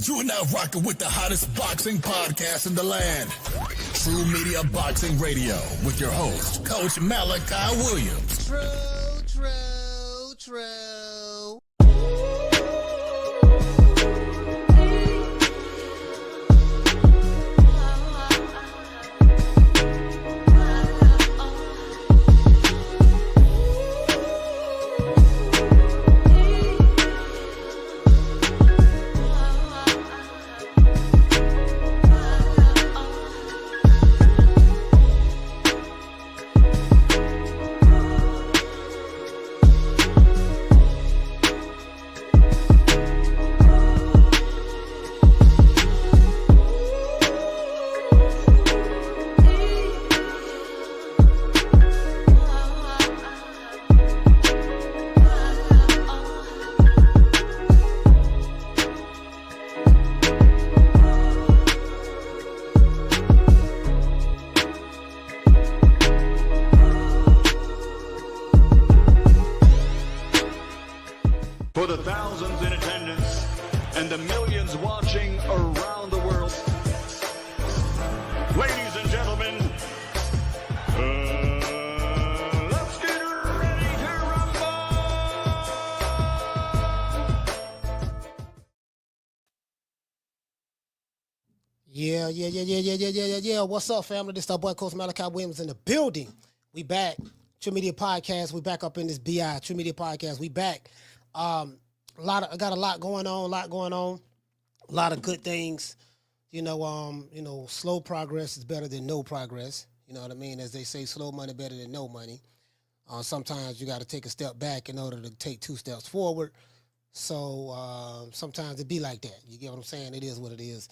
You are now rocking with the hottest boxing podcast in the land. True Media Boxing Radio with your host, Coach Malachi Williams. True. For the thousands in attendance and the millions watching around the world, ladies and gentlemen, let's get ready to rumble! Yeah. What's up, family? This is our boy, Coach Malachi Williams in the building. We back. True Media Podcast. We back up in this BI. True Media Podcast. We back. I got a lot going on, a lot of good things. Slow progress is better than no progress. You know what I mean? As they say, slow money better than no money. Sometimes you got to take a step back in order to take two steps forward. So sometimes it be like that. You get what I'm saying? It is what it is.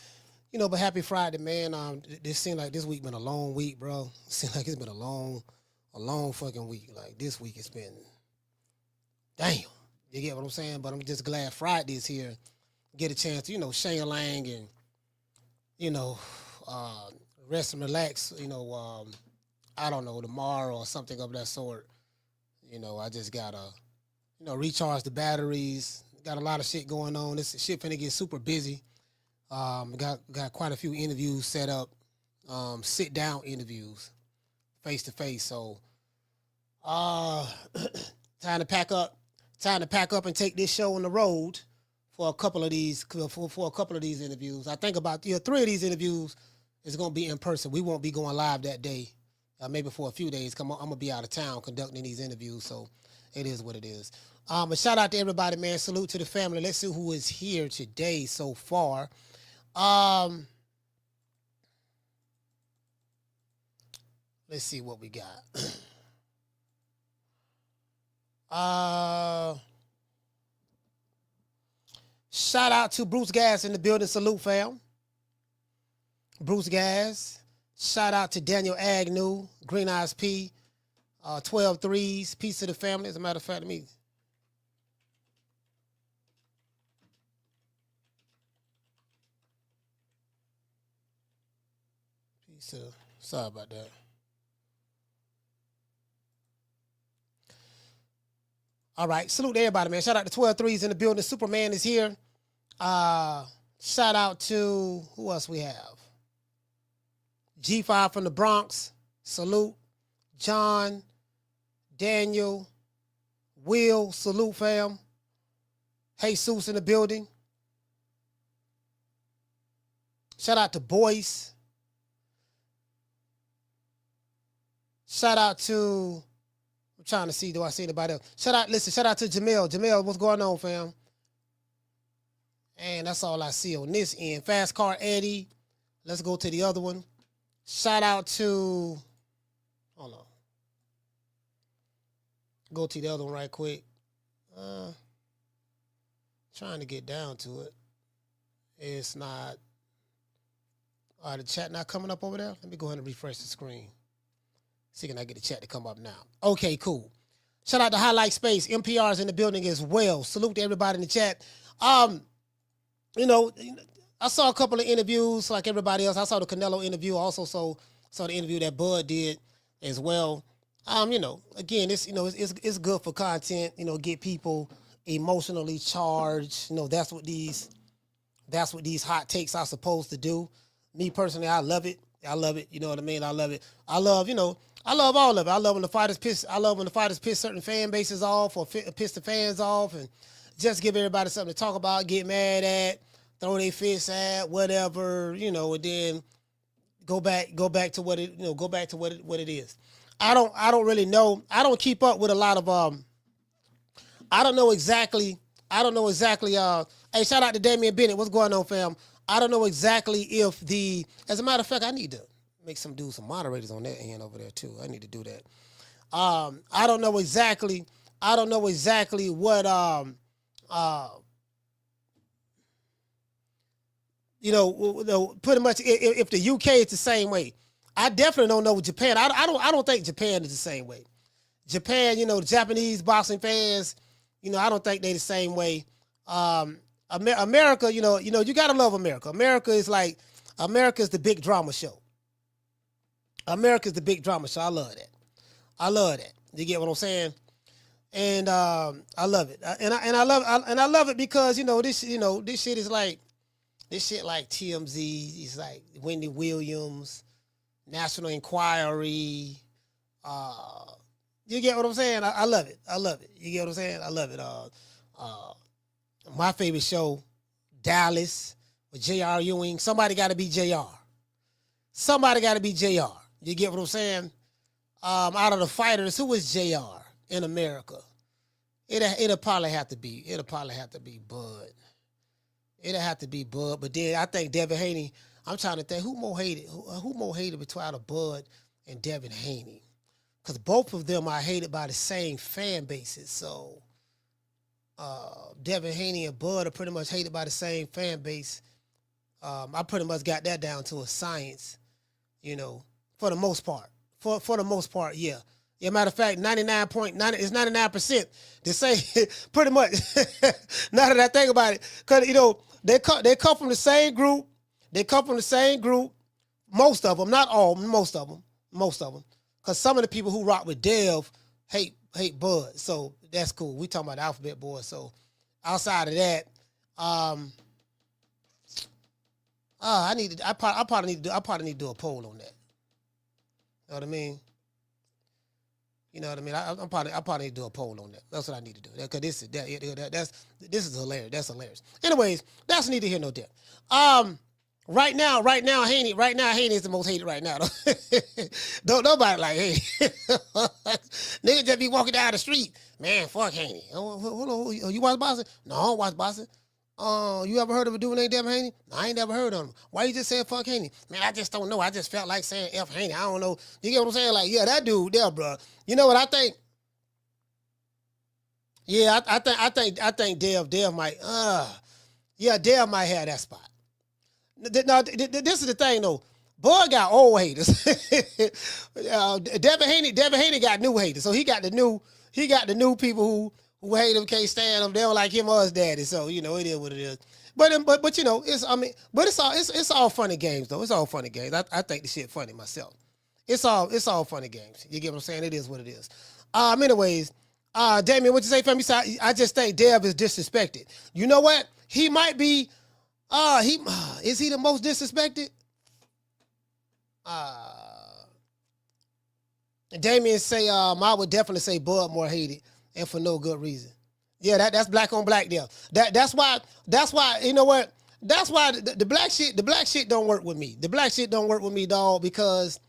But happy Friday, man. This seems like this week been a long week, bro. It seems like it's been a long fucking week. Like this week it's been, damn. You get what I'm saying? But I'm just glad Friday's here. Get a chance to, Shane Lang and, rest and relax, I don't know, tomorrow or something of that sort. I just got to, recharge the batteries. Got a lot of shit going on. This shit finna get super busy. Got quite a few interviews set up, sit-down interviews, face-to-face. So, time to pack up. Time to pack up and take this show on the road for a couple of these interviews. I think about 3 of these interviews is going to be in person. We won't be going live that day, maybe for a few days. I'm going to be out of town conducting these interviews, so it is what it is. A shout out to everybody, man. Salute to the family. Let's see who is here today so far. Let's see what we got. Shout out to Bruce Gas in the building. Salute, fam. Bruce Gas. Shout out to Daniel Agnew, Green Eyes P, 12 Threes, peace to the family. As a matter of fact, sorry about that. All right, salute to everybody, man. Shout out to 12 Threes in the building. Superman is here. Shout out to, who else we have? G5 from the Bronx. Salute. John, Daniel, Will, salute, fam. Jesus in the building. Shout out to Boyce. Shout out to, I'm trying to see, do I see anybody else? Shout out to Jamel. Jamel, what's going on, fam? And that's all I see on this end. Fast Car Eddie. Let's go to the other one. Shout out to, hold on. Go to the other one right quick. Trying to get down to it. It's not. The chat not coming up over there? Let me go ahead and refresh the screen. See, can I get the chat to come up now? Okay, cool. Shout out to Highlight Space. MPR's in the building as well. Salute to everybody in the chat. I saw a couple of interviews like everybody else. I saw the Canelo interview. I also saw the interview that Bud did as well. Again, it's good for content, get people emotionally charged. That's what these That's what these hot takes are supposed to do. Me personally, I love it. I love it. You know what I mean? I love it. I love all of it. I love when the fighters piss certain fan bases off or piss the fans off and just give everybody something to talk about, get mad at, throw their fists at, whatever, and then go back to what it is. I don't really know. I don't keep up with a lot of I don't know exactly. Hey, shout out to Damian Bennett. What's going on, fam? I don't know exactly if as a matter of fact, I need to make some moderators on that end over there too. I need to do that. I don't know exactly what pretty much if the UK is the same way. I definitely don't know Japan. I don't think Japan is the same way. Japan, the Japanese boxing fans, I don't think they the same way. America, you gotta love America. America is the big drama show. America's the big drama show. I love that. You get what I'm saying? And I love it. I love it because this shit is like TMZ. It's like Wendy Williams, National Enquiry. You get what I'm saying? I love it. You get what I'm saying? I love it. My favorite show, Dallas, with J.R. Ewing. Somebody got to be J.R. You get what I'm saying? Out of the fighters, who is J.R. in America? It'll probably have to be Bud. It'll have to be Bud. But then I think Devin Haney. I'm trying to think who more hated between Bud and Devin Haney, because both of them are hated by the same fan bases. So Devin Haney and Bud are pretty much hated by the same fan base. I pretty much got that down to a science, for the most part. For the most part, yeah. Yeah, matter of fact, 99.9 is 99%. They say pretty much. Now that I think about it, because they come from the same group. Most of them, not all, most of them. Because some of the people who rock with Dev hate Bud, so that's cool. We talking about the Alphabet Boys. So outside of that, I probably need to do a poll on that. You know what I mean? I probably need to do a poll on that. That's what I need to do. Because this is hilarious. That's hilarious. Anyways, that's neither here nor there. Right now, Haney is the most hated right now. Don't nobody like Haney. Niggas just be walking down the street. Man, fuck Haney. Oh, you watch boxing? No, I don't watch boxing. You ever heard of a dude named Devin Haney? No, I ain't never heard of him. Why you just saying fuck Haney? Man, I just don't know. I just felt like saying F Haney. I don't know. You get what I'm saying? Like, yeah, that dude there, bro. You know what I think? Yeah, I think Dev might. Dev might have that spot. Now, this is the thing though. Bud got old haters. Devin Haney got new haters. So he got the new people who hate him, can't stand him. They don't like him or his daddy. So it is what it is. But it's all fun and games though. It's all fun and games. I think the shit funny myself. It's all fun and games. You get what I'm saying? It is what it is. Anyways, Damien, what you say, fam? I just think Dev is disrespected. You know what? He might be. Is he the most disrespected? Damien say, I would definitely say Bud more hated, and for no good reason. Yeah, that's black on black there. That's why, you know what? That's why the black shit don't work with me. The black shit don't work with me, dog, because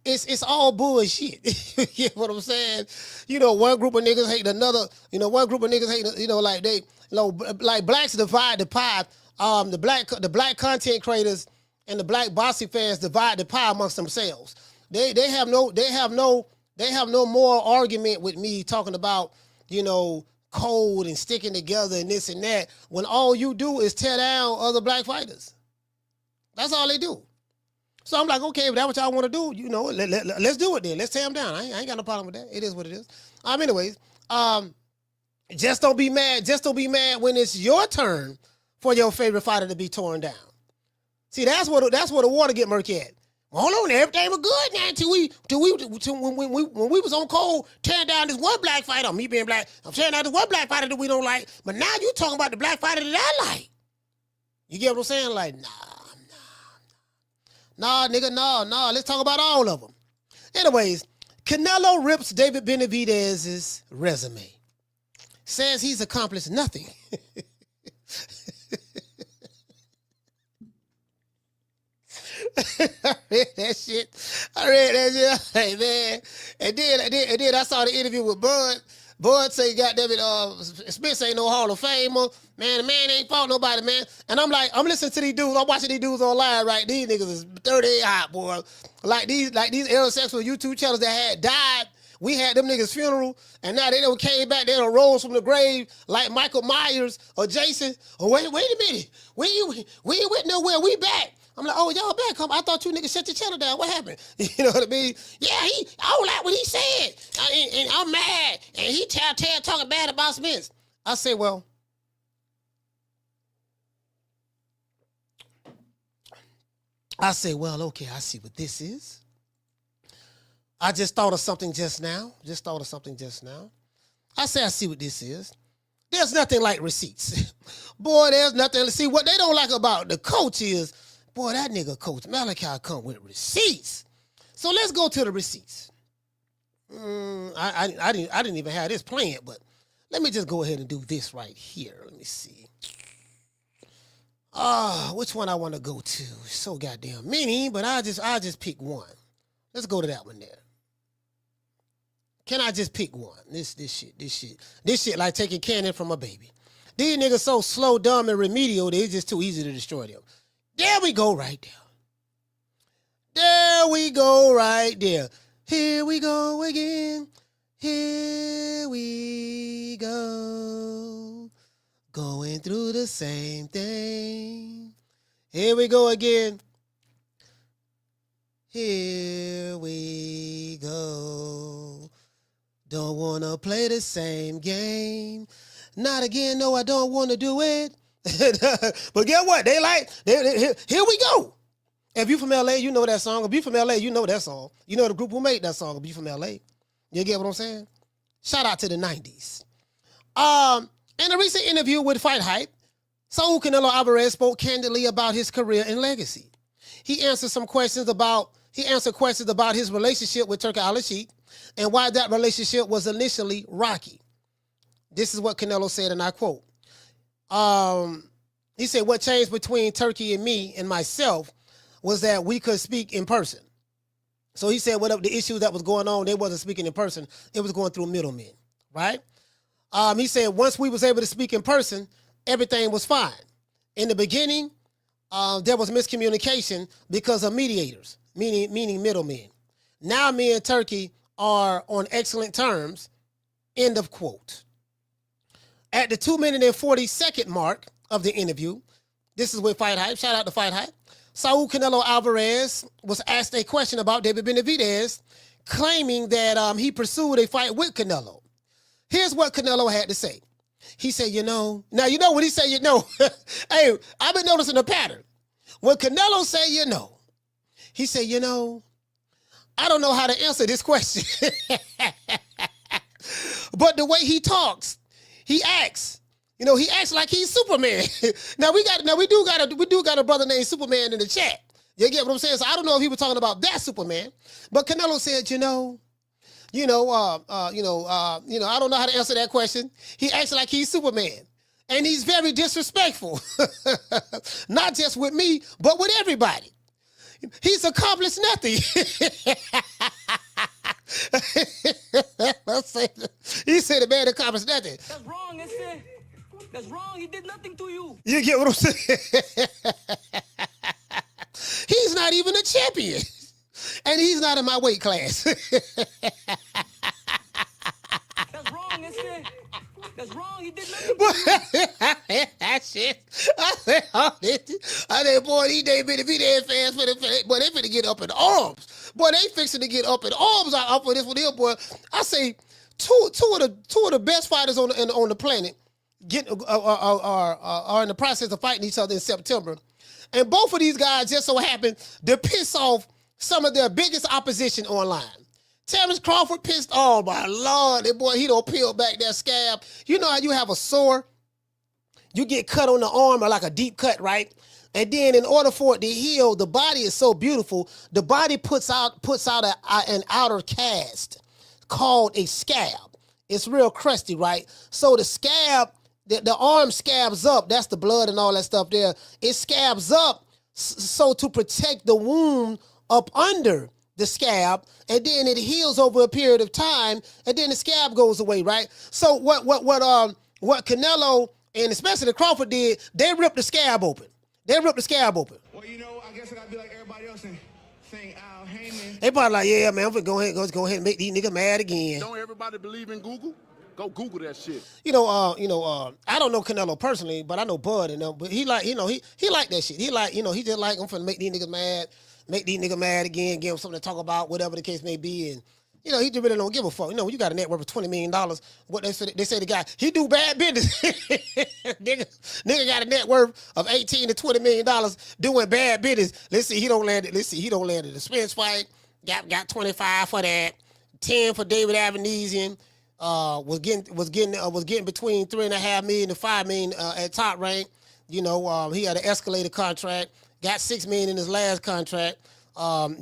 it's all bullshit. You get what I'm saying? One group of niggas hate another, one group of niggas hate, like they, like blacks divide the pie. The black content creators and the black boxing fans divide the pie amongst themselves. They have no moral argument with me talking about, code and sticking together and this and that, when all you do is tear down other black fighters. That's all they do. So I'm like, okay, if that's what y'all want to do, let's do it then. Let's tear them down. I ain't got no problem with that. It is what it is. Anyways, just don't be mad. Just don't be mad when it's your turn for your favorite fighter to be torn down. See, that's where the water get murky at. Hold on, everything was good now until when we was on cold tearing down this one black fighter. Me being black, I'm tearing down this one black fighter that we don't like. But now you talking about the black fighter that I like. You get what I'm saying? Like, nah, nigga, nah. Let's talk about all of them. Anyways, Canelo rips David Benavidez's resume. Says he's accomplished nothing. I read that shit. Hey, man. And then I saw the interview with Bud. Bud say, goddamn it, Spence ain't no Hall of Famer. Man, the man ain't fought nobody, man. And I'm like, I'm listening to these dudes. I'm watching these dudes online, right? These niggas is 38 hot, boy. Like these heterosexual YouTube channels that had died. We had them niggas' funeral, and now they done came back. They done rose from the grave like Michael Myers or Jason. Oh, wait a minute. We ain't went nowhere. We back. I'm like, oh, y'all back. I thought you niggas shut your channel down. What happened? You know what I mean? Yeah, I don't like what he said. And I'm mad. And he talking bad about Spence. I say, well, okay, I see what this is. I just thought of something just now. I say, I see what this is. There's nothing like receipts. Boy, there's nothing. See, what they don't like about the coach is, boy, that nigga Coach Malachi come with receipts. So let's go to the receipts. I didn't even have this planned, but let me just go ahead and do this right here. Let me see. Which one I want to go to? So goddamn many, but I'll just pick one. Let's go to that one there. Can I just pick one? This shit like taking candy from a baby. These niggas so slow, dumb, and remedial that it's just too easy to destroy them. There we go right there. There we go right there. Here we go again. Here we go. Going through the same thing. Here we go again. Here we go. Don't want to play the same game. Not again, no, I don't want to do it. But get what? Here we go. If you from LA, you know that song. If you from LA, you know that song. You know the group who made that song. If you from LA. You get what I'm saying? Shout out to the 90s. In a recent interview with Fight Hype, Saul Canelo Alvarez spoke candidly about his career and legacy. He answered questions about his relationship with Turki Alashikh and why that relationship was initially rocky. This is what Canelo said, and I quote. He said, what changed between Turki and me and myself was that we could speak in person. So he said whatever the issue that was going on, they wasn't speaking in person. It was going through middlemen, right? He said once we was able to speak in person, everything was fine. In the beginning, there was miscommunication because of mediators, meaning middlemen. Now me and Turki are on excellent terms, end of quote. At the 2 minute and 40-second mark of the interview, this is with Fight Hype, shout out to Fight Hype, Saul Canelo Alvarez was asked a question about David Benavidez, claiming that he pursued a fight with Canelo. Here's what Canelo had to say. He said, now you know when he said, hey, I've been noticing a pattern. When Canelo say, he said, I don't know how to answer this question. But the way he talks, he acts. He acts like he's Superman. Now we do got a brother named Superman in the chat. You get what I'm saying? So I don't know if he was talking about that Superman, but Canelo said, I don't know how to answer that question. He acts like he's Superman, and he's very disrespectful, not just with me, but with everybody. He's accomplished nothing. He said the man accomplished nothing. That's wrong, that's wrong. He did nothing to you. You get what I'm saying? He's not even a champion. And he's not in my weight class. That's wrong, that's wrong. He did nothing to you. That shit. I said, boy, these David Benavidez fans, boy, they finna get up in arms. Boy, they fixing to get up in arms out for this one here, boy. I say two of the best fighters on the planet are in the process of fighting each other in September. And both of these guys just so happen to piss off some of their biggest opposition online. Terrence Crawford pissed, oh my Lord, that boy, he don't peel back that scab. You know how you have a sore? you get cut on the arm or like a deep cut, right? And then in order for it to heal, the body is so beautiful. The body puts out an outer cast called a scab. It's real crusty, right? So the scab, the arm scabs up. That's the blood and all that stuff there. It scabs up so to protect the wound up under the scab, and then it heals over a period of time, and then the scab goes away, right? So what Canelo and especially Crawford did, they ripped the scab open. Well, I guess I gotta be like everybody else and think Al Heyman. They probably like, yeah, man, I'm gonna go ahead and make these niggas mad again. Don't everybody believe in Google? Go Google that shit. I don't know Canelo personally, but I know Bud and them. But he like that shit. He like, he just like, I'm finna make these niggas mad again, give them something to talk about, whatever the case may be, and he just really don't give a fuck. When you got a net worth of $20 million, what they say the guy, he do bad business. nigga got a net worth of $18 to $20 million doing bad business. Let's see, he don't land a suspense fight. Got 25 for that, 10 for David Benavidez. Was getting between $3.5 million to $5 million at top rank. He had an escalated contract, got $6 million in his last contract. And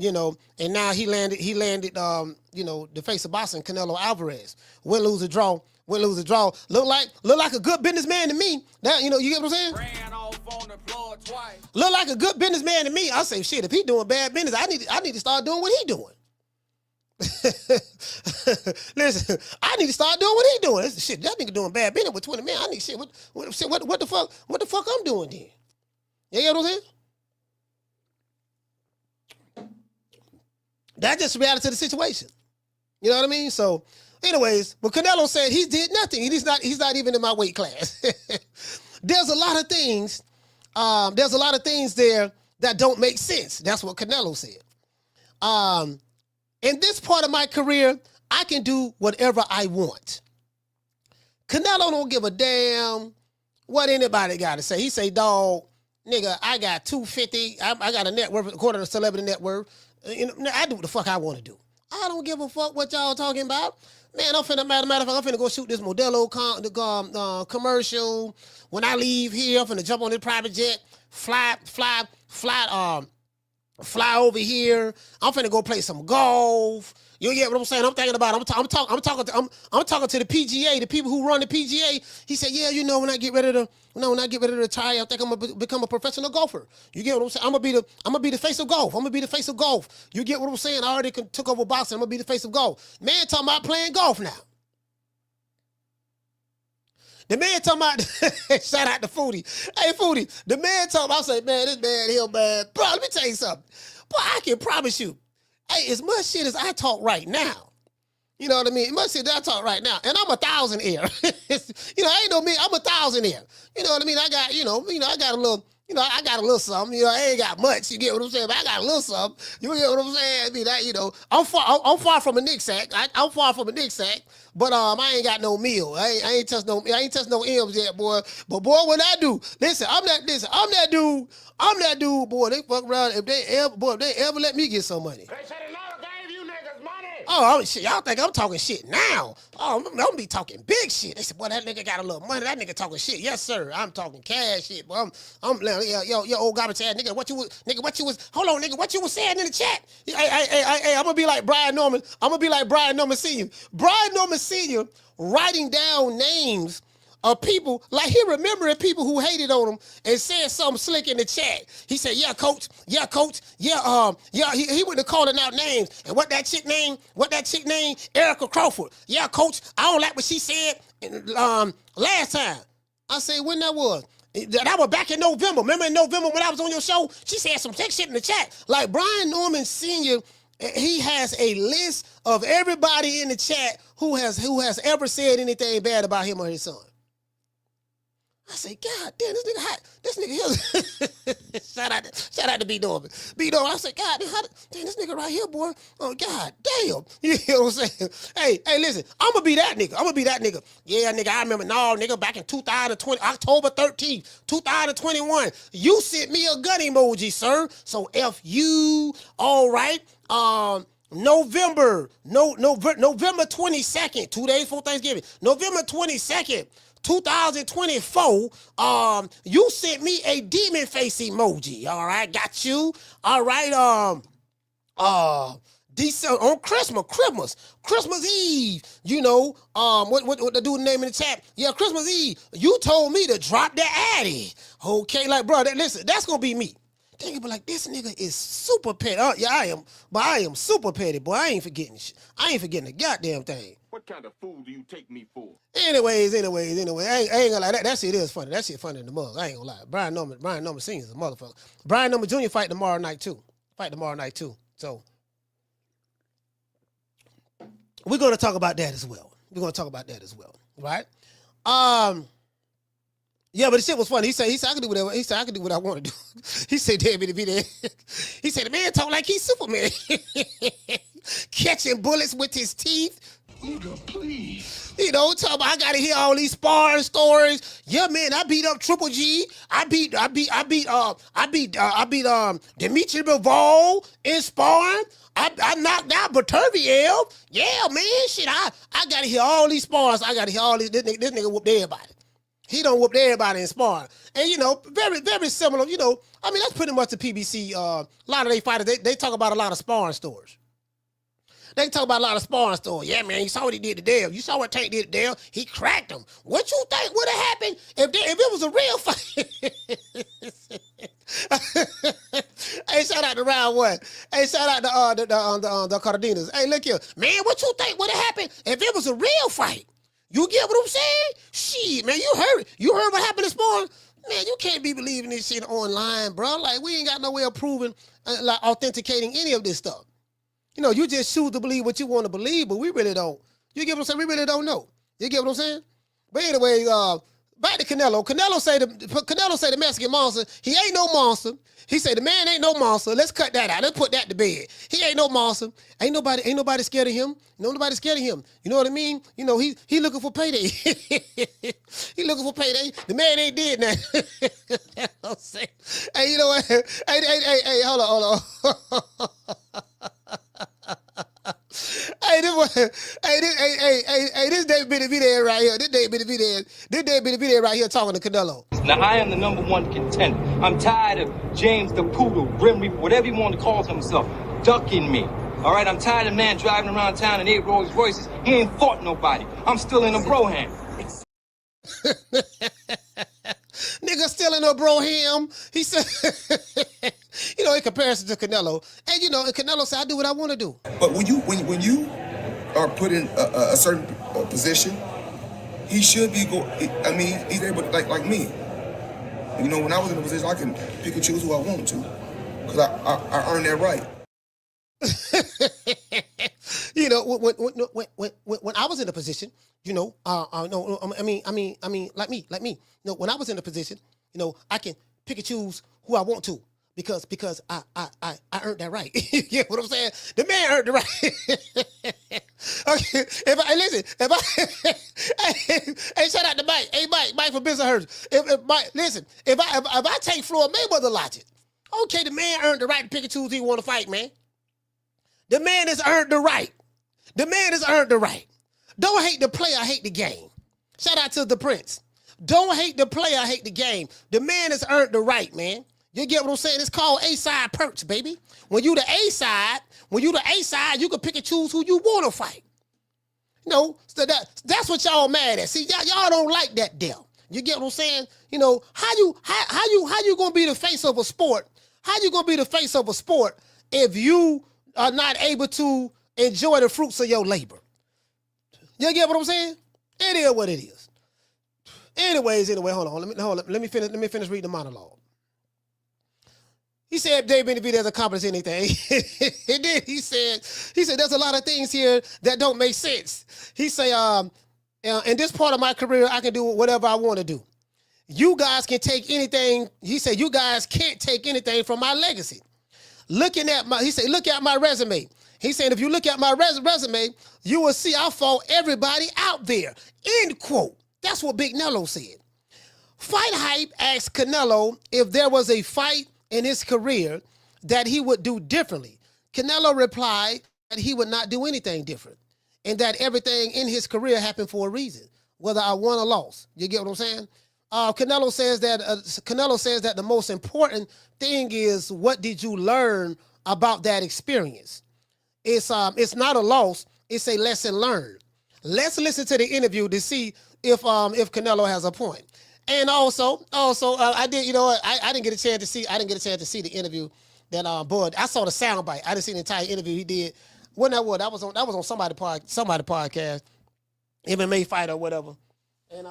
now he landed the face of boxing, Canelo Alvarez. Win, lose, or draw. Look like a good businessman to me. Now, you get what I'm saying? Ran off on the floor twice. Look like a good businessman to me. I say, shit, if he doing bad business, I need to start doing what he doing. Listen, I need to start doing what he doing. Shit, that nigga doing bad business with 20 million. I need shit. What the fuck I'm doing then? You get what I'm saying? That's just the reality of the situation. You know what I mean? So, anyways, but Canelo said he did nothing. He's not even in my weight class. There's a lot of things. There's a lot of things there that don't make sense. That's what Canelo said. In this part of my career, I can do whatever I want. Canelo don't give a damn what anybody got to say. He say, dog, nigga, I got 250. I got a net worth, according to Celebrity Net Worth. I do what the fuck I want to do. I don't give a fuck what y'all talking about. Man, I'm finna go shoot this Modelo commercial. When I leave here, I'm finna jump on this private jet, fly over here. I'm finna go play some golf. You get what I'm saying? I'm thinking about. I'm talking to the PGA, the people who run the PGA. He said, yeah, when I get ready to retire, I think I'm gonna become a professional golfer. You get what I'm saying? I'm gonna be the face of golf. You get what I'm saying? I already took over boxing. I'm gonna be the face of golf. Man, talking about playing golf now. The man talking about, shout out to Foodie. Hey, Foodie, the man talking about, I say, man, this man here, man. Bro, let me tell you something. Boy, I can promise you, hey, as much shit as I talk right now, you know what I mean? As much shit that I talk right now, and I'm a thousandaire. Ain't no me, I'm a thousandaire. You know what I mean? I got, I got a little, I got a little something. I ain't got much. You get what I'm saying? But I got a little something. You get what I'm saying? I mean, I'm far from a Nick sack. I'm far from a Nick sack. But I ain't got no meal. I ain't touched no M's yet, boy. But boy, when I do, listen, I'm that dude, boy. They fuck around if they ever let me get some money. They said another gave you niggas money. Oh, shit, y'all think I'm talking shit now. Oh, I'm gonna be talking big shit. They said, boy, that nigga got a little money. That nigga talking shit. Yes, sir. I'm talking cash shit, boy. Yo, old garbage ass nigga, what you was saying in the chat? Hey, I'm gonna be like Brian Norman. Sr. Brian Norman Sr. writing down names of people, like he remembering people who hated on him and said something slick in the chat. He said, yeah, coach, he went to calling out names. And what that chick name, Erica Crawford. Yeah, coach, I don't like what she said last time. I say, when that was? That was back in November. Remember in November when I was on your show? She said some sick shit in the chat. Like Brian Norman Sr., he has a list of everybody in the chat who has ever said anything bad about him or his son. I say, God damn, this nigga hot. This nigga here. shout out to B Norman. I say, God damn, this nigga right here, boy. Oh, God damn. You know what I'm saying? Hey, listen, I'm gonna be that nigga. Yeah, nigga, I remember, back in 2020, October 13th, 2021, you sent me a gun emoji, sir. So F you, all right. November 22nd, 2 days before Thanksgiving. November 22nd, 2024, you sent me a demon face emoji. All right, got you. All right, December on Christmas Eve, you know, what the dude name in the chat? Yeah, Christmas Eve. You told me to drop the addy. Okay, like, bro, listen, that's gonna be me. They gonna be like, this nigga is super petty. Yeah, I am, but I am super petty, boy. I ain't forgetting shit. I ain't forgetting a goddamn thing. What kind of fool do you take me for? Anyways, I ain't gonna lie. That shit is funny. That shit funny in the mug. I ain't gonna lie. Brian Norman Sr. is a motherfucker. Brian Norman Jr. fight tomorrow night too. So we're gonna talk about that as well. Right? Yeah, but the shit was funny. He said I can do whatever. He said I can do what I want to do. He said David Benavidez. He said the man talk like he's Superman, catching bullets with his teeth. Nigga, please. You know, talking about I gotta hear all these sparring stories. Yeah, man, I beat up Triple G. I beat Dimitri Bivol in sparring. I knocked out Beterbiev. Yeah, man, shit. I gotta hear all these spars. I gotta hear all these. This nigga whooped everybody. He don't whoop everybody in sparring. And, you know, very, very similar, you know. I mean, that's pretty much the PBC. A lot of they fighters, they talk about a lot of sparring stories. They talk about a lot of sparring stories. Yeah, man, you saw what he did to Dale. You saw what Tank did to Dale. He cracked him. What you think would have happened if it was a real fight? Hey, shout out to Round One. Hey, shout out to the Cardenas. Hey, look here. Man, what you think would have happened if it was a real fight? You get what I'm saying? Shit, man, you heard it. You heard what happened this morning? Man, you can't be believing this shit online, bro. Like, we ain't got no way of proving, like, authenticating any of this stuff. You know, you just choose to believe what you want to believe, but we really don't. You get what I'm saying? We really don't know. You get what I'm saying? But anyway, back to Canelo. Canelo say the Mexican monster, he ain't no monster. He say the man ain't no monster. Let's cut that out. Let's put that to bed. He ain't no monster. Ain't nobody scared of him. Nobody scared of him. You know what I mean? You know, he looking for payday. He looking for payday. The man ain't dead now. I'm saying. Hey, you know what? Hey, hold on. This David Benavidez right here. This David Benavidez right here talking to Canelo. Now, I am the #1 contender. I'm tired of James the Poodle, Grim Reaper, whatever you want to call himself, ducking me. All right, I'm tired of man driving around town in 8 Rolls Royces. He ain't fought nobody. I'm still in a broham. Nigga still in a broham. He said, you know, in comparison to Canelo. And, you know, and Canelo said, I do what I want to do. But when you are put in a certain position, he should be he's able to, like me. You know, when I was in a position, I can pick and choose who I want to, because I earned that right. You know, when I was in a position, you know, like me. You know, when I was in a position, you know, I can pick and choose who I want to, because I earned that right. You get what I'm saying? The man earned the right. Okay, hey, shout out to Mike. Hey, Mike from Bensonhurst. If I take Floyd Mayweather logic, okay, the man earned the right to pick and choose who he want to fight, man. The man has earned the right. Don't hate the player, hate the game. Shout out to the Prince. Don't hate the player, hate the game. The man has earned the right, man. You get what I'm saying? It's called A-side perks, baby. When you the A-side, you can pick and choose who you want to fight. You know, so that's what y'all mad at. See, y'all don't like that deal. You get what I'm saying? You know, how you gonna be the face of a sport? How you gonna be the face of a sport if you are not able to enjoy the fruits of your labor? You get what I'm saying? It is what it is. Anyway, hold on. Let me finish reading the monologue. He said David Benavidez accomplished anything. He did. He said there's a lot of things here that don't make sense. He say, in this part of my career, I can do whatever I want to do. You guys can take anything. He said, you guys can't take anything from my legacy. Look at my resume. He said, if you look at my resume, you will see I fought everybody out there. End quote. That's what Big Nello said. Fight Hype asked Canelo if there was a fight in his career that he would do differently. Canelo replied that he would not do anything different and that everything in his career happened for a reason. whether I won or lost. You get what I'm saying? Canelo says that the most important thing is what did you learn about that experience. It's not a loss. It's a lesson learned. Let's listen to the interview to see if Canelo has a point. And also, I did. You know what? I didn't get a chance to see. I didn't get a chance to see the interview that Bud. I saw the soundbite. I didn't see the entire interview he did. When that was on somebody podcast, MMA fighter or whatever. And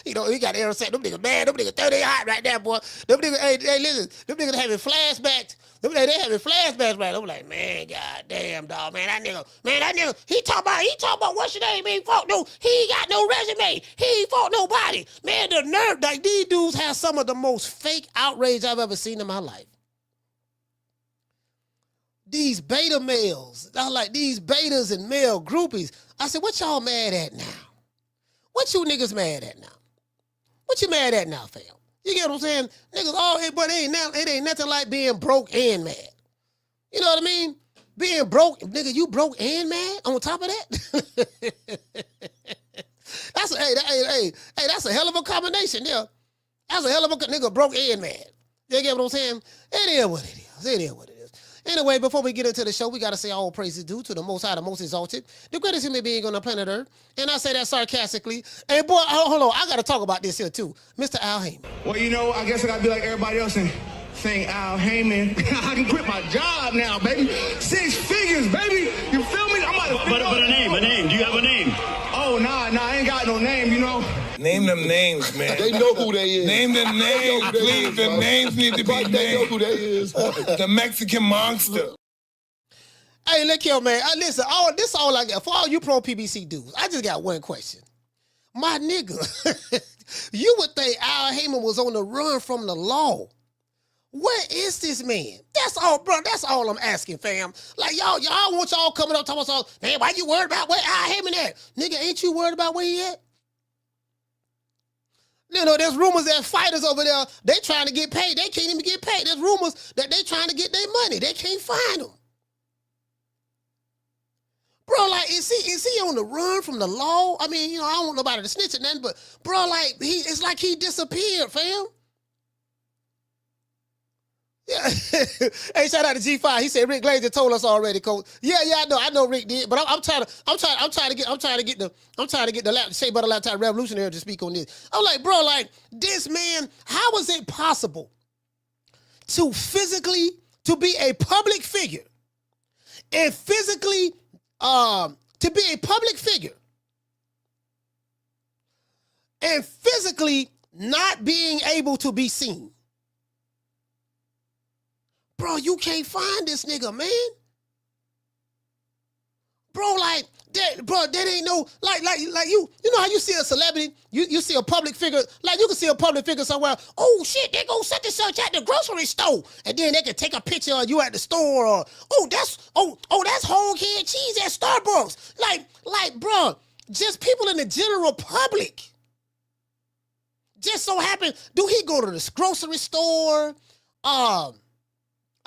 you know, he got Aaron saying, them niggas mad, them niggas 30 hot right there, boy. Them niggas, hey, listen, them niggas having flashbacks. They having flashbacks right. I'm like, man, goddamn, dog, man, that nigga, he talk about what's your name, he ain't fought no, he ain't got no resume, he ain't fought nobody. Man, the nerve, like, these dudes have some of the most fake outrage I've ever seen in my life. These beta males, I like these betas and male groupies. I said, what y'all mad at now? What you niggas mad at now? What you mad at now, fam? You get what I'm saying? Niggas, but it ain't nothing like being broke and mad. You know what I mean? Being broke, nigga, you broke and mad on top of that? That's a hell of a combination, yeah. That's a hell of a nigga broke and mad. You get what I'm saying? It is what it is. It is what it is. Anyway, before we get into the show, we got to say all praises due to the Most High, the Most Exalted, the greatest human being on the planet Earth. And I say that sarcastically. And boy, hold on, I got to talk about this here too. Mr. Al Heyman. Well, you know, I guess I gotta be like everybody else and saying Al Heyman. I can quit my job now, baby. 6 figures, baby. You feel me? I'm about to But a name. Do you have a name? Oh, nah, I ain't got no name, you know. Name them names, man. They know who they is. Name them names, please. The names need to be named. They know who they is. The Mexican monster. Hey, look here, man. Listen, this is all I got. For all you pro PBC dudes, I just got one question. My nigga, you would think Al Heyman was on the run from the law. Where is this man? That's all, bro. That's all I'm asking, fam. Like, y'all want y'all coming up talking about, man, why you worried about where Al Heyman at? Nigga, ain't you worried about where he at? You know, there's rumors that fighters over there, they trying to get paid. They can't even get paid. There's rumors that they trying to get their money. They can't find them. Bro, like, is he on the run from the law? I mean, you know, I don't want nobody to snitch at nothing, but bro, like, it's like he disappeared, fam. Yeah. Hey, shout out to G5. He said Rick Glazer told us already, coach. Yeah, I know Rick did, but I'm trying to get the Shea Butter Laptop Revolutionary to speak on this. I'm like, bro, like, this man, how is it possible to be a public figure and physically to be a public figure and physically not being able to be seen? Bro, you can't find this nigga, man. Bro, like, that ain't no, like you know how you see a celebrity, you see a public figure, like you can see a public figure somewhere, oh shit, they go such and such at the grocery store, and then they can take a picture of you at the store, or, that's whole head cheese at Starbucks. Like, bro, just people in the general public. Just so happen, do he go to the grocery store?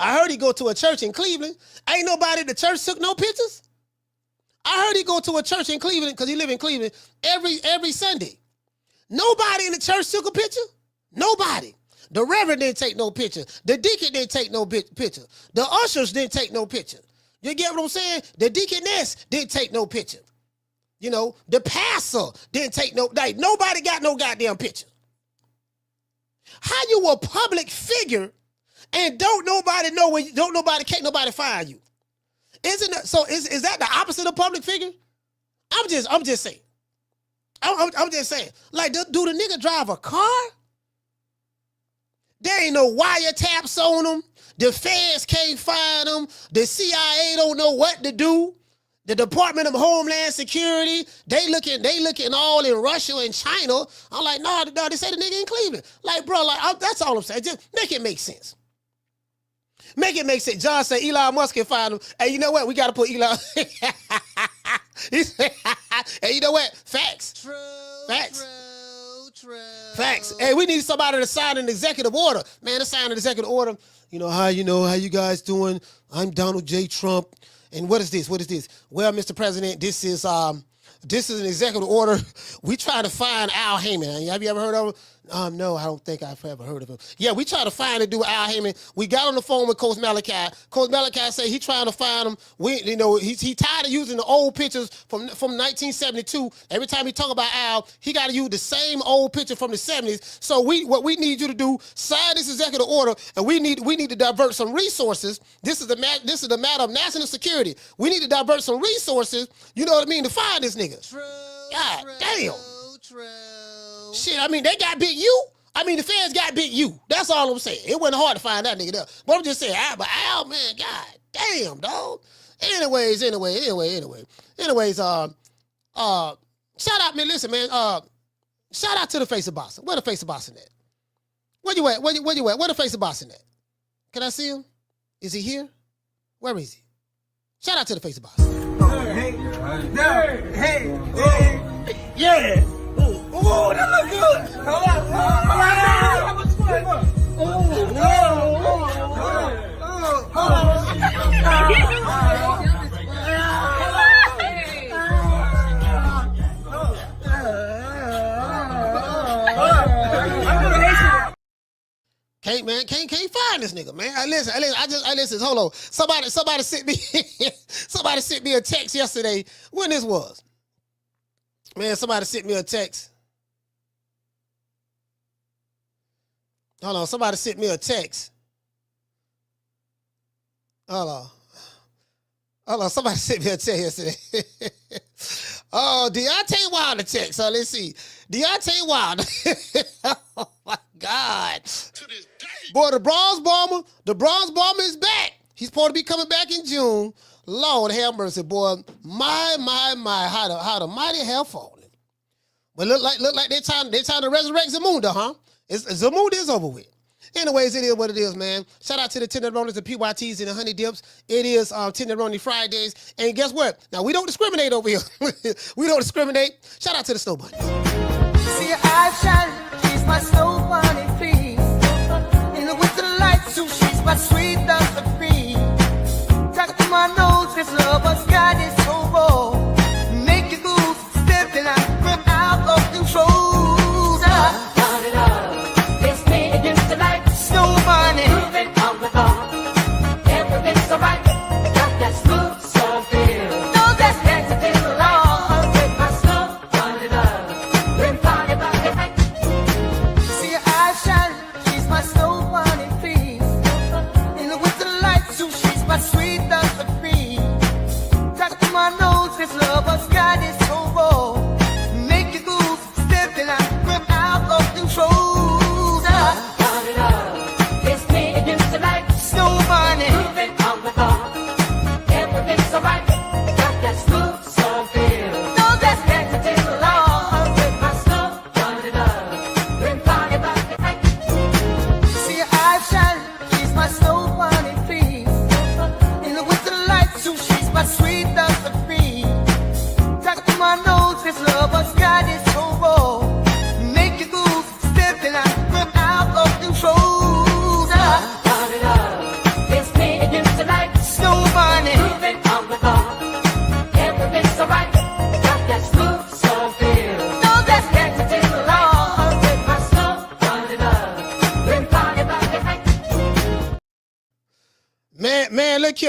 I heard he go to a church in Cleveland. Ain't nobody at the church took no pictures. I heard he go to a church in Cleveland because he live in Cleveland every Sunday. Nobody in the church took a picture. Nobody. The reverend didn't take no picture. The deacon didn't take no picture. The ushers didn't take no picture. You get what I'm saying? The deaconess didn't take no picture. You know, the pastor didn't take no, like, nobody got no goddamn picture. How you a public figure and can't nobody find you? Isn't that so? Is that the opposite of public figure? I'm just saying. I'm just saying. Like, do the nigga drive a car? There ain't no wiretaps on him. The feds can't find him. The CIA don't know what to do. The Department of Homeland Security, they looking all in Russia and China. I'm like, no, they say the nigga in Cleveland. Like, bro, like, that's all I'm saying. Just make it make sense. Make it make sense. John said Elon Musk can find him. Hey, you know what? We got to put Elon. He said, hey, you know what? Facts. True. Facts. Facts. Hey, we need somebody to sign an executive order. Man, to sign an executive order. You know how you guys doing? I'm Donald J. Trump. And what is this? Well, Mr. President, this is This is an executive order. We try to find Al Heyman. Have you ever heard of him? No, I don't think I've ever heard of him. Yeah, we try to find and do Al Heyman. We got on the phone with Coach Malachi. Coach Malachi said he trying to find him. He tired of using the old pictures from 1972. Every time he talk about Al, he got to use the same old picture from the 70s. So what we need you to do, sign this executive order, and we need to divert some resources. This is the matter of national security. We need to divert some resources. You know what I mean, to find this nigga. God damn. Shit, I mean, they got big U. I mean, the fans got big U. That's all I'm saying. It wasn't hard to find that nigga there. But I'm just saying, Al, man, god damn, dog. Anyways, shout out, man, listen, man, shout out to the face of boxing. Where the face of boxing at? Where you at? Where you at? Where the face of boxing at? Can I see him? Is he here? Where is he? Shout out to the face of boxing. Hey. Yeah. Ooh, that look good. How much Can't find this nigga, man. I listen. Hold on. Somebody sent me a text yesterday. When this was? Man, somebody sent me a text. Hold on, somebody sent me a text. Hold on, somebody sent me a text yesterday. Oh, Deontay Wilder text. So let's see. Deontay Wilder. Oh my God. To this day. Boy, the bronze bomber is back. He's supposed to be coming back in June. Lord have mercy, boy. My, how the mighty have fallen. But look like they're trying to resurrect Zamunda, huh? Zamunda is over with. Anyways, it is what it is, man. Shout out to the tenderonis, the PYTs, and the honey dips. It is Tenderoni Fridays. And guess what? Now, we don't discriminate over here. We don't discriminate. Shout out to the Snow Bunny. See your eyes shine, she's my Snow Bunny, please. In the winter lights, too, she's my sweet dust of free. Talk to my nose, this lover's got is so raw. Make you move, stepping out, grip out of control.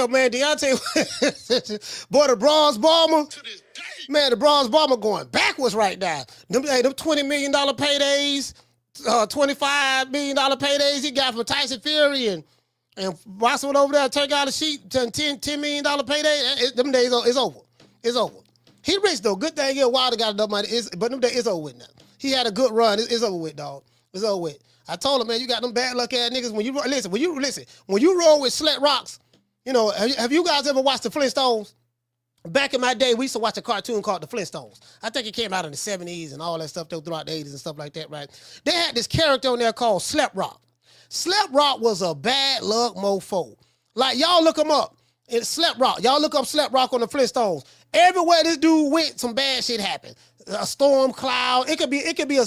Man, Deontay, boy, the bronze bomber. Man, the bronze bomber going backwards right now. Them $20 million paydays, $25 million paydays he got from Tyson Fury and boxing over there, Turki Alashikh, $10 million payday. Them days is over. It's over. He rich though. Good thing Wilder got enough money, but them days it's over with now. He had a good run. It's over with, dog. It's over with. I told him, man, you got them bad luck ass niggas. When you roll with Slet Rocks. You know, have you guys ever watched the Flintstones? Back in my day, we used to watch a cartoon called the Flintstones. I think it came out in the 70s and all that stuff throughout the 80s and stuff like that, right? They had this character on there called Slap Rock. Slap Rock was a bad luck mofo. Like, y'all look him up. It's Slap Rock. Y'all look up Slap Rock on the Flintstones. Everywhere this dude went, some bad shit happened. A storm cloud. It could be a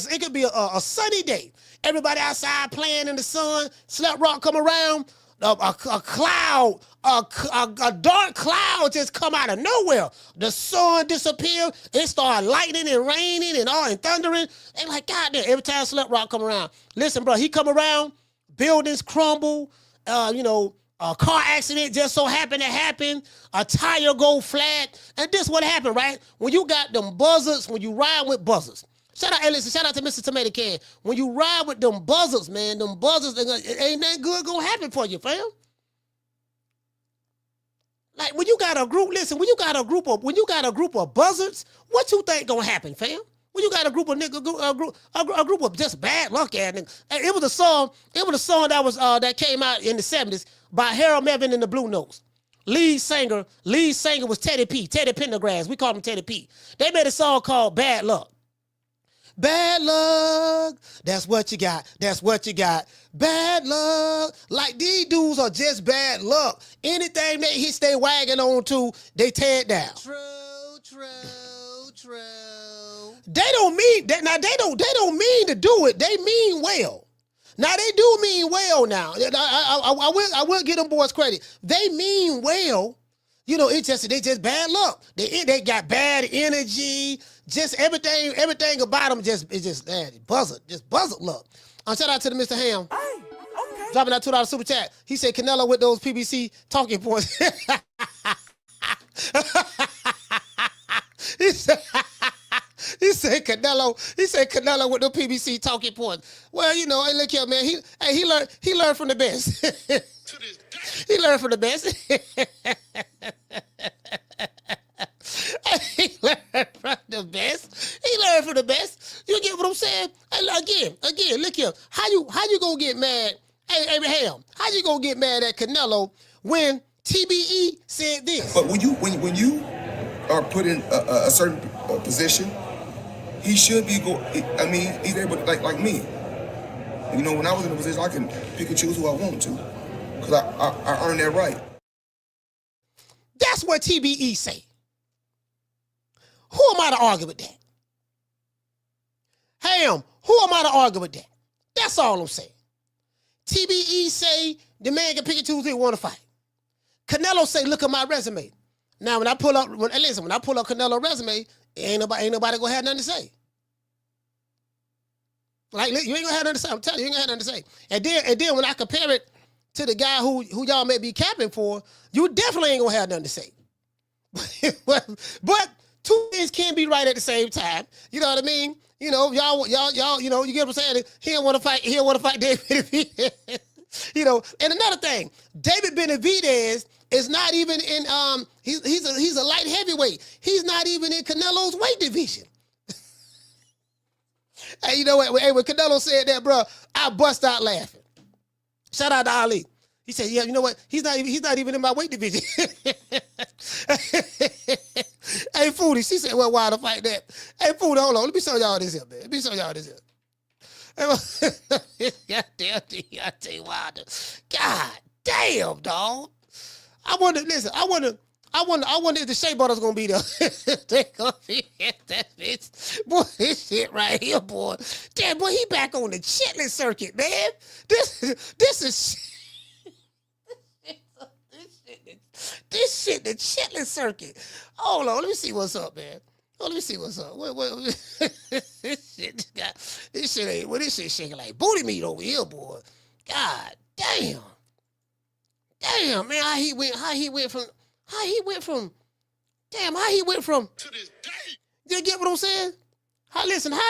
sunny day. Everybody outside playing in the sun. Slap Rock come around. cloud, a dark cloud just come out of nowhere. The sun disappeared. It started lightning and raining and thundering. And like, goddamn, every time Slip Rock come around. Listen, bro, he come around, buildings crumble, a car accident just so happened to happen, a tire go flat. And this what happened, right? When you got them buzzards, when you ride with buzzards. Shout out to Mr. Tomato Can. When you ride with them buzzards, man, them buzzards, ain't nothing good gonna happen for you, fam. Like when you got a group, listen, when you got a group of buzzards, what you think gonna happen, fam? When you got a group of a group of just bad luck ass niggas. It was a song that was that came out in the 70s by Harold Melvin and the Blue Notes. Lead singer was Teddy Pendergrass. We called him Teddy P. They made a song called Bad Luck. Bad luck, that's what you got. Bad luck. Like these dudes are just bad luck. Anything they hit they wagging on to, they tear it down. True. They don't mean that. Now they don't mean to do it. They mean well. Now they do mean well. Now I will give them boys credit. They mean well. You know, they just bad luck. They got bad energy. Just everything about them just buzzard luck. Shout out to the Mr. Ham. Hey, okay. Dropping that $2 super chat. He said Canelo with those PBC talking points. He said Canelo with the PBC talking points. Well, you know, hey, look here, man. He learned from the best. To this day. He learned from the best. He learned from the best. You get what I'm saying? Again, look here. How you gonna get mad? Hey, Abraham, how you gonna get mad at Canelo when TBE said this? But when you are put in a certain position, he should be he's able to, like me. You know, when I was in a position, I can pick and choose who I want to, because I earned that right. That's what TBE say. Who am I to argue with that? Ham, who am I to argue with that? That's all I'm saying. TBE say the man can pick and choose who he want to fight. Canelo say, look at my resume. Now, when I pull up Canelo resume, ain't nobody gonna have nothing to say. Like, you ain't gonna have nothing to say. I'm telling you, you ain't gonna have nothing to say. And then when I compare it to the guy who y'all may be capping for, you definitely ain't gonna have nothing to say. but two things can be right at the same time. You know what I mean? You know, y'all, you know, you get what I'm saying? He don't want to fight David Benavidez. You know, and another thing, David Benavidez is not even in he's a light heavyweight. He's not even in Canelo's weight division. Hey, you know what? Hey, when Canelo said that, bro, I bust out laughing. Shout out to Ali. He said, yeah, you know what? He's not even in my weight division. Hey, Foodie, she said, well, why to fight that? Hey, Foodie, hold on. Let me show y'all this here, man. Let me show y'all this here. God damn, dog. I wonder if the Shea Butters gonna be there. They gonna be that bitch. Boy, this shit right here, boy. Damn, boy, he back on the chitlin circuit, man. This shit, the chitlin circuit. Hold on, let me see what's up, man. Oh, let me see what's up. This shit shaking like booty meat over here, boy. God damn. Damn, man, how he went from to this day. You get what I'm saying? How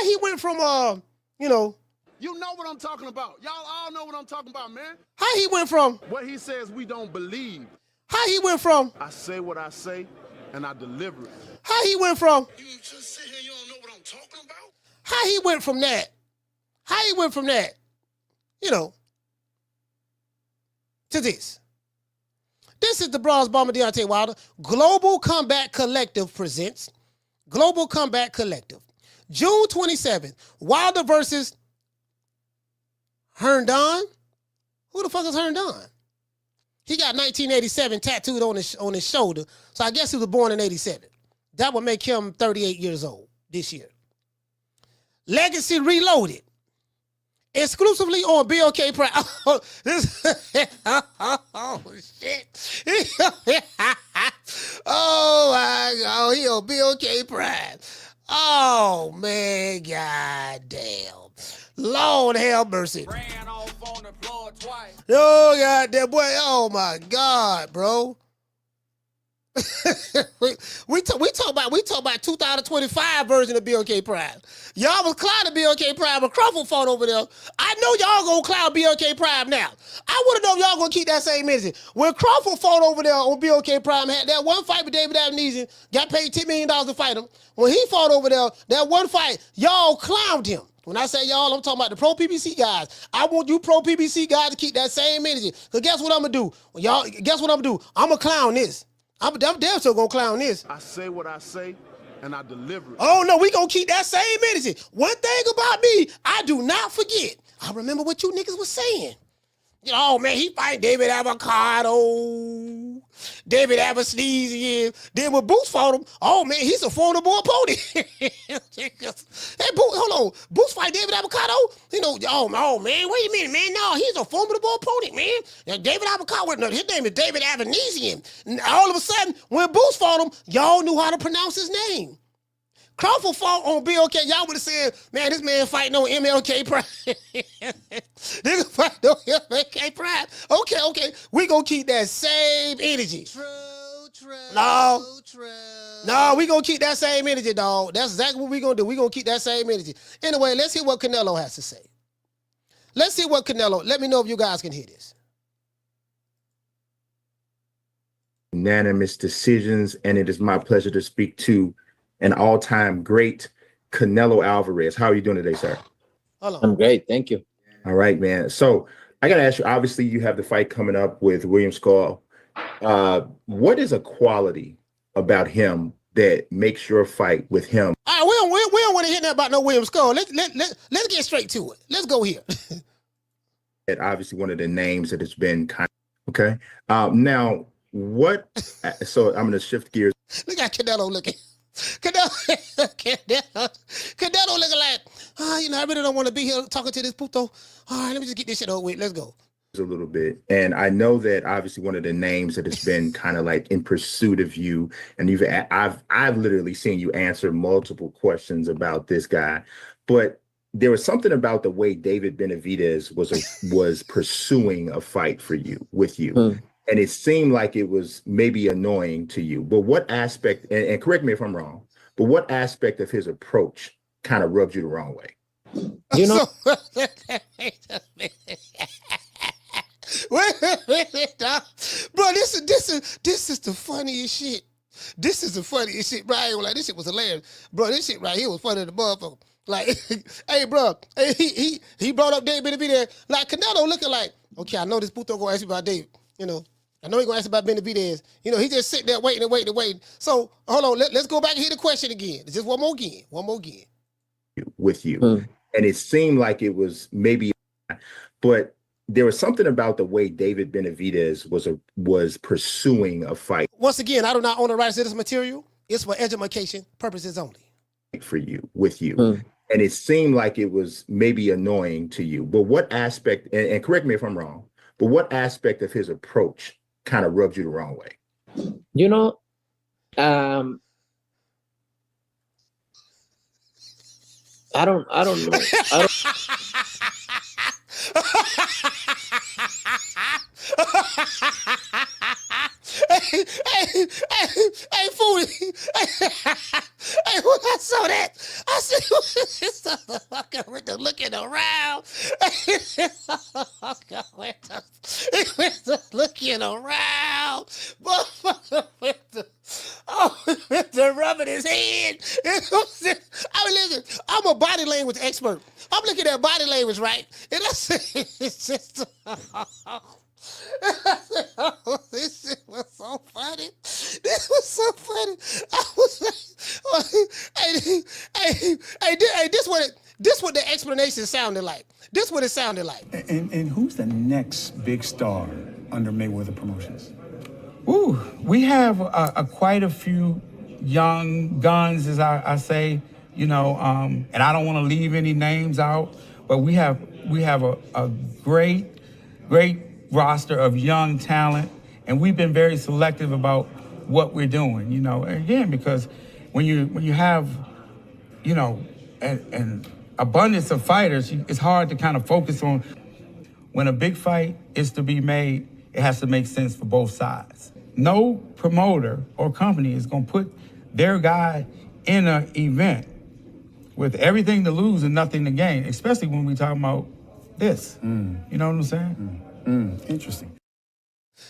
he went from you know. You know what I'm talking about. Y'all all know what I'm talking about, man. How he went from what he says we don't believe. How he went from I say what I say and I deliver it. How he went from You just sit here, you don't know what I'm talking about? How he went from that, you know, to this. This is the Bronze Bomber Deontay Wilder. Global Combat Collective presents Global Combat Collective. June 27th, Wilder versus Herndon. Who the fuck is Herndon? He got 1987 tattooed on his shoulder, so I guess he was born in 87. That would make him 38 years old this year. Legacy Reloaded. Exclusively on BOK Prime. Oh, shit. Oh, my God. He on BOK Prime. Oh, man, goddamn. Lord have mercy. Ran off on the floor twice. Oh, goddamn, boy. Oh, my God, bro. we talk about 2025 version of BLK Prime. Y'all was clowning BLK Prime, but Crawford fought over there. I know y'all gonna clown BLK Prime now. I wanna know if y'all gonna keep that same energy. When Crawford fought over there on BLK Prime, had that one fight with David Benavidez, got paid $10 million to fight him. When he fought over there, that one fight, y'all clowned him. When I say y'all, I'm talking about the pro PBC guys. I want you pro PBC guys to keep that same energy. Cause guess what I'm gonna do? Y'all, guess what I'm gonna do? I'm gonna clown this. I'm damn sure gonna clown this. I say what I say, and I deliver it. Oh no, we gonna keep that same energy. One thing about me, I do not forget. I remember what you niggas was saying. You know, oh man, he fight David Avocado, David Avasneezy. Then when Boots fought him, oh man, he's a formidable opponent. Hey, Boots, hold on. Boots fight David Avocado? You know, oh man, wait a minute, man. No, he's a formidable opponent, man. Now, David Avocado, no, his name is David Avasneezy. And all of a sudden, when Boots fought him, y'all knew how to pronounce his name. Crawford fought on BLK. Y'all would have said, man, this man fighting on MLK Prime. Nigga fighting on MLK Prime. Okay. We gonna keep that same energy. True. No, we gonna keep that same energy, dog. That's exactly what we gonna do. We gonna keep that same energy. Anyway, let's hear what Canelo has to say. Let's see what Canelo, let me know if you guys can hear this. Unanimous decisions, and it is my pleasure to speak to an all-time great, Canelo Alvarez. How are you doing today, sir? Hold on. I'm great, thank you. All right, man. So I got to ask you, obviously you have the fight coming up with William Skull. What is a quality about him that makes your fight with him? All right, we don't want to hear nothing about no William Skull. Let's get straight to it. Let's go here. That obviously one of the names that has been kind of, okay. Now, what, so I'm going to shift gears. Look at Canelo looking. Canelo looking like, you know, I really don't want to be here talking to this puto. All right, let me just get this shit over with. Let's go. A little bit. And I know that obviously one of the names that has been kind of like in pursuit of you, and I've literally seen you answer multiple questions about this guy, but there was something about the way David Benavidez was pursuing a fight for you, with you. And it seemed like it was maybe annoying to you. But what aspect, and correct me if I'm wrong, but what aspect of his approach kind of rubbed you the wrong way? You know, wait, bro, this is the funniest shit. This is the funniest shit, bro. I ain't like, this shit was hilarious. Bro, this shit right here was funny to the motherfucker. Like, hey, bro, hey, he brought up David Benavidez. Like, Canelo looking like, okay, I know this puto gonna ask me about David. You know, I know he gonna ask about Benavidez. You know, he just sitting there waiting. So, hold on, let's go back and hear the question again. Just one more again. With you. And it seemed like it was maybe, but there was something about the way David Benavidez was pursuing a fight. Once again, I do not own the rights to this material. It's for education purposes only. For you, with you. And it seemed like it was maybe annoying to you. But what aspect, and correct me if I'm wrong, but what aspect of his approach kind of rubbed you the wrong way? You know, I don't know. Hey, fool. Hey, when I saw that, I said, this motherfucker with the looking around. With the looking around. Motherfucker with the rubbing his head. I mean, listen, I'm a body language expert. I'm looking at body language, right? And I said, it's just... this shit was so funny. This was so funny. I was like, hey, this what the explanation sounded like. This what it sounded like. And who's the next big star under Mayweather Promotions? Ooh, we have quite a few young guns, as I say, you know, and I don't want to leave any names out, but we have a great roster of young talent, and we've been very selective about what we're doing. You know, again, because when you have, you know, an abundance of fighters, it's hard to kind of focus on. When a big fight is to be made, it has to make sense for both sides. No promoter or company is going to put their guy in an event with everything to lose and nothing to gain, especially when we talking about this. You know what I'm saying? Interesting.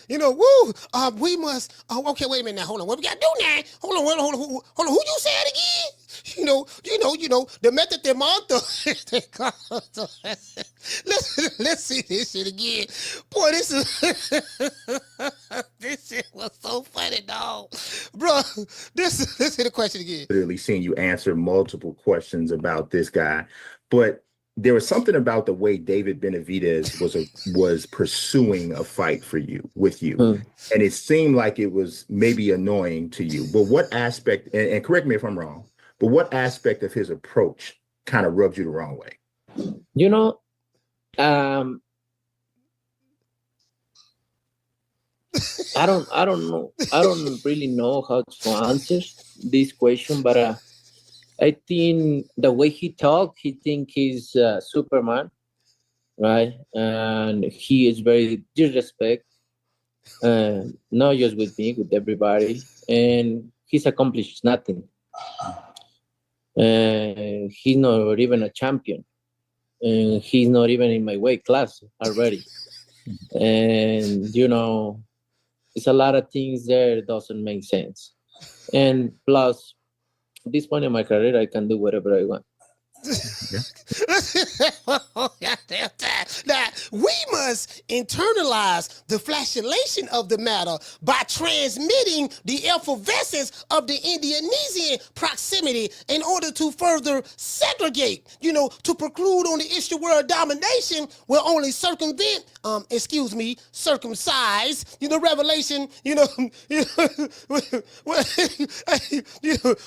You know, woo, we must, okay, wait a minute now, hold on, what we got to do now? Hold on, who you said again? You know, the method de monto. Let's see this shit again. Boy, this shit was so funny, dog. Bro, let's see the question again. Literally seeing you answer multiple questions about this guy, but there was something about the way David Benavidez was pursuing a fight with you. And it seemed like it was maybe annoying to you. But what aspect, and correct me if I'm wrong, but what aspect of his approach kind of rubbed you the wrong way? You know, I don't know. I don't really know how to answer this question, but I think the way he talks, he think he's Superman, right? And he is very disrespect, not just with me, with everybody. And he's accomplished nothing. He's not even a champion. And he's not even in my weight class already. And, you know, it's a lot of things there doesn't make sense. And plus, at this point in my career, I can do whatever I want. Now, we must internalize the flagellation of the matter by transmitting the effervescence of the Indonesian proximity in order to further segregate, to preclude on the issue world domination will only circumvent, circumcise, revelation,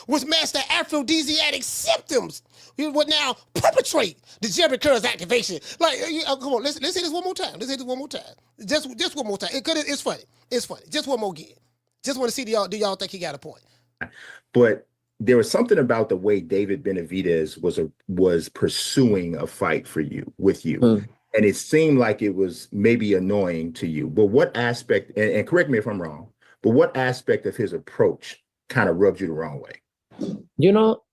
with master aphrodisiac symptoms. You would now perpetrate the Jerry Curls activation. Like, come on, let's hit this one more time. Just one more time. It's funny. Just one more again. Just want to see do y'all think he got a point? But there was something about the way David Benavidez was pursuing a fight with you. And it seemed like it was maybe annoying to you. But what aspect, and correct me if I'm wrong, but what aspect of his approach kind of rubbed you the wrong way? You know,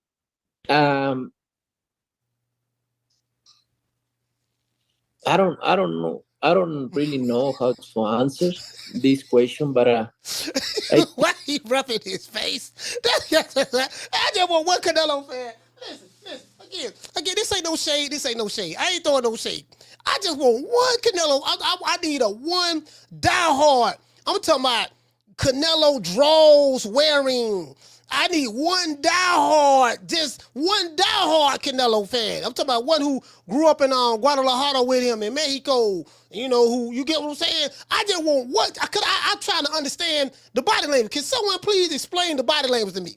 I don't know. I don't really know how to answer this question, but why he rubbing his face? I just want one Canelo fan. Listen, again, this ain't no shade. I ain't throwing no shade. I just want one Canelo. I need a one diehard. I'm talking about Canelo draws wearing. I need one diehard, just one diehard Canelo fan. I'm talking about one who grew up in Guadalajara with him in Mexico. Who, you get what I'm saying? I just want one, because I'm trying to understand the body language. Can someone please explain the body language to me?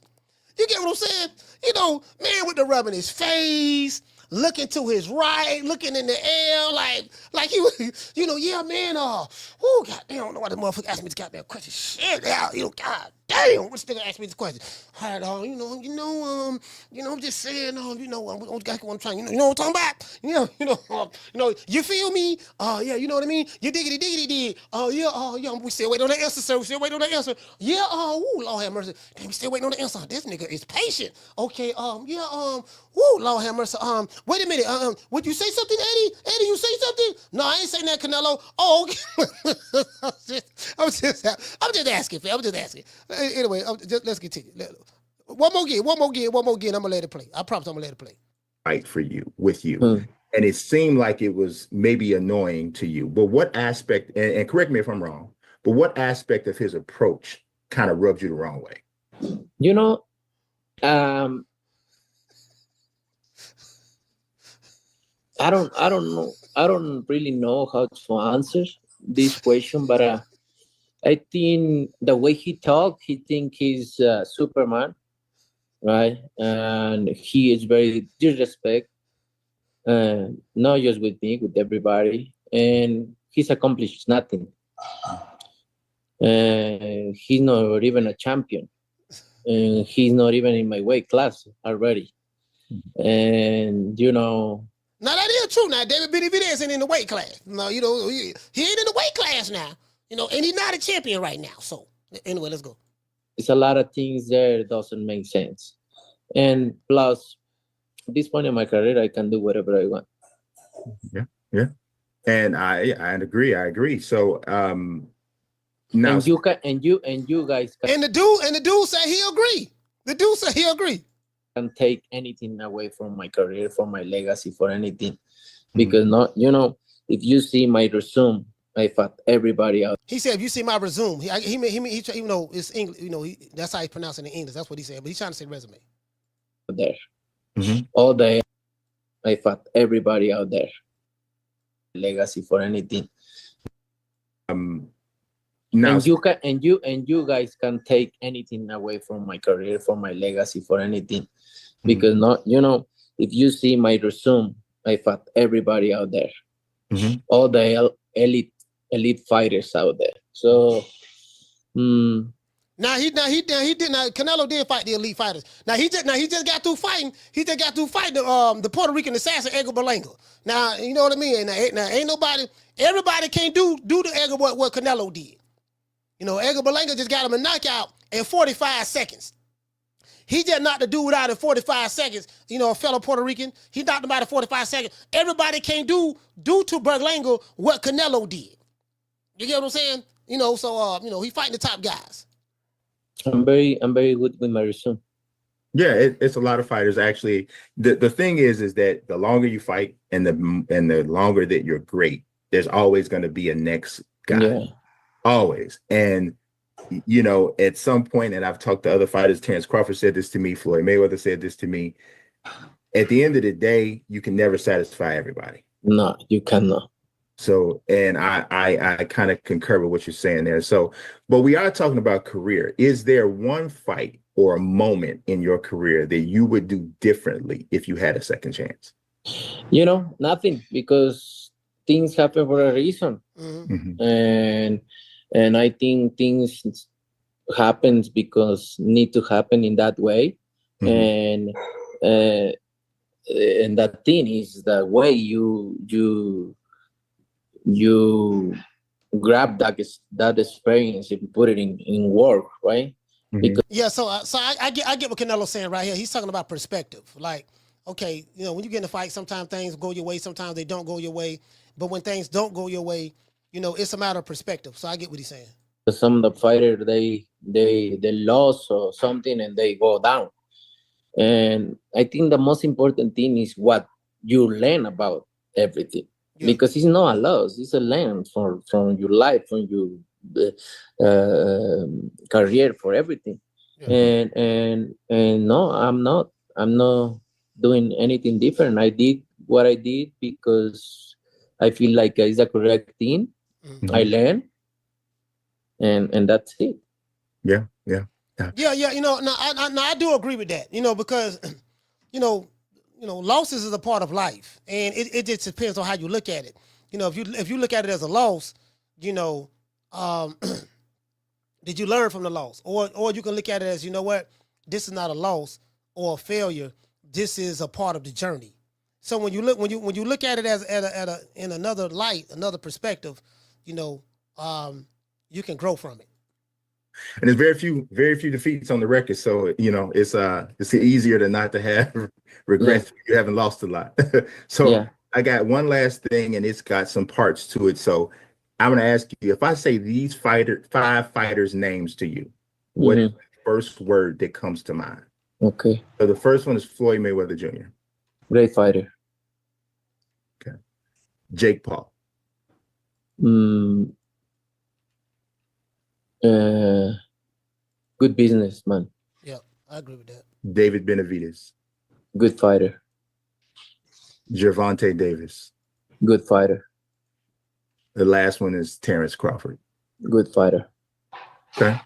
You get what I'm saying? Man with the rubbing his face, looking to his right, looking in the air, like he was, yeah, man, oh, God damn, I don't know why the motherfucker asked me this goddamn question. Shit, God damn, this nigga asked me this question. All right, I'm just saying, I'm trying, you know what I'm talking about? You feel me? Yeah, you know what I mean? You diggity dig. Yeah, we still waiting on the answer, sir. We still waiting on the answer. Yeah, Lord have mercy. Damn, we still waiting on the answer. This nigga is patient. Okay, Lord have mercy. Wait a minute. Would you say something, Eddie? Eddie, you say something? No, I ain't saying that, Canelo. Oh, okay. I'm just asking, fam. I'm just asking. Anyway, let's continue. One more again. I'm gonna let it play. I promise I'm gonna let it play. Fight with you. And it seemed like it was maybe annoying to you. But what aspect, and correct me if I'm wrong, but what aspect of his approach kind of rubbed you the wrong way? You know, I don't know. I don't really know how to answer this question, but I think the way he talks, he think he's Superman, right? And he is very disrespect, not just with me, with everybody. And he's accomplished nothing. He's not even a champion. And he's not even in my weight class already. And, you know... Now, that is true. Now, David Benavidez ain't in the weight class. No, you know, he ain't in the weight class now. You know, and he's not a champion right now. So, anyway, let's go. It's a lot of things there doesn't make sense. And plus, at this point in my career, I can do whatever I want. Yeah. And I agree. So, now... And you guys can... And the dude said he agree. The dude said he agree. Can take anything away from my career, from my legacy, for anything, because not, you know, if you see my resume, I fought everybody out. He said, if you see my resume, he even though it's English, you know, that's how he pronounced it in English. That's what he said, but he's trying to say resume. There, all day, I fought everybody out there. Legacy for anything. Now, and you guys can take anything away from my career, from my legacy, for anything, because not, you know, if you see my resume, I fought everybody out there, all the elite fighters out there. So, Canelo did fight the elite fighters. Now he just got through fighting. He just got through fighting the Puerto Rican assassin Edgar Berlanga. Now you know what I mean. Now ain't nobody. Everybody can't do the Edgar what Canelo did. You know, Edgar Berlanga just got him a knockout in 45 seconds. He just knocked the dude out in 45 seconds. You know, a fellow Puerto Rican. He knocked him out in 45 seconds. Everybody can't do to Berlanga what Canelo did. You get what I'm saying? You know, so you know, he fighting the top guys. I'm very good with my resume. Yeah, it's a lot of fighters actually. The thing is that the longer you fight and the longer that you're great, there's always going to be a next guy. Yeah. Always. And you know, at some point, and I've talked to other fighters, Terrence Crawford said this to me, Floyd Mayweather said this to me. At the end of the day, you can never satisfy everybody. No, you cannot. So, and I kind of concur with what you're saying there. So, but we are talking about career. Is there one fight or a moment in your career that you would do differently if you had a second chance? You know, nothing, because things happen for a reason. And I think things happens because need to happen in that way. And that thing is the way you grab that experience and put it in work, right? Because so I get what Canelo's saying right here. He's talking about perspective. Like, okay, you know, when you get in a fight, sometimes things go your way, sometimes they don't go your way. But when things don't go your way, you know, it's a matter of perspective. So I get what he's saying. Some of the fighters, they lost or something and they go down. And I think the most important thing is what you learn about everything. Yeah. Because it's not a loss, it's a learn from your life, from your career, for everything. Yeah. And no, I'm not doing anything different. I did what I did because I feel like it's the correct thing. I learned, and that's it. Yeah. You know, I do agree with that. You know, because you know, losses is a part of life, and it just depends on how you look at it. You know, if you look at it as a loss, you know, did you learn from the loss, or you can look at it as, you know what, this is not a loss or a failure. This is a part of the journey. So when you look at it as in another light, another perspective, you know, you can grow from it. And there's very few defeats on the record, so you know it's easier to not to have regrets. You haven't lost a lot. So yeah. I got one last thing, and it's got some parts to it. So I'm going to ask you, if I say these 5 fighters' names to you, what is the first word that comes to mind? Okay. So the first one is Floyd Mayweather Jr. Great fighter. Okay. Jake Paul. Good businessman. Yeah, I agree with that. David Benavidez. Good fighter. Gervonta Davis. Good fighter. The last one is Terrence Crawford. Good fighter. Okay.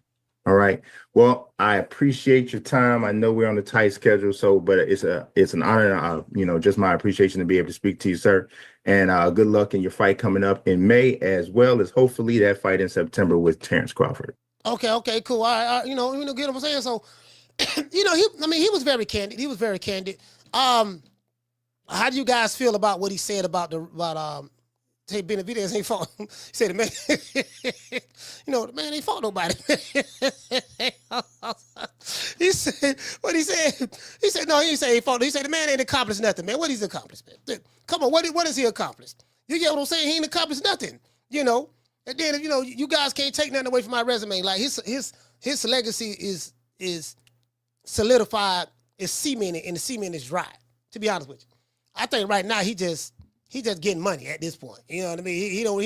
All right. Well, I appreciate your time. I know we're on a tight schedule, but it's an honor, just my appreciation to be able to speak to you, sir. And good luck in your fight coming up in May, as well as hopefully that fight in September with Terrence Crawford. Okay, cool. All right, get what I'm saying. So, he was very candid. How do you guys feel about what he said about David Benavidez ain't fought? He said the man, the man ain't fought nobody. He said what he said. He said no, he didn't say he fought. He said the man ain't accomplished nothing, man. What he's accomplished, man? Come on, what has he accomplished? You get what I'm saying? He ain't accomplished nothing. And then you guys can't take nothing away from my resume. Like his legacy is solidified, is cemented, and the cement is dry. To be honest with you, I think right now he just getting money at this point. You know what I mean? He don't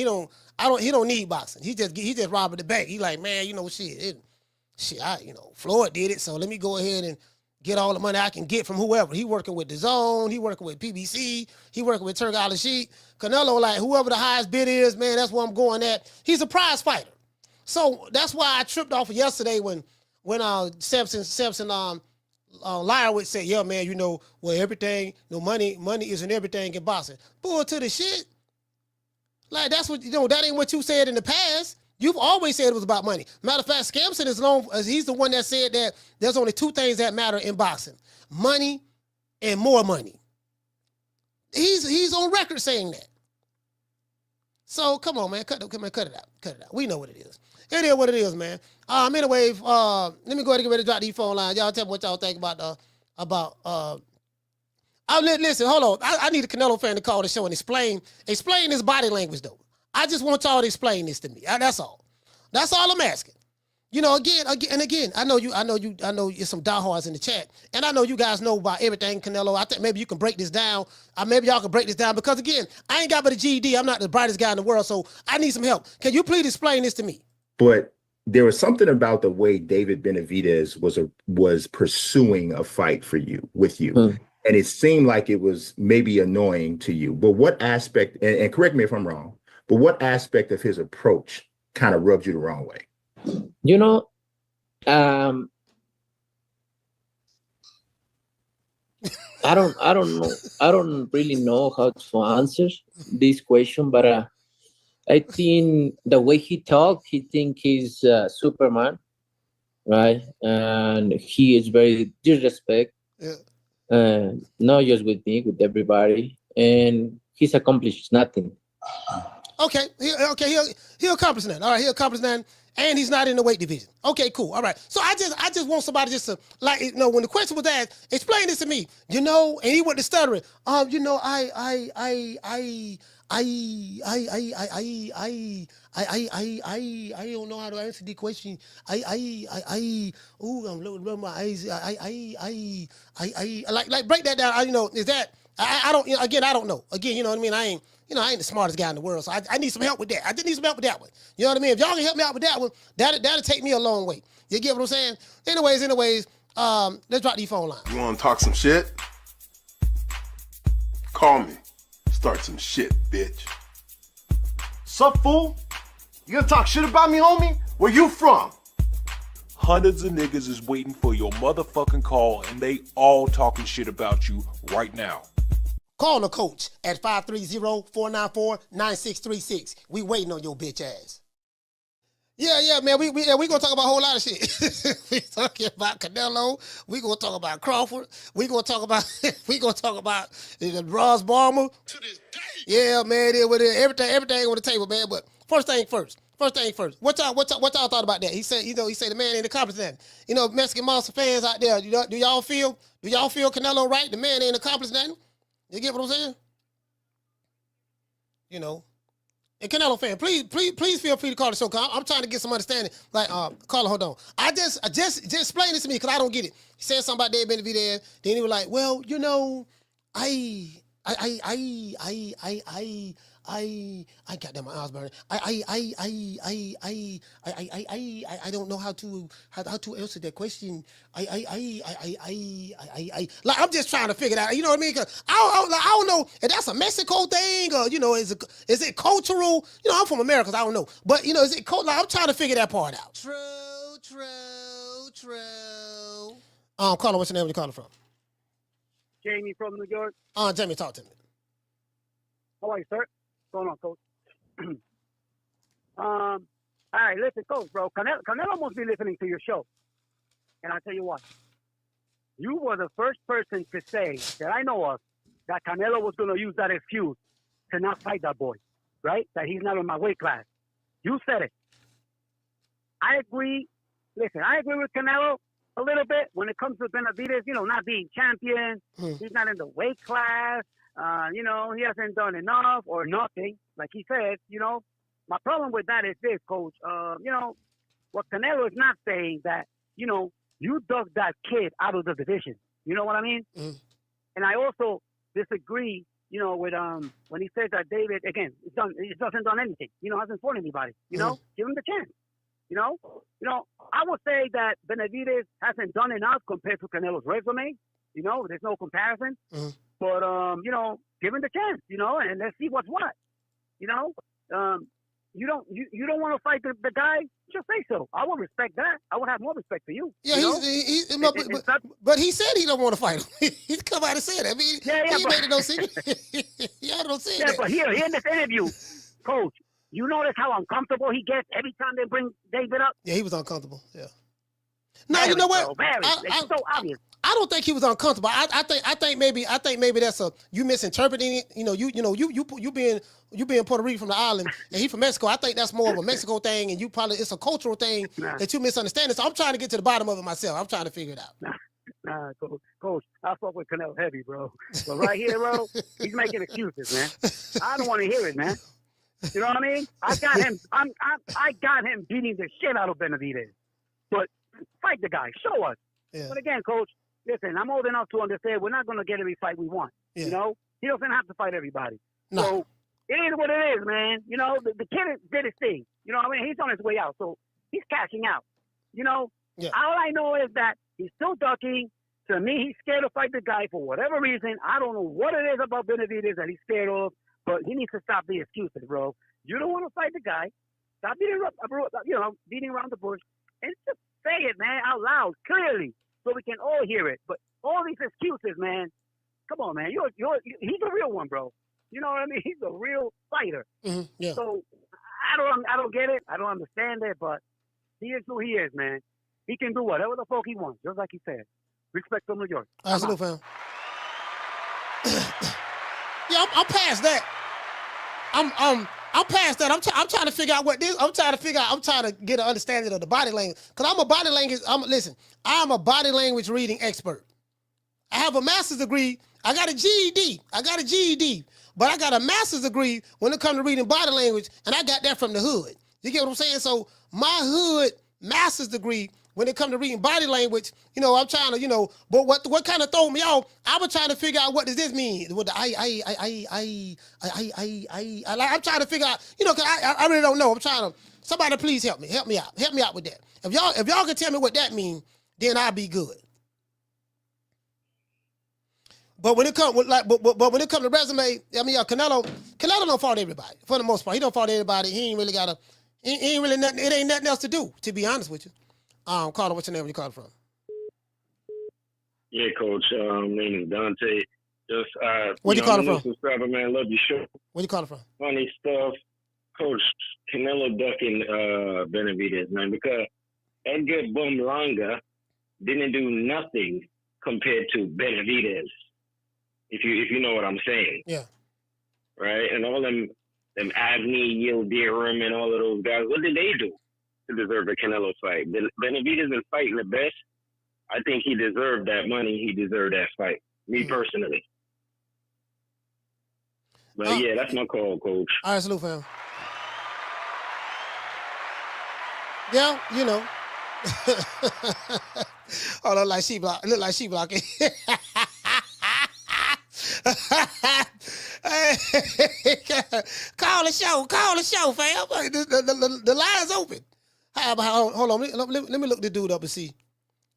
need boxing. He just robbing the bank. He like, man, Floyd did it, so let me go ahead and get all the money I can get from whoever. He working with DAZN, he working with PBC, he working with Turki Alashikh. Canelo, like whoever the highest bid is, man, that's where I'm going at. He's a prize fighter. So that's why I tripped off of yesterday when Samson Lyrewitz said, yeah, man, everything, money isn't everything in boxing. Bull to the shit. Like, that's what, that ain't what you said in the past. You've always said it was about money. Matter of fact, Scampson he's the one that said that there's only two things that matter in boxing: money and more money. He's on record saying that. So come on, man, cut it out. We know what it is. It is what it is, man. Anyway, let me go ahead and get ready to drop these phone lines. Y'all tell me what y'all think about listen, hold on. I need a Canelo fan to call the show and explain his body language though. I just want y'all to explain this to me. That's all. That's all I'm asking. Again, I know there's some diehards in the chat, and I know you guys know about everything, Canelo. I think maybe you can break this down. Maybe y'all can break this down because, again, I ain't got but a GED. I'm not the brightest guy in the world, so I need some help. Can you please explain this to me? But there was something about the way David Benavidez was pursuing a fight with you. And it seemed like it was maybe annoying to you. But what aspect, and correct me if I'm wrong, but what aspect of his approach kind of rubbed you the wrong way? I don't really know how to answer this question, but I think the way he talks, he think he's Superman, right? And he is very disrespect, not just with me, with everybody, and he's accomplished nothing. Okay, he'll accomplish that. All right, he'll accomplish that, and he's not in the weight division. Okay, cool. All right. So I just want somebody just to when the question was asked, explain this to me. And he went to stuttering. I don't know how to answer the question. I'm looking my eyes. Like break that down. Is that I don't I don't know. Again, you know what I mean? I ain't the smartest guy in the world, so I need some help with that. I just need some help with that one. You know what I mean? If y'all can help me out with that one, that'll take me a long way. You get what I'm saying? Anyways, let's drop these phone lines. You want to talk some shit? Call me. Start some shit, bitch. Sup, fool? You gonna talk shit about me, homie? Where you from? Hundreds of niggas is waiting for your motherfucking call, and they all talking shit about you right now. Call the coach at 530-494-9636. We waiting on your bitch ass. Yeah, man. We gonna talk about a whole lot of shit. We talking about Canelo. We gonna talk about Crawford. We gonna talk about Ross Barber. To this day. Yeah, man. Everything on the table, man. But first thing first. What y'all thought about that? He said the man ain't accomplished that. Mexican monster fans out there. Do y'all feel Canelo right? The man ain't accomplished nothing. You get what I'm saying? And Canelo fan, please feel free to call the show. Cause I'm trying to get some understanding. Like, caller, hold on. Just explain this to me because I don't get it. He said something about David Benavidez. Then he was like, well, I got that, my eyes burning. I don't know how to answer that question. Like I'm just trying to figure it out. You know what I mean? Cause I don't know if that's a Mexico thing or is it cultural? I'm from America, so I don't know. But is it like I'm trying to figure that part out. True. Caller, what's your name? Where you calling from? Jamie from New York. Jamie, talk to me. How are you, sir? What's going on, Coach? All right, listen, Coach, bro. Canelo must be listening to your show. And I'll tell you what. You were the first person to say that I know of that Canelo was going to use that excuse to not fight that boy, right? That he's not in my weight class. You said it. I agree. Listen, I agree with Canelo a little bit when it comes to Benavidez, not being champion. He's not in the weight class. He hasn't done enough or nothing. Like he said, my problem with that is this, Coach. What Canelo is not saying that, you dug that kid out of the division. You know what I mean? And I also disagree, with when he says that David, again, he doesn't done anything. Hasn't fought anybody. Give him the chance. I would say that Benavidez hasn't done enough compared to Canelo's resume. There's no comparison. But give him the chance. And let's see what's what. You don't want to fight the guy? Just say so. I would respect that. I would have more respect for you. Yeah, but he said he don't want to fight him. He's come out and said that. I mean, he made it no secret. Y'all don't say that. Yeah, but here in this interview, Coach, you notice how uncomfortable he gets every time they bring David up? Yeah, he was uncomfortable. Yeah. No, you know what? It's so obvious. I don't think he was uncomfortable. I think maybe that's you misinterpreting it. You being Puerto Rican from the island and he from Mexico. I think that's more of a Mexico thing, and it's a cultural thing that you misunderstand. So I'm trying to get to the bottom of it myself. I'm trying to figure it out. Nah, Coach, I fuck with Canelo heavy, bro. But right here, bro, he's making excuses, man. I don't want to hear it, man. You know what I mean? I got him beating the shit out of Benavidez. But fight the guy. Show us. Yeah. But again, Coach, listen, I'm old enough to understand we're not going to get every fight we want. Yeah. He doesn't have to fight everybody. No. So it is what it is, man. The kid did his thing. He's on his way out. So he's cashing out. Yeah. All I know is that he's still ducking. To me, he's scared to fight the guy for whatever reason. I don't know what it is about Benavidez that he's scared of. But he needs to stop the excuses, bro. You don't want to fight the guy. Stop beating around the bush. And just say it, man, out loud, clearly, so we can all hear it. But all these excuses, man, come on, man. He's a real one, bro. You know what I mean? He's a real fighter. Yeah. So I don't get it. I don't understand it. But he is who he is, man. He can do whatever the fuck he wants, just like he said. Respect from New York. Absolutely, fam. Yeah, I'm past that. I'm past that. I'm trying to figure out what this. I'm trying to get an understanding of the body language. Cause I'm a body language. I'm a body language reading expert. I have a master's degree. I got a GED. But I got a master's degree when it comes to reading body language, and I got that from the hood. You get what I'm saying? So my hood master's degree, when it comes to reading body language, I'm trying to, but what kind of throw me off, I was trying to figure out what does this mean? What the I'm trying to figure out, because I really don't know. Somebody please help me out with that. If y'all can tell me what that means, then I'll be good. But when it comes to resume, Canelo don't fault everybody for the most part. He don't fault everybody. He ain't really nothing. It ain't nothing else to do, to be honest with you. Carter, what's your name? Where you calling from? Yeah, Coach. Name is Dante. Just where you calling from? Subscriber, man. Love your show. Where you calling from? Funny stuff, Coach. Canelo ducking Benavidez, man, because Edgar Bumlanga didn't do nothing compared to Benavidez. If you know what I'm saying. Yeah. Right, and all them Avni, Yildirim, and all of those guys. What did they do to deserve a Canelo fight? Benavidez been fighting the best. I think he deserved that money. He deserved that fight. Me personally. But yeah, that's my call, Coach. All right, salute, fam. Yeah, Oh, look like she block. Look like she blocking. Call the show, fam. The line's open. Hold on, let me look the dude up and see.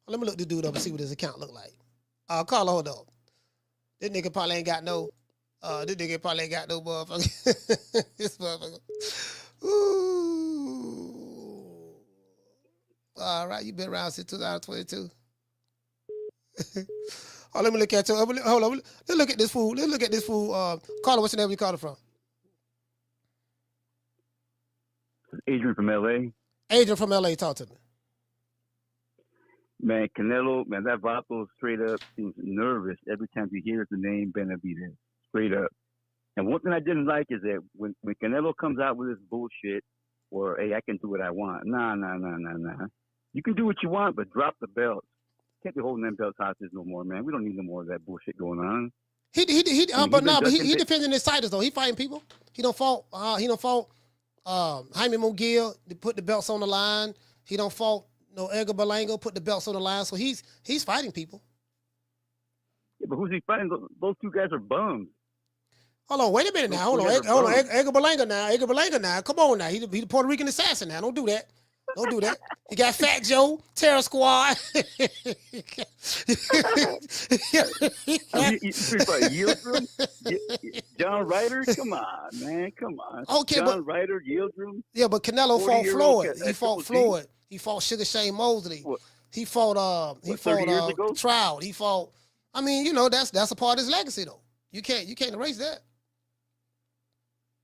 Let me look the dude up and see what his account look like. Carla, hold on. This nigga probably ain't got no. Motherfucker. This motherfucker. Ooh. All right, you been around since 2022. Oh, let me look at you. Hold on. Let's look at this fool. Carla, what's your name? You called from? Adrian from LA. Adrian from LA, talk to me. Man, Canelo, man, that Vato straight up seems nervous every time he hears the name Benavidez. Straight up. And one thing I didn't like is that when Canelo comes out with this bullshit, or hey, I can do what I want. Nah. You can do what you want, but drop the belts. Can't be holding them belts hostage no more, man. We don't need no more of that bullshit going on. He defending his titles though. He fighting people. He don't fault Jaime Munguia to put the belts on the line. He don't fault Edgar Berlanga, put the belts on the line. So he's fighting people. Yeah, but who's he fighting? Those two guys are bums. Hold on, wait a minute now. Hold on, Edgar Berlanga now. Come on now. He the Puerto Rican assassin now. Don't do that. You got Fat Joe, Terror Squad. John Ryder? Come on, man. Come on. Okay, John Ryder, Yildirim. Yeah, but Canelo fought Floyd. He fought Floyd. He fought Sugar Shane Mosley. What? He fought Trout. He fought. I mean, that's a part of his legacy though. You can't erase that.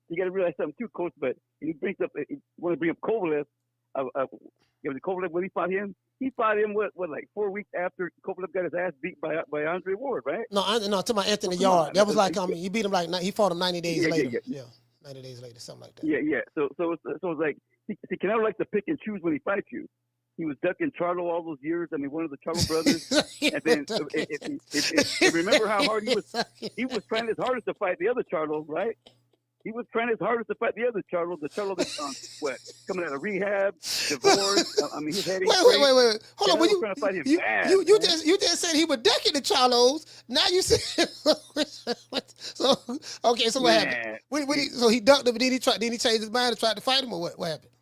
You got to realize something too, Coach. But he brings up. Want to bring up Kovalev? Kovalev when he fought him like 4 weeks after Kovalev got his ass beat by Andre Ward, right? No, to my Anthony Yard. That was like he beat him he fought him 90 days later. Yeah, 90 days later, something like that. Yeah. So it's like see, Canelo likes to pick and choose when he fights you. He was ducking Charlo all those years. I mean, one of the Charlo brothers. And then remember how hard he was trying his hardest to fight the other Charlo, right? He was trying his hardest to fight the other Charlo, the Charlo that's coming out of rehab, divorce. I mean, his head. Wait. Hold on. You just said he was ducking the Charlos. Now you said so what happened? So he ducked him, but then he changed his mind and tried to fight him, or what happened?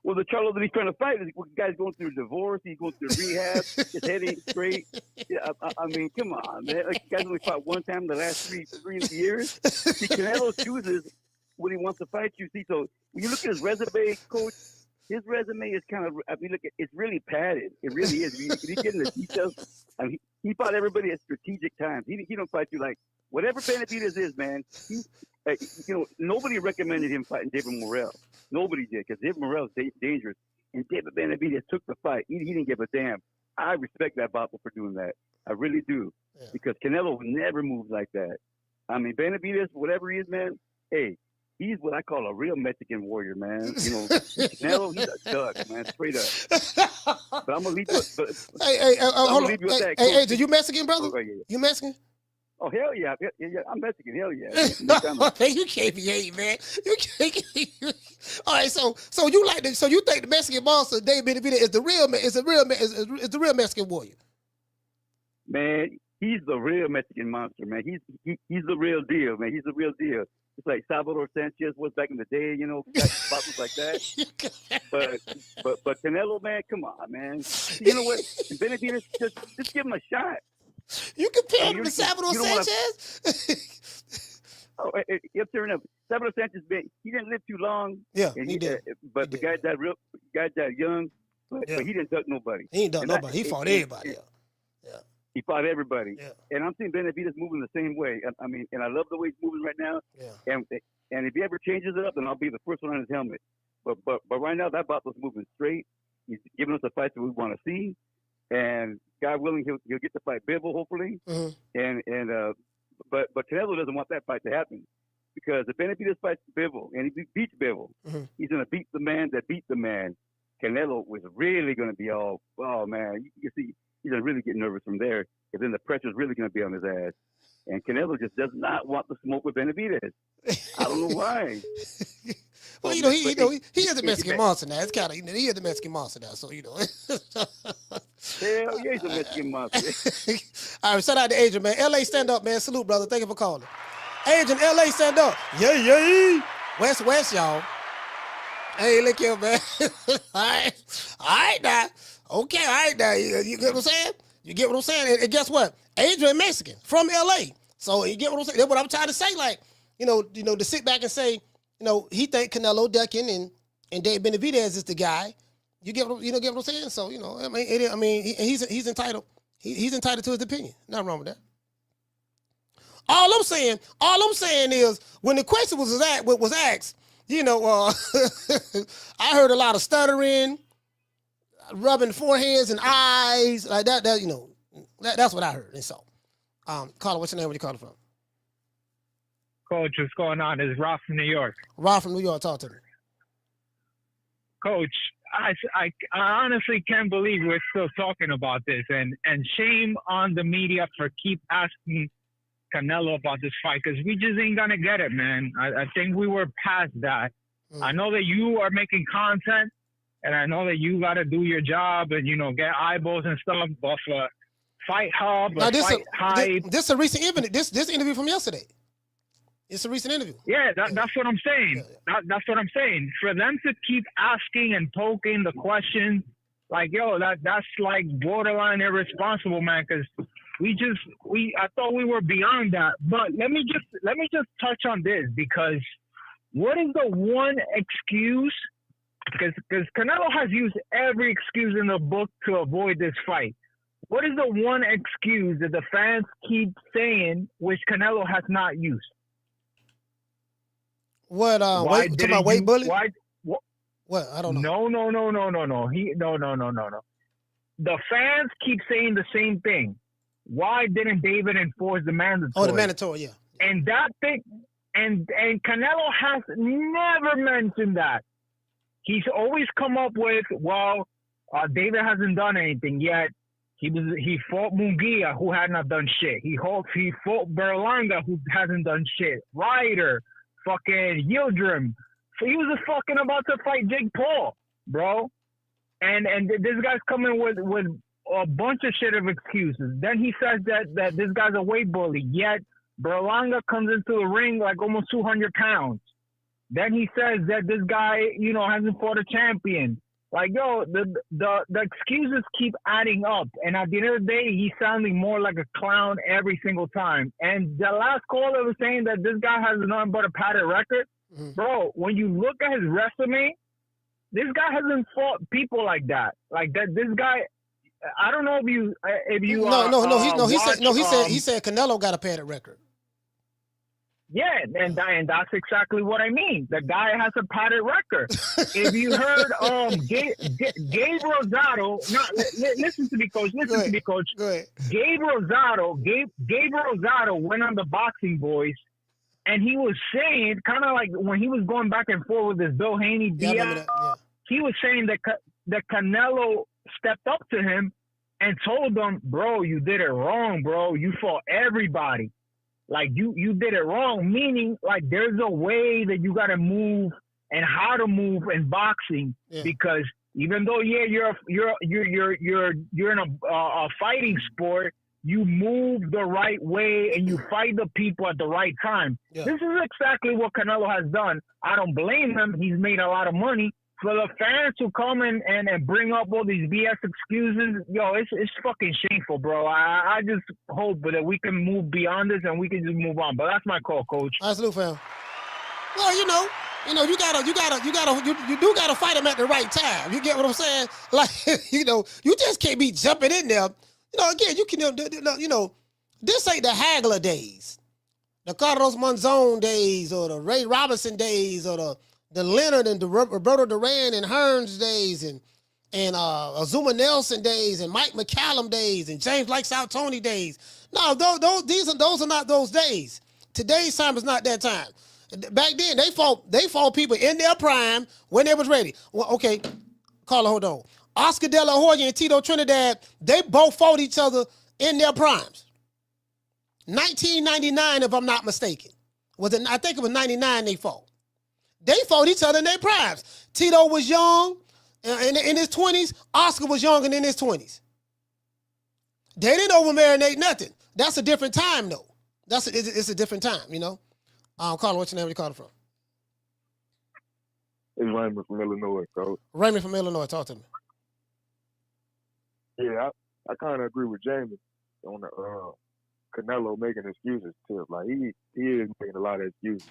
Well, the Charlo that he's trying to fight is the guy's going through a divorce. He's going through rehab. His head ain't straight. Yeah, I mean, come on, man. Like, the guy's only fought one time in the last three years. See, Canelo chooses when he wants to fight you. See, so when you look at his resume, Coach, his resume is kind of, it's really padded. It really is. If you get into the details, I mean, he fought everybody at strategic times. He don't fight you like, whatever Benavidez is, man, nobody recommended him fighting David Morrell. Nobody did, because David Morrell's dangerous. And David Benavidez took the fight. He didn't give a damn. I respect that Bopper for doing that. I really do. Yeah. Because Canelo never moves like that. I mean, Benavidez, whatever he is, man, hey, he's what I call a real Mexican warrior, man. Canelo, he's a duck, man, straight up. But I'm going to leave you with that. Hey, did you Mexican, brother? Oh, yeah. You Mexican? Oh, hell yeah. I'm Mexican. Hell yeah. You can't be hating, man. You can't. All right, so you think the Mexican monster, David Benavidez, is the real Mexican warrior? Man, he's the real Mexican monster, man. He's the real deal, man. He's the real deal. It's like Salvador Sanchez was back in the day, battles like that. But Canelo, man, come on, man. You know what? Benavidez, just give him a shot. You compare him to Salvador Sanchez? Salvador Sanchez, he didn't live too long. Yeah, he did. But the guy died young, but he didn't duck nobody. He ain't duck nobody. He fought everybody. Yeah. He fought everybody. Yeah. And I'm seeing Benavidez moving the same way. I mean, and I love the way he's moving right now. Yeah. And if he ever changes it up, then I'll be the first one on his helmet. But right now, that Bato's moving straight. He's giving us the fights that we want to see. And God willing, he'll get to fight Bivol, hopefully. Mm-hmm. But Canelo doesn't want that fight to happen, because if Benavidez fights Bivol and he beats Bivol, he's going to beat the man that beat the man. Canelo was really going to be oh man, you see, he's going to really get nervous from there, because then the pressure's really going to be on his ass. And Canelo just does not want to smoke with Benavidez. I don't know why. Well, he is the Mexican monster now. It's kind of, he is the Mexican monster now, so Hell yeah, he's a Mexican monster. All right, shout out to Adrian, man. LA, stand up, man. Salute, brother. Thank you for calling. Adrian, LA, stand up. Yeah. West, y'all. Hey, look here, man. All right now. Okay, all right now. You get what I'm saying? You get what I'm saying? And guess what? Adrian Mexican from LA. So you get what I'm saying? That's what I'm trying to say. Like, to sit back and say, he think Canelo ducking and David Benavidez is the guy. You get what I'm saying? So he's entitled. He's entitled to his opinion. Nothing wrong with that. All I'm saying is when the question was asked, I heard a lot of stuttering, rubbing foreheads and eyes like that. That's what I heard. And so, caller, what's your name? Where you calling from? Coach, what's going on? This is Rob from New York. Rob from New York, talk to me. Coach, I honestly can't believe we're still talking about this, and shame on the media for keep asking Canelo about this fight, because we just ain't gonna get it, man. I think we were past that. I know that you are making content, and I know that you gotta do your job and get eyeballs and stuff off Fight Hub or Fight Hype. This is a recent interview. This interview from yesterday. It's a recent interview. Yeah, that's what I'm saying. That's what I'm saying. For them to keep asking and poking the questions, like, yo, that's like borderline irresponsible, man. Because I thought we were beyond that. But let me just touch on this, because what is the one excuse? Because Canelo has used every excuse in the book to avoid this fight. What is the one excuse that the fans keep saying which Canelo has not used? What? Talking about weight bully? What? I don't know. No. No. The fans keep saying the same thing. Why didn't David enforce the mandatory? Oh, the mandatory, yeah. And that thing, and Canelo has never mentioned that. He's always come up with, David hasn't done anything yet. He fought Munguia, who had not done shit. He fought Berlanga, who hasn't done shit. Ryder, fucking Yildirim. So he was fucking about to fight Jake Paul, bro. And this guy's coming with a bunch of shit of excuses. Then he says that this guy's a weight bully. Yet Berlanga comes into the ring like almost 200 pounds. Then he says that this guy, hasn't fought a champion. Like, yo, the excuses keep adding up. And at the end of the day, he's sounding more like a clown every single time. And the last caller was saying that this guy has nothing but a padded record. Mm-hmm. Bro, when you look at his resume, this guy hasn't fought people like that. Like that, this guy, I don't know if you he said Canelo got a padded record. Yeah, and that's exactly what I mean. The guy has a padded record. If you heard Gabe Rosado, listen to me, coach. Listen to me, coach. Gabe Rosado went on the Boxing Boys, and he was saying, kind of like when he was going back and forth with this Bill Haney Diaz, he was saying that Canelo stepped up to him and told him, bro, you did it wrong, bro. You fought everybody. Like you did it wrong, meaning like there's a way that you got to move and how to move in boxing, because even though you're in a fighting sport, you move the right way and you fight the people at the right time. Yeah. This is exactly what Canelo has done. I don't blame him. He's made a lot of money. For the fans who come and bring up all these BS excuses, yo, it's fucking shameful, bro. I just hope that we can move beyond this and we can just move on. But that's my call, coach. Absolute, fam. Well, you do gotta fight him at the right time. You get what I'm saying? Like, you just can't be jumping in there. Again, you can, this ain't the Hagler days, the Carlos Monzon days, or the Ray Robinson days, or the Leonard and the Roberto Duran and Hearns days, and Azuma Nelson days, and Mike McCallum days, and James Like South Tony days. No, those are not those days. Today's time is not that time. Back then, they fought people in their prime when they was ready. Well, okay, Carla, hold on. Oscar De La Hoya and Tito Trinidad, they both fought each other in their primes. 1999, if I'm not mistaken. I think it was 99 they fought. They fought each other in their primes. Tito was young in his 20s. Oscar was young and in his 20s. They didn't over-marinate nothing. That's a different time, though. It's a different time, Carla, what's your name? Where you calling from? It's Raymond from Illinois, coach. Raymond from Illinois, talk to me. Yeah, I kind of agree with Jamie on the Canelo making excuses too. Like he is making a lot of excuses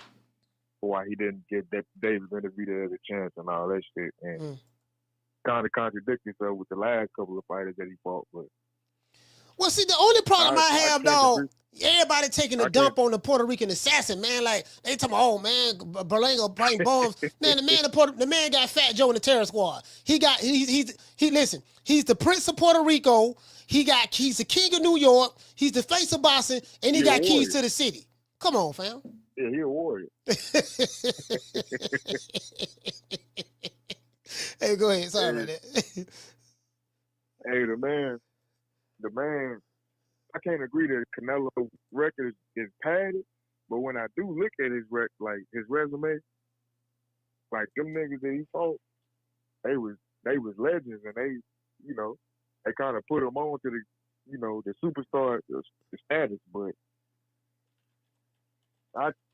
for why he didn't get David Benavidez a chance and all that shit. And kind of contradict himself with the last couple of fighters that he fought. But well, see, the only problem I have, dog, agree. everybody taking a dump on the Puerto Rican assassin, man. Like, they talking about, oh, man, Berlanga bring bombs. Man, the man got Fat Joe in the terror squad. Listen, he's the Prince of Puerto Rico. He's the king of New York. He's the face of boxing, and he got keys to the city. Come on, fam. Yeah, he a warrior. Hey, go ahead. Sorry about that. Hey, the man, I can't agree that Canelo's record is padded, but when I do look at his resume, like them niggas that he fought, they was legends, and they, you know, they kind of put him on to the, you know, the superstar the status, but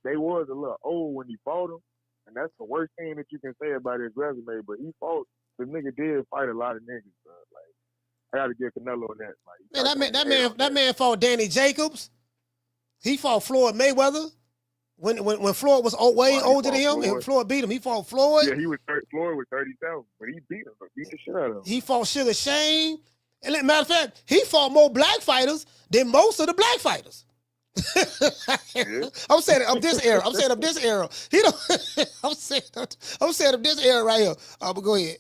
they was a little old when he fought him, and that's the worst thing that you can say about his resume. But the nigga did fight a lot of niggas, bro. Like, I gotta give Canelo that. Like, man, that man fought Danny Jacobs. He fought Floyd Mayweather when Floyd was way older than him, and Floyd beat him. He fought Floyd. Yeah, Floyd was 37, but he beat him. Beat the shit out of him. He fought Sugar Shane. And matter of fact, he fought more black fighters than most of the black fighters. Yeah. I'm saying of this era. He don't. I'm saying of this era right here. But go ahead.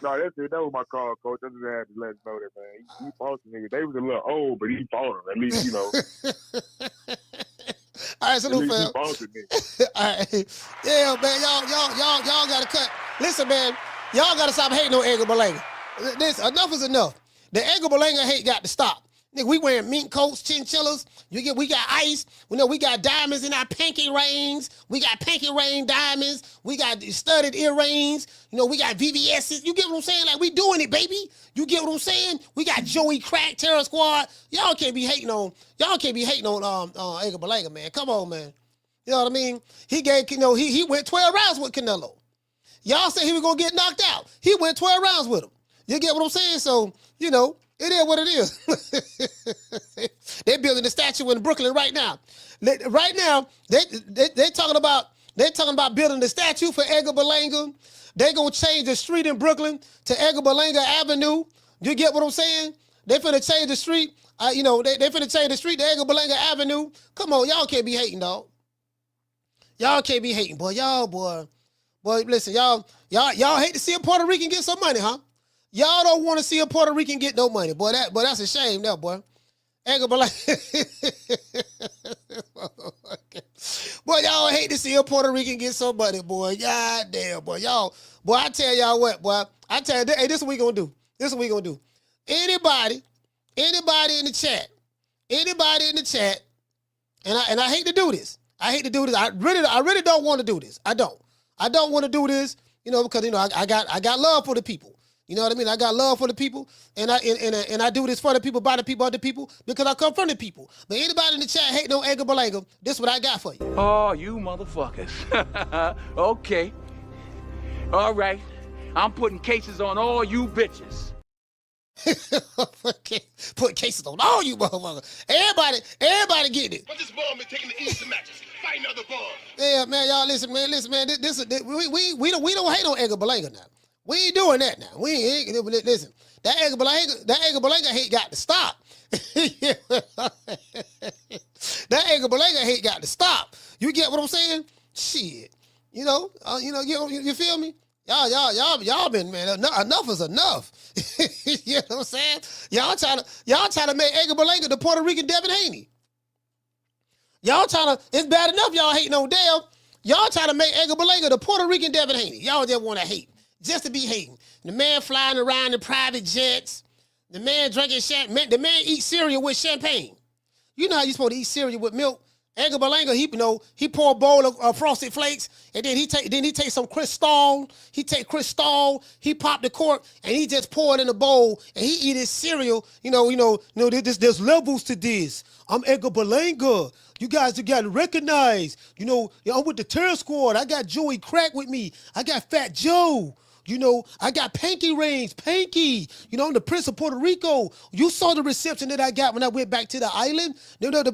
No, that's it. That was my call, coach. I just had to let him know that, man. He fought some niggas. They was a little old, but he fought them. At least, you know. All right, salute, fam. All right. Yeah, man. Y'all gotta cut. Listen, man. Y'all gotta stop hating on Edgar Berlanga. Enough is enough. The Edgar Berlanga hate got to stop. Nigga, we wearing mink coats, chinchillas. We got ice. We got diamonds in our pinky rings. We got pinky ring diamonds. We got studded earrings. We got VVS's. You get what I'm saying? Like, we doing it, baby. You get what I'm saying? We got Joey Crack Terror Squad. Y'all can't be hating on Edgar Berlanga, man. Come on, man. You know what I mean? He went 12 rounds with Canelo. Y'all say he was gonna get knocked out. He went 12 rounds with him. You get what I'm saying? So, it is what it is. They're building a statue in Brooklyn right now. Right now, they talking about building the statue for Edgar Berlanga. They're gonna change the street in Brooklyn to Edgar Berlanga Avenue. You get what I'm saying? They finna change the street. They finna change the street to Edgar Berlanga Avenue. Come on, y'all can't be hating, dog. Y'all can't be hating, boy. Boy, listen, y'all hate to see a Puerto Rican get some money, huh? Y'all don't want to see a Puerto Rican get no money, boy. That's a shame, now, boy. Edgar Berlanga. Boy, y'all hate to see a Puerto Rican get some money, boy. God damn, boy. Boy, I tell y'all what, boy. I tell you, hey, this is what we gonna do. Anybody in the chat, and I hate to do this. I really don't want to do this. I don't want to do this, because I got love for the people. You know what I mean? I got love for the people, and I do this for the people, by the people, other people, because I come from the people. But anybody in the chat hating on Edgar Berlanga, this is what I got for you. Oh, you motherfuckers. Okay. All right. I'm putting cases on all you bitches. Put cases on all you motherfuckers. Everybody getting it. But this ball been taking the easy matches. Fight another ball. Yeah, man, y'all listen, man. We don't hate on Edgar Berlanga now. We ain't doing that now. We ain't listen. That Edgar Berlanga hate got to stop. That Edgar Berlanga hate got to stop. You get what I'm saying? Shit. You feel me? Y'all been, man. Enough is enough. You know what I'm saying? Y'all trying to make Edgar Berlanga the Puerto Rican Devin Haney. It's bad enough y'all hating on Dale. Y'all trying to make Edgar Berlanga the Puerto Rican Devin Haney. Y'all just want to hate. Just to be hating. The man flying around in private jets. The man drinking champagne. The man eats cereal with champagne. You know how you supposed to eat cereal with milk? Edgar Berlanga, he pour a bowl of Frosted Flakes, and then he take some Cristal. He take Cristal. He pop the cork, and he just pour it in a bowl, and he eat his cereal. There's levels to this. I'm Edgar Berlanga. You got to recognize. I'm with the Terror Squad. I got Joey Crack with me. I got Fat Joe. You know, I got pinky rings, pinky. You know, I'm the Prince of Puerto Rico. You saw the reception that I got when I went back to the island. You know,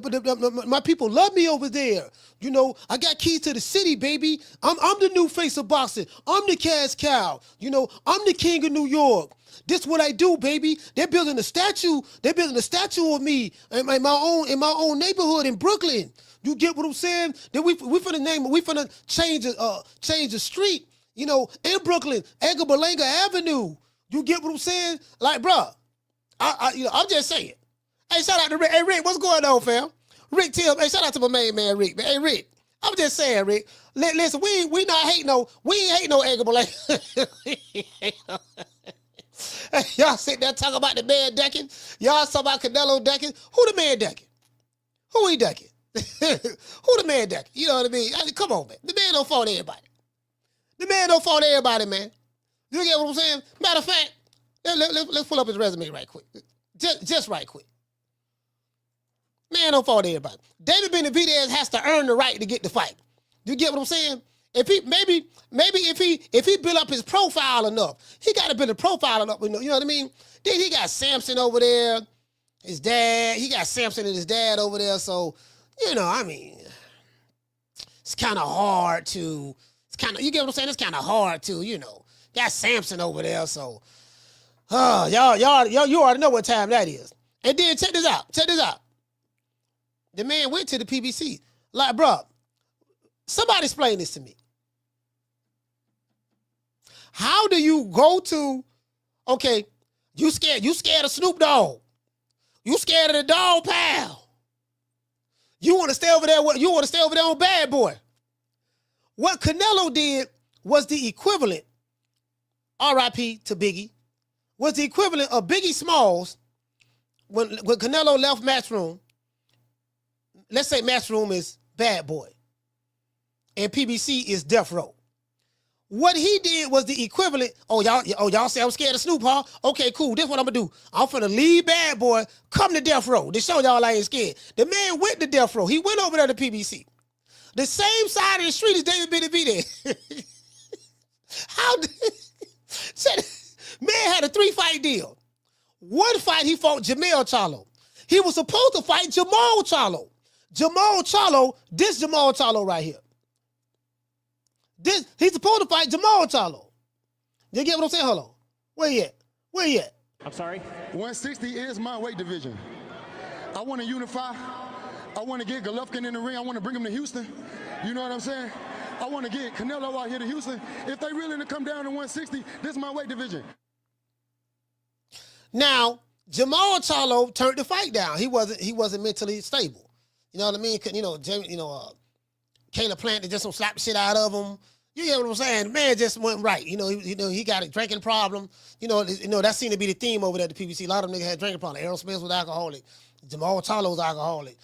my people love me over there. You know, I got keys to the city, baby. I'm the new face of boxing. I'm the cash cow. You know, I'm the king of New York. This what I do, baby. They're building a statue. They're building a statue of me in my own neighborhood in Brooklyn. You get what I'm saying? Then we finna change the street, you know, in Brooklyn, Edgar Berlanga Avenue. You get what I'm saying? Like, bruh, I'm just saying. Hey, shout out to Rick. Hey, Rick, what's going on, fam? Rick, hey, shout out to my main man, Rick. Hey, Rick, I'm just saying, Rick. Listen, we not hating we ain't hating no Edgar Berlanga. Y'all sit there talking about the man decking. Y'all talking about Canelo decking. Who the man decking? Who he decking? Who the man decking? You know what I mean? Come on, man. The man don't fault everybody. The man don't fault everybody, man. You get what I'm saying? Matter of fact, let's pull up his resume right quick. Just right quick. Man don't fault everybody. David Benavidez has to earn the right to get the fight. You get what I'm saying? If he maybe if he build up his profile enough, he got to build a profile enough. You know what I mean? Then he got Samson over there, his dad. He got Samson and his dad over there. So, you know, I mean, it's kind of hard to. It's kind of, you get what I'm saying? It's kind of hard to, you know. Got Samson over there. So, y'all, you already know what time that is. And then check this out. Check this out. The man went to the PBC. Like, bro, somebody explain this to me. How do you go to, okay, you scared of Snoop Dogg. You scared of the Dog Pound. You want to stay over there on Bad Boy. What Canelo did was the equivalent, R.I.P. to Biggie, was the equivalent of Biggie Smalls when Canelo left Matchroom. Let's say Matchroom is Bad Boy and PBC is Death Row. What he did was the equivalent. Y'all say I'm scared of Snoop, huh? Okay, cool. This is what I'm gonna do. I'm finna leave Bad Boy, come to Death Row to show y'all I ain't scared. The man went to Death Row. He went over there to PBC. The same side of the street as David Benavidez. Man had a 3-fight deal. One fight he fought Jamel Charlo. He was supposed to fight Jamal Charlo. Jamal Charlo right here. He's supposed to fight Jamal Charlo. You get what I'm saying? Hold on. Where he at? I'm sorry? 160 is my weight division. I want to unify. I want to get Golovkin in the ring. I want to bring him to Houston. You know what I'm saying? I want to get Canelo out here to Houston. If they really to come down to 160, this is my weight division. Now, Jamal Charlo turned the fight down. He wasn't mentally stable. You know what I mean? You know, Caleb Plant just don't slap the shit out of him. You get what I'm saying? The man just went right. You know, he got a drinking problem. You know, that seemed to be the theme over there at the PBC. A lot of them niggas had drinking problems. Errol Spence was alcoholic. Jamal Charlo was alcoholic.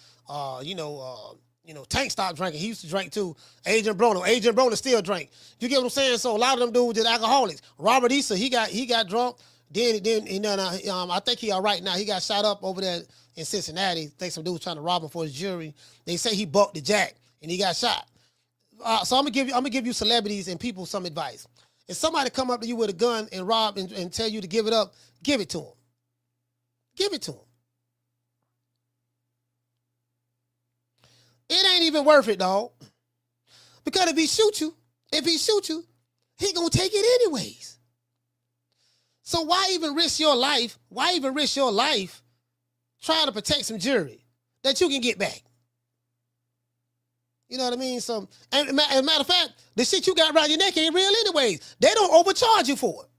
Tank stopped drinking. He used to drink too. Adrian Broner still drank. You get what I'm saying? So a lot of them dudes just alcoholics. Robert Issa, he got drunk. Then I think he all right now. He got shot up over there in Cincinnati. I think some dude was trying to rob him for his jury. They say he bucked the jack and he got shot. So I'm gonna give you celebrities and people some advice. If somebody come up to you with a gun and rob and tell you to give it up, give it to them. Give it to them. It ain't even worth it, dog. Because if he shoot you, he gonna take it anyways. So why even risk your life? Why even risk your life trying to protect some jury that you can get back? You know what I mean? So, and as a matter of fact, the shit you got around your neck ain't real anyways. They don't overcharge you for it.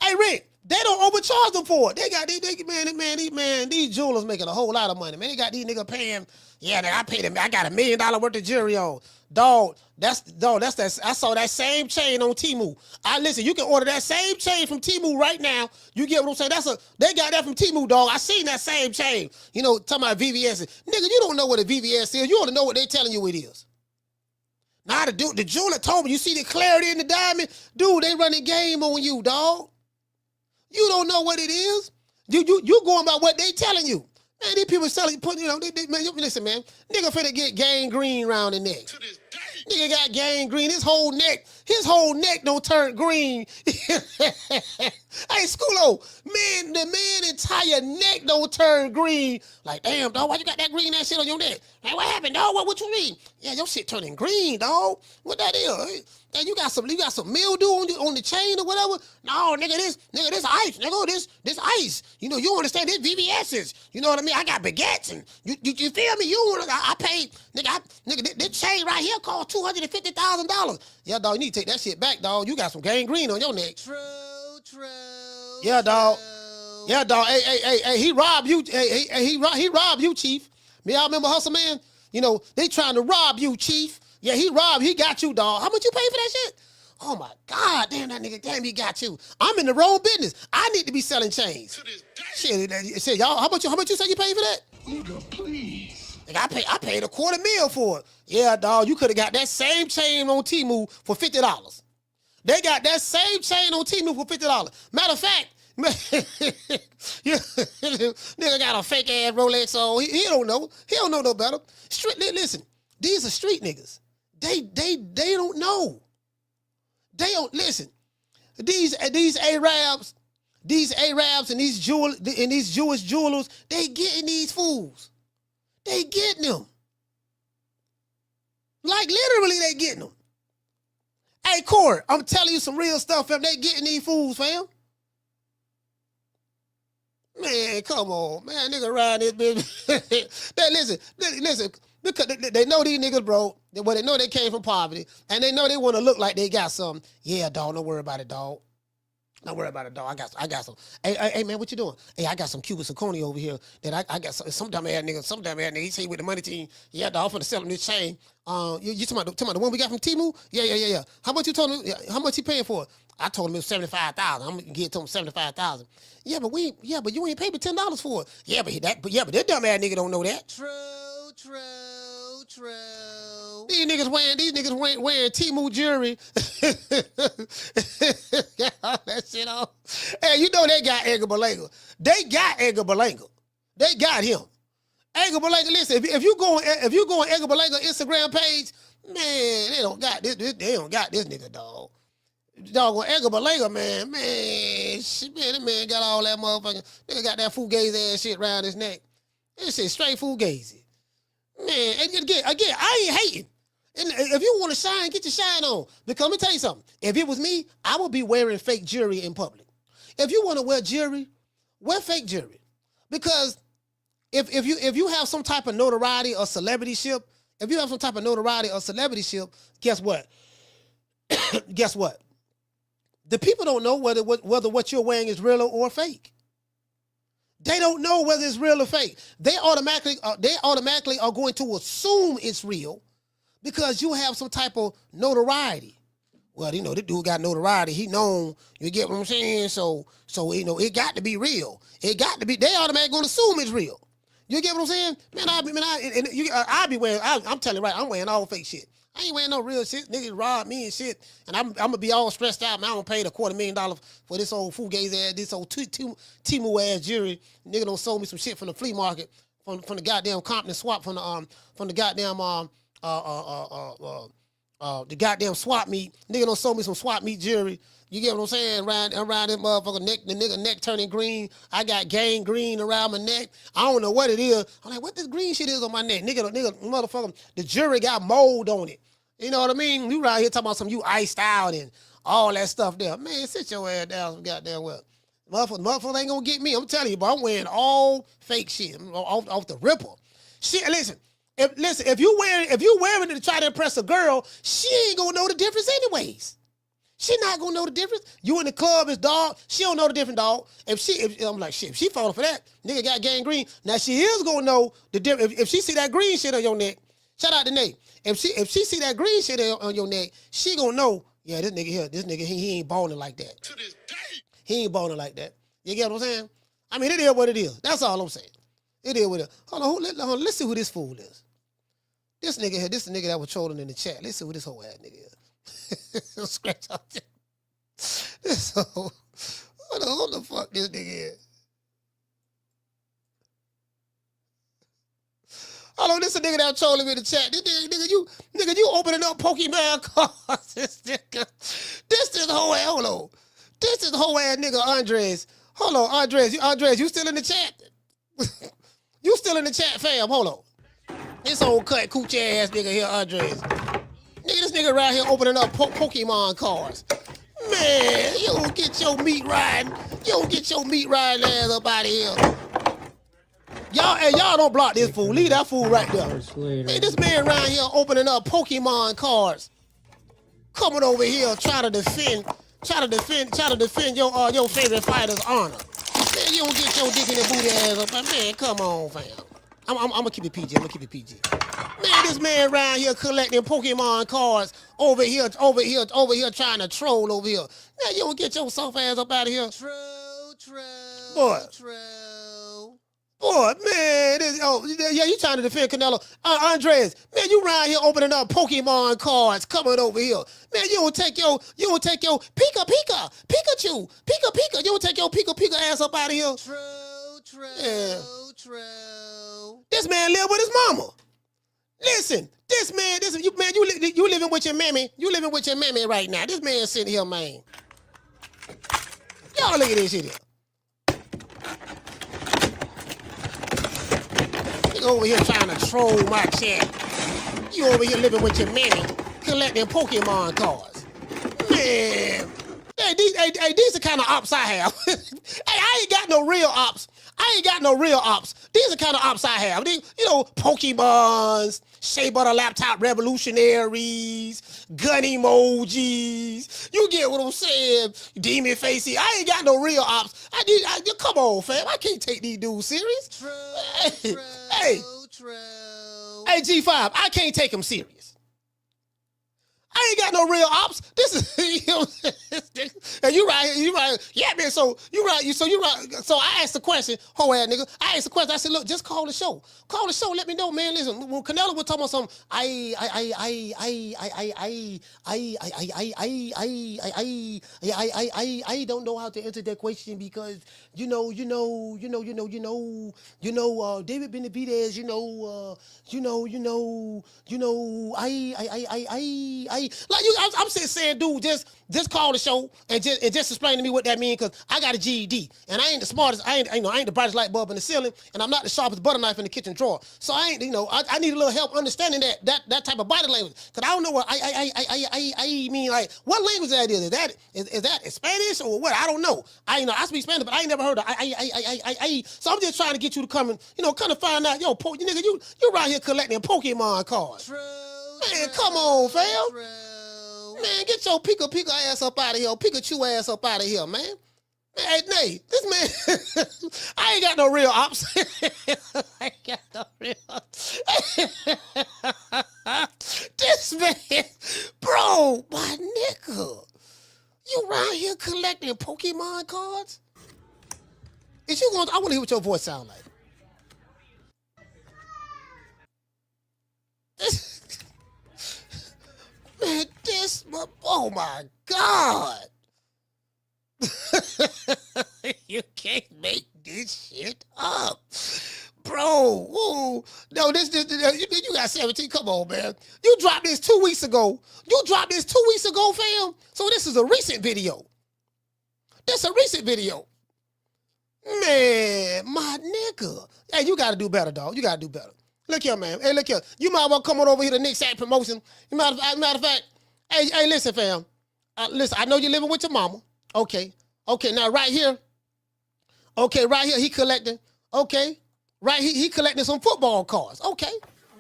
Hey, Rick, they don't overcharge them for it. They got these jewelers making a whole lot of money. Man, they got these niggas paying. Yeah, I paid them. I got $1 million worth of jewelry on. Dog, that's that. I saw that same chain on Temu. Listen, you can order that same chain from Temu right now. You get what I'm saying? They got that from Temu, dog. I seen that same chain. You know, talking about VVS. Nigga, you don't know what a VVS is. You don't know what they telling you it is. Now the jeweler told me, you see the clarity in the diamond? Dude, they running game on you, dog. You don't know what it is. You going by what they telling you. Man, these people selling, listen, man, nigga finna get gangrene around the neck. Nigga got gangrene. His whole neck don't turn green. Hey, Schoolo, man, the man entire neck don't turn green. Like, damn, dog, why you got that green ass shit on your neck? Hey, what happened, dog? What you mean? Yeah, your shit turning green, dog. What that is? Hey, you got some mildew on the chain or whatever? No, nigga, this ice, nigga, this ice. You know, you understand this VVS's. You know what I mean? I got baguettes and you feel me? I paid, nigga, this chain right here cost $250,000. Yeah, dog, you need to take that shit back, dog. You got some gangrene on your neck. True. Yeah, dog. Yeah, dog. Hey, he robbed you. Hey, he robbed you, Chief. Me, I remember Hustle Man. You know, they trying to rob you, Chief. Yeah, he got you, dog. How much you pay for that shit? Oh my God, damn that nigga, damn he got you. I'm in the wrong business. I need to be selling chains. Shit, y'all, how much you say you paid for that? Nigga, please. Nigga, I paid $250,000 for it. Yeah, dog, you could have got that same chain on Temu for $50. They got that same chain on Temu for $50. Matter of fact, nigga got a fake ass Rolex on. He don't know. He don't know no better. Listen, these are street niggas. They don't know. They don't listen. These Arabs and these Jewish jewelers, they getting these fools. They getting them. Like literally, they getting them. Hey, Corey, I'm telling you some real stuff, fam. They getting these fools, fam. Man, come on, man. Nigga around this bitch. Listen. Because they know these niggas, bro. Well, they know they came from poverty, and they know they want to look like they got some. Yeah, dog. Don't worry about it, dog. Don't worry about it, dog. I got some. Hey, man, what you doing? Hey, I got some Cuban zirconia over here that I got some dumb ass nigga. He say with the money team. Yeah, dog. I'm finna sell him this chain. You talking about the one we got from Temu? Yeah. How much you told him? How much he paying for it? I told him it was $75,000. I'm gonna get to him $75,000. Yeah, but you ain't paid me $10 for it. Yeah, but this dumb ass nigga don't know that. True. These niggas wearing Temu jewelry. Got all that shit on. Hey, you know they got Edgar Berlanga. They got Edgar Berlanga. They got him. Edgar Berlanga, listen, if you go on Edgar Berlanga Instagram page, man, they don't got this nigga, dog. Dog on Edgar Berlanga, man, that man got all that motherfucking, nigga got that fugazi ass shit around his neck. This shit straight fugazi. Man, again, I ain't hating. And if you want to shine, get your shine on. Because let me tell you something. If it was me, I would be wearing fake jewelry in public. If you want to wear jewelry, wear fake jewelry. Because if you have some type of notoriety or celebrityship, guess what? Guess what? The people don't know whether what you're wearing is real or fake. They don't know whether it's real or fake. They automatically are going to assume it's real because you have some type of notoriety. Well, you know, this dude got notoriety. He known. You get what I'm saying? So you know, it got to be real. It got to be. They automatically going to assume it's real. You get what I'm saying? Man, I be wearing. I'm telling you right. I'm wearing all fake shit. I ain't wearing no real shit. Niggas rob me and shit. And I'm gonna be all stressed out. Man, I'm gonna pay the $250,000 for this old fugazi ass, this old Temu ass jewelry. Nigga done sold me some shit from the flea market, from the goddamn Compton swap, from the goddamn the goddamn swap meet. Nigga done sold me some swap meet jewelry. You get what I'm saying? Around this motherfucker neck, the nigga neck turning green. I got gangrene around my neck. I don't know what it is. I'm like, what this green shit is on my neck? Nigga, motherfucker, the jewelry got mold on it. You know what I mean? You right here talking about some you iced out and all that stuff there. Man, sit your ass down some goddamn well. Motherfuckers ain't gonna get me. I'm telling you, but I'm wearing all fake shit off the ripper. Shit, listen, if you wearing it to try to impress a girl, she ain't gonna know the difference anyways. She not gonna know the difference. You in the club is dog. She don't know the difference, dog. I'm like, shit, if she falling for that, nigga got gangrene. Now she is gonna know the difference. If she see that green shit on your neck, shout out to Nate. If she see that green shit on your neck, she gonna know, yeah, this nigga, he ain't balling like that. To this day. He ain't balling like that. You get what I'm saying? I mean, it is what it is. That's all I'm saying. It is what it is. Hold on, let's see who this fool is. This nigga here, this the nigga that was trolling in the chat. Let's see who this whole ass nigga is. Scratch out this whole, who the fuck this nigga is? Hold on, this a nigga that trolling me in the chat. This nigga, you opening up Pokemon cards. This is whole ass. Hold on. This is whole ass nigga Andres. Hold on, Andres, you still in the chat? You still in the chat, fam? Hold on. This old cut coochie ass nigga here, Andres. Nigga, this nigga right here opening up Pokemon cards. Man, you don't get your meat riding. You don't get your meat riding ass up out of here. Y'all don't block this fool. Leave that fool right there. Man, this man around here opening up Pokemon cards. Coming over here trying to defend your favorite fighter's honor. Man, you don't get your dick in the booty ass up. Man, come on, fam. I'm gonna keep it PG. Man, this man around here collecting Pokemon cards over here trying to troll over here. Man, you don't get your soft ass up out of here. Boy, man, you trying to defend Canelo. Andres, man, you around here opening up Pokemon cards coming over here. Man, you don't take your Pikachu. You don't take your Pika ass up out of here. True. This man live with his mama. Listen, you living with your mammy. You living with your mammy right now. This man sitting here, man. Y'all look at this shit here. You over here trying to troll my chat. You over here living with your mammy, collecting Pokemon cards. Man. Hey, these are kind of ops I have. Hey, I ain't got no real ops. These are kind of ops I have. Pokemons, Shea Butter Laptop Revolutionaries, gun emojis. You get what I'm saying? Demon Facey. I ain't got no real ops. Come on, fam. I can't take these dudes serious. True. Hey, G5, I can't take them serious. I ain't got no real ops. This is, and you right here. Yeah, man. So you right. So I asked the question, whole ass nigga. I asked the question. I said, look, just call the show. Let me know, man. Listen, when Canelo was talking about something, I don't know how to answer that question because David Benavidez, I'm saying, dude, just call the show and just explain to me what that means because I got a GED and I ain't the smartest, I ain't the brightest light bulb in the ceiling and I'm not the sharpest butter knife in the kitchen drawer. So I ain't, I need a little help understanding that type of body language because I don't know what I mean. Like, what language that is? Is that Spanish or what? I don't know. I speak Spanish, but I ain't never heard of So I'm just trying to get you to come and kind of find out, nigga, you right here collecting Pokemon cards. Man, come on, fam. Man, get your Pika ass up out of here. Pikachu ass up out of here, man. Hey, Nate, this man, I ain't got no real ops. This man, bro, my nigga. You around here collecting Pokemon cards? I want to hear what your voice sound like. Man, oh my God. You can't make this shit up. Bro, whoa. No, you got 17. Come on, man. You dropped this 2 weeks ago. Fam. So this is a recent video. Man, my nigga. Hey, you got to do better, dog. You got to do better. Look here, man. Hey, look here. You might well come on over here to Nick Sack Promotion. Matter of fact, hey, listen, fam. Listen, I know you're living with your mama. Okay, now right here. Okay, right here, he collecting. Okay, right here, he collecting some football cards. Okay,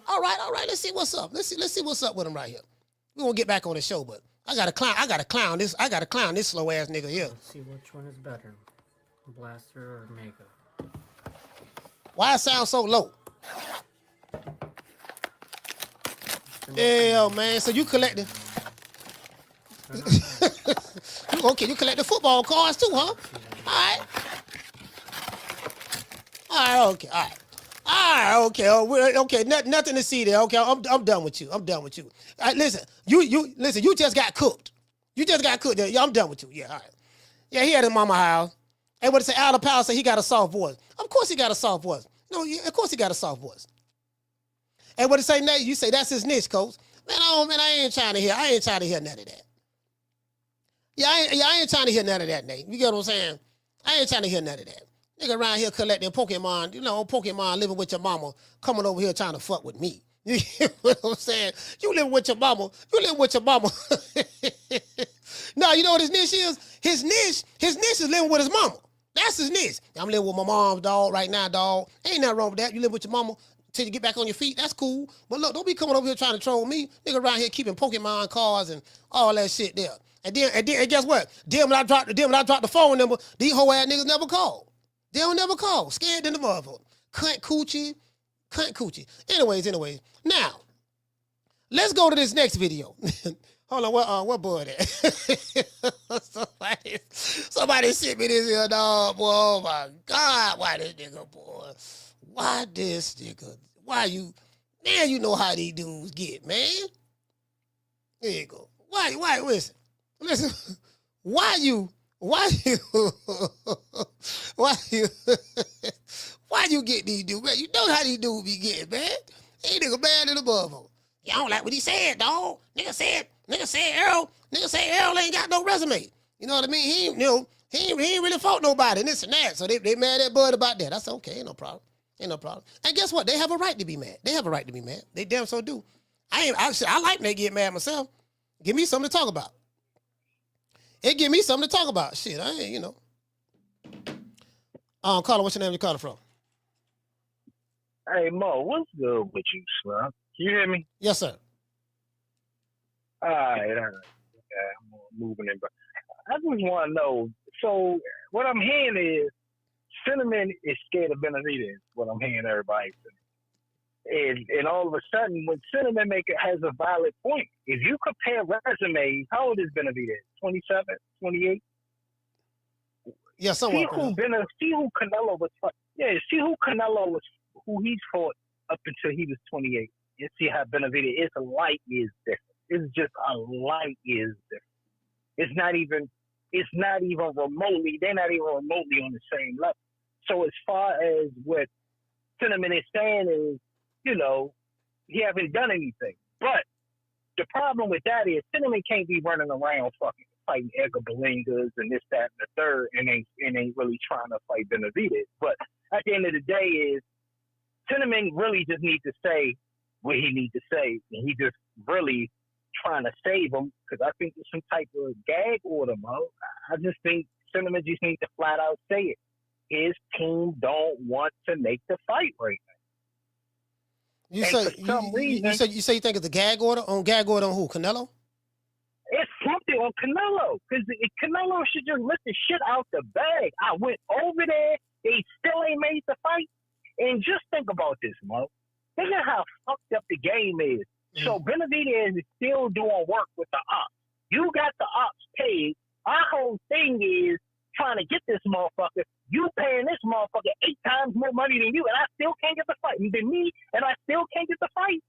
all right. Let's see what's up. Let's see what's up with him right here. We won't get back on the show, but I gotta clown this slow ass nigga here. Let's see which one is better, Blaster or Mega. Why it sound so low? Yeah, man. So you collecting? Okay, you collect the football cards too, huh? All right, okay, all right, okay. Nothing to see there. Okay, I'm done with you. Listen, you just got cooked. Yeah, I'm done with you. Yeah, all right. Yeah, he had his mama house. Hey, what it say? Out of power say he got a soft voice. Of course he got a soft voice. No, of course he got a soft voice. Hey, what to say, Nate? You say that's his niche, coach. Man, I ain't trying to hear none of that. Yeah, I ain't trying to hear none of that, Nate. You get what I'm saying? I ain't trying to hear none of that. Nigga around here collecting Pokemon, Pokemon living with your mama, coming over here trying to fuck with me. You get what I'm saying? You live with your mama. No, you know what his niche is? His niche is living with his mama. That's his niche. I'm living with my mom's dog right now, dog. Ain't nothing wrong with that. You live with your mama till you get back on your feet. That's cool. But look, don't be coming over here trying to troll me. Nigga around here keeping Pokemon cards and all that shit there. And guess what? Then when I dropped the phone number, these whole ass niggas never called. They don't never call. Scared than the motherfucker. Cunt coochie. Anyways. Now, let's go to this next video. Hold on, what boy that? somebody sent me this here, dog, boy. Oh my God, why this nigga, boy? Why this nigga? Why you? Man, you know how these dudes get, man. There you go. Why, listen, why you get these dudes, man? You know how these dudes be getting, man. Hey, nigga, bad in the motherfucker. You don't like what he said, dog. Nigga said Earl ain't got no resume. You know what I mean? He ain't really fought nobody and this and that. So they mad at Bud about that. I said, okay, ain't no problem. And guess what? They have a right to be mad. They damn so do. I like when they get mad myself. Give me something to talk about. It give me something to talk about. Shit, I ain't, Carla, what's your name? You calling from? Hey, Mo, what's good with you, son? You hear me? Yes, sir. All right. Yeah, I'm moving in. But I just want to know. So what I'm hearing is Cinnamon is scared of Benavidez. What I'm hearing everybody say. And all of a sudden, when Cinnamon has a valid point, if you compare resumes, how old is Benavidez? 27, 28? Yeah, somewhat. See who Canelo was. Yeah, see who Canelo was. Who he's fought up until he was 28. You see how Benavidez is a light years different. It's just a light years different. It's not even remotely. They're not even remotely on the same level. So as far as what Cinnamon is saying is, he haven't done anything. But the problem with that is Cinnamon can't be running around fucking fighting Edgar Belingas and this, that, and the third, and ain't really trying to fight Benavidez. But at the end of the day is Cinnamon really just needs to say what he needs to say, and he just really trying to save him because I think there's some type of gag order, Mo. I just think Cinnamon just needs to flat out say it. His team don't want to make the fight right now. You say you think it's a gag order? On who? Canelo? It's something on Canelo because Canelo should just let the shit out the bag. I went over there. They still ain't made the fight. And just think about this, Mo. Think of how fucked up the game is. So Benavidez is still doing work with the ops. You got the ops paid. Our whole thing is trying to get this motherfucker. You paying this motherfucker 8 times more money than you, and I still can't get the fight. Than me, and I still can't get the fight.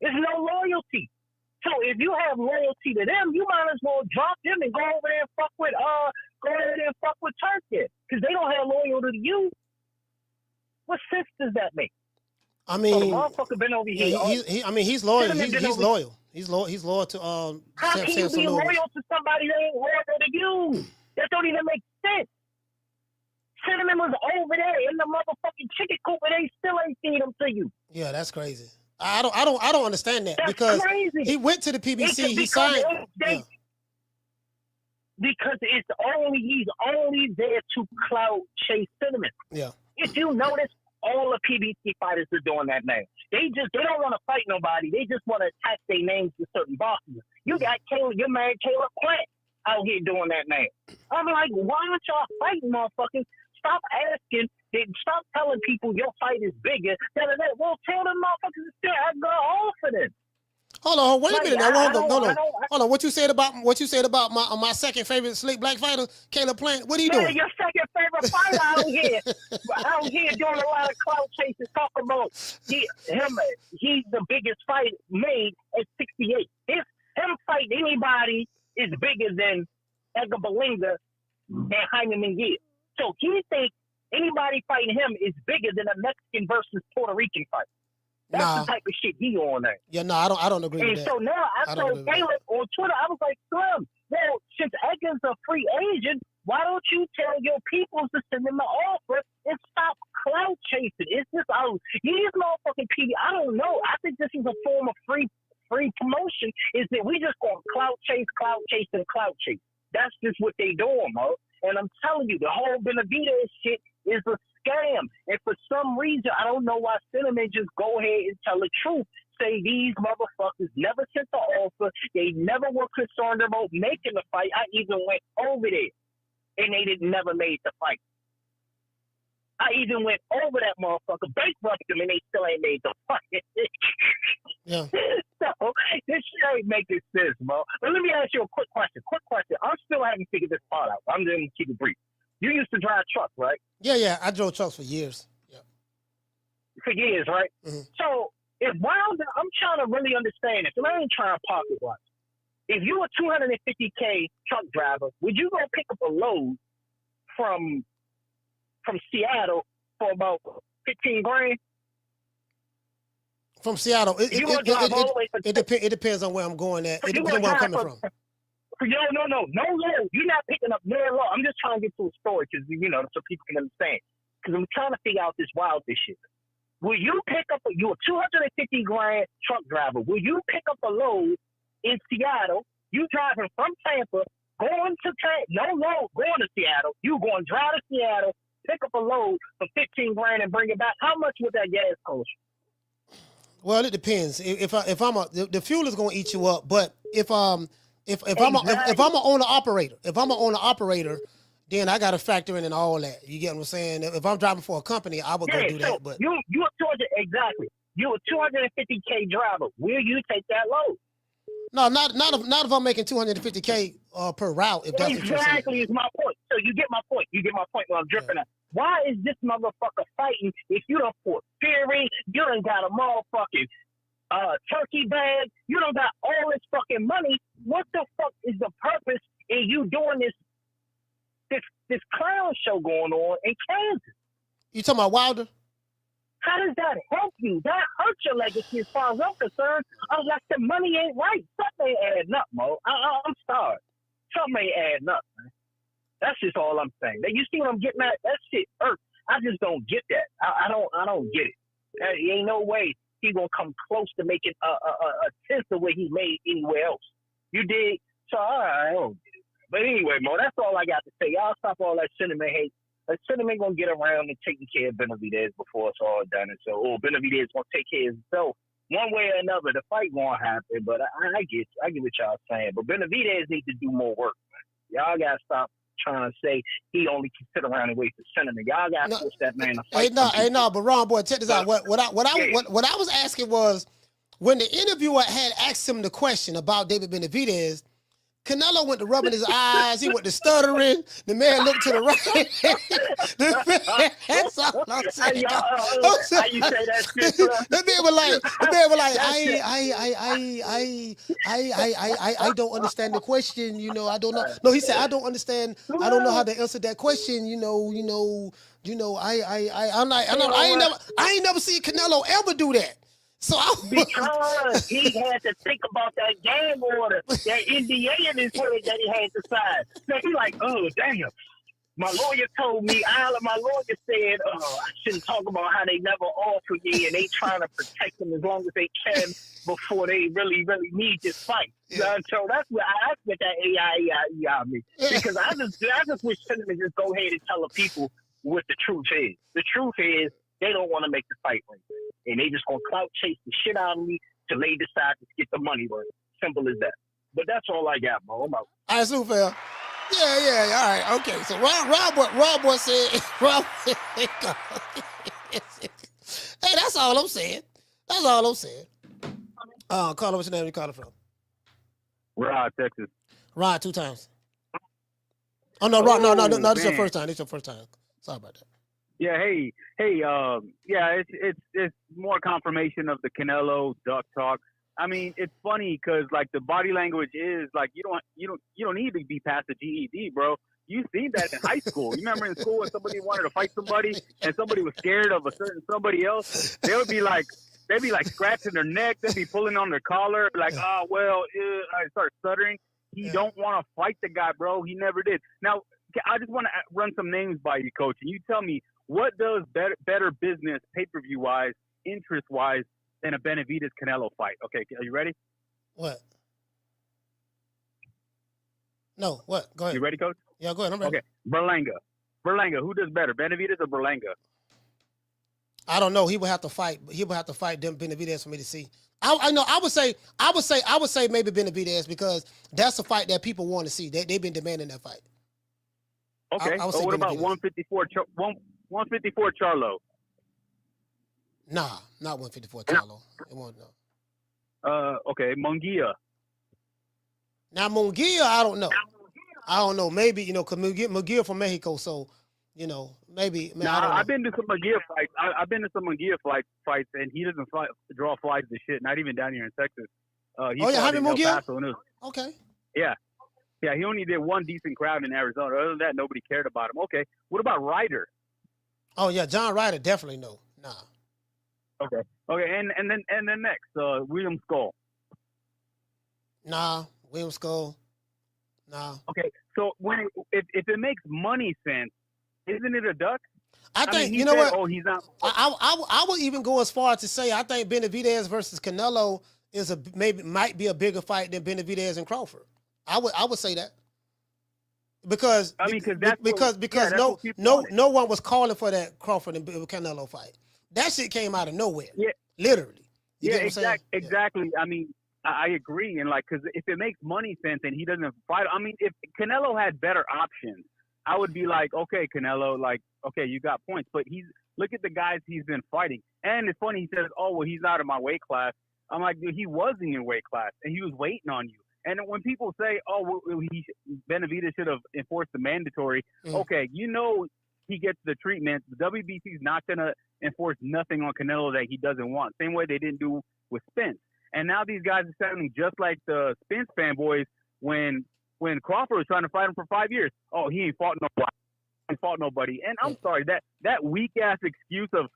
There's no loyalty. So if you have loyalty to them, you might as well drop them and go over there and fuck with Turki, because they don't have loyalty to you. What sense does that make? I mean, so the motherfucker been over here. He's loyal. He's loyal. He's loyal to How can you be loyal to somebody that ain't loyal to you? That don't even make sense. Cinnamon was over there in the motherfucking chicken coop, and they still ain't feed them to you. Yeah, that's crazy. I don't understand that. That's because crazy. He went to the PBC. He signed. Because he's only there to clout chase Cinnamon. Yeah. If you notice, all the PBC fighters are doing that now. They don't want to fight nobody. They just want to attach their names to certain bosses. You got your man Caleb Plant out here doing that now. I'm like, why aren't y'all fighting, motherfuckers? Stop asking. Stop telling people your fight is bigger. Well, tell them motherfuckers to still have go on for them. Hold on, wait a minute. Hold on. What you said about my second favorite slick black fighter, Caleb Plant? What are you doing? Your second favorite fighter out here doing a lot of clout chasing, talking about he's the biggest fight made at 68. If him fight anybody is bigger than Edgar Belinga and Jaime Munguia. So he thinks anybody fighting him is bigger than a Mexican versus Puerto Rican fight. That's Nah. the type of shit he on there. Yeah, no, I don't agree And with that. so now I don't told agree with Caleb on Twitter, I was like, Slim, well, since Egan's a free agent, why don't you tell your people to send him an offer and stop clout chasing? It's just, these motherfucking people, I don't know. I think this is a form of free promotion, is that we just going clout chase, and clout chase. That's just what they doing, Mo. And I'm telling you, the whole Benavidez shit is a scam. And for some reason, I don't know why Cinnamon just go ahead and tell the truth. Say these motherfuckers never sent the offer. They never were concerned about making the fight. I even went over there, and they never made the fight. I even went over that motherfucker, bankrupted them, and they still ain't made the fight. Yeah. So this shit ain't making sense, Mo. But let me ask you a quick question. I'm still haven't figured this part out. I'm just gonna keep it brief. You used to drive trucks, right? Yeah. I drove trucks for years. Yeah. For years, right? Mm-hmm. So if Wilder, I'm trying to really understand this, and I ain't trying to pocket watch. If you a $250K truck driver, would you go pick up a load from Seattle for about $15,000? From Seattle, it depends on where I'm going at. It depends on where I'm coming from. No. You're not picking up no load. I'm just trying to get to a story because, so people can understand. Because I'm trying to figure out this shit. Will you pick up you're a $250,000 truck driver? Will you pick up a load in Seattle? You driving from Tampa, going to Seattle. You going to drive to Seattle, pick up a load for $15,000 and bring it back. How much would that gas cost? Well, it depends. The fuel is going to eat you up, but if I'm an owner operator, then I got to factor in and all that. You get what I'm saying? If I'm driving for a company, I would go do that. But you You're a $250K driver. Will you take that load? No, not if I'm making $250K per route. If that's exactly is my point. So you get my point. You get my point where I'm dripping at. Why is this motherfucker fighting if you don't put Fury, you done got a motherfucking turkey bag, you done got all this fucking money? What the fuck is the purpose in you doing this clown show going on in Kansas? You talking about Wilder? How does that help you? That hurts your legacy as far as I'm concerned. Unless the money ain't right. Something ain't adding up, Mo. I'm sorry. Something ain't adding up, man. That's just all I'm saying. You see what I'm getting at? That shit hurts. I just don't get that. I don't get it. There ain't no way he gonna come close to making a tenth of what he made anywhere else. You dig? So I don't get it. But anyway, Mo, that's all I got to say. Y'all stop all that cinnamon hate. Cinnamon gonna get around and taking care of Benavidez before it's all done. And so, Benavidez gonna take care of himself one way or another. The fight gonna happen, but I get what y'all saying. But Benavidez needs to do more work, man. Y'all gotta stop trying to say he only can sit around and wait for cinnamon. Y'all gotta push that man to fight. But Ron, boy, check this out. What I was asking was, when the interviewer had asked him the question about David Benavidez, Canelo went to rubbing his eyes. He went to stuttering. The man looked to the right. That's all I'm saying. How you say that shit? The man was like, I don't understand the question. I don't know. No, he said, I don't understand. I don't know how to answer that question. I ain't never seen Canelo ever do that. So because he had to think about that game order, that NDA in his way that he had to sign. So he like, oh damn, my lawyer told me. My lawyer said, I shouldn't talk about how they never offered me, and they trying to protect him as long as they can before they really need this fight. So that's what that AI me, because I just wish Cinnamon just go ahead and tell the people what the truth is. The truth is, they don't want to make the fight right. And they just going to clout chase the shit out of me till they decide to get the money worth. Simple as that. But that's all I got, Mo. I'm out. All right, super. Yeah. All right. Okay. So Rob said, hey, that's all I'm saying. Carla, what's your name? You calling from? Rod, Texas. Rod 2 times. Oh, no, Rod. No. This is your first time. Sorry about that. Yeah, hey, it's more confirmation of the Canelo duck talk. I mean, it's funny because like the body language is like you don't need to be past the GED, bro. You seen that in high school. You remember in school when somebody wanted to fight somebody and somebody was scared of a certain somebody else, they would be like, they be like scratching their neck. They be pulling on their collar, like, oh well. I start stuttering. He don't want to fight the guy, bro. He never did. Now, I just want to run some names by you, Coach, and you tell me what does better business pay-per-view wise, interest wise, than a Benavidez Canelo fight? Okay, are you ready? What? No, what? Go ahead. You ready, Coach? Yeah, go ahead. I'm ready. Okay, Berlanga, who does better, Benavidez or Berlanga? I don't know. He would have to fight. He would have to fight them Benavidez for me to see. I know. I would say maybe Benavidez because that's a fight that people want to see. They've been demanding that fight. Okay. So what about 154? 154 Charlo. Nah, not 154 Charlo. It won't. No. Okay, Munguia. Now Munguia, I don't know. Maybe because Munguia from Mexico, so maybe. Nah, I've been to some Munguia fights. I've been to some Munguia fights, and he doesn't draw flies to shit. Not even down here in Texas. Jaime Munguia. Okay. Yeah, he only did one decent crowd in Arizona. Other than that, nobody cared about him. Okay, what about Ryder? Oh yeah, John Ryder definitely no. Nah. Okay, and then next, William Skull. Nah, William Skull. Nah. Okay, so if it makes money sense, isn't it a duck? I think mean, what? Oh, he's not. I would even go as far as to say I think Benavidez versus Canelo is might be a bigger fight than Benavidez and Crawford. I would say that because no one was calling for that Crawford and Canelo fight. That shit came out of nowhere. Yeah, literally. You get what I'm saying? Exactly. I mean, I agree, and because if it makes money sense and he doesn't fight, I mean, if Canelo had better options, I would be like, okay, Canelo, okay, you got points, but look at the guys he's been fighting, and it's funny he says, oh well, he's out of my weight class. I'm like, dude, he was in your weight class, and he was waiting on you. And when people say, oh, well, Benavidez should have enforced the mandatory, okay, he gets the treatment. The WBC's not gonna enforce nothing on Canelo that he doesn't want. Same way they didn't do with Spence. And now these guys are sounding just like the Spence fanboys when Crawford was trying to fight him for 5 years. Oh, he ain't fought nobody. And I'm sorry, that weak ass excuse of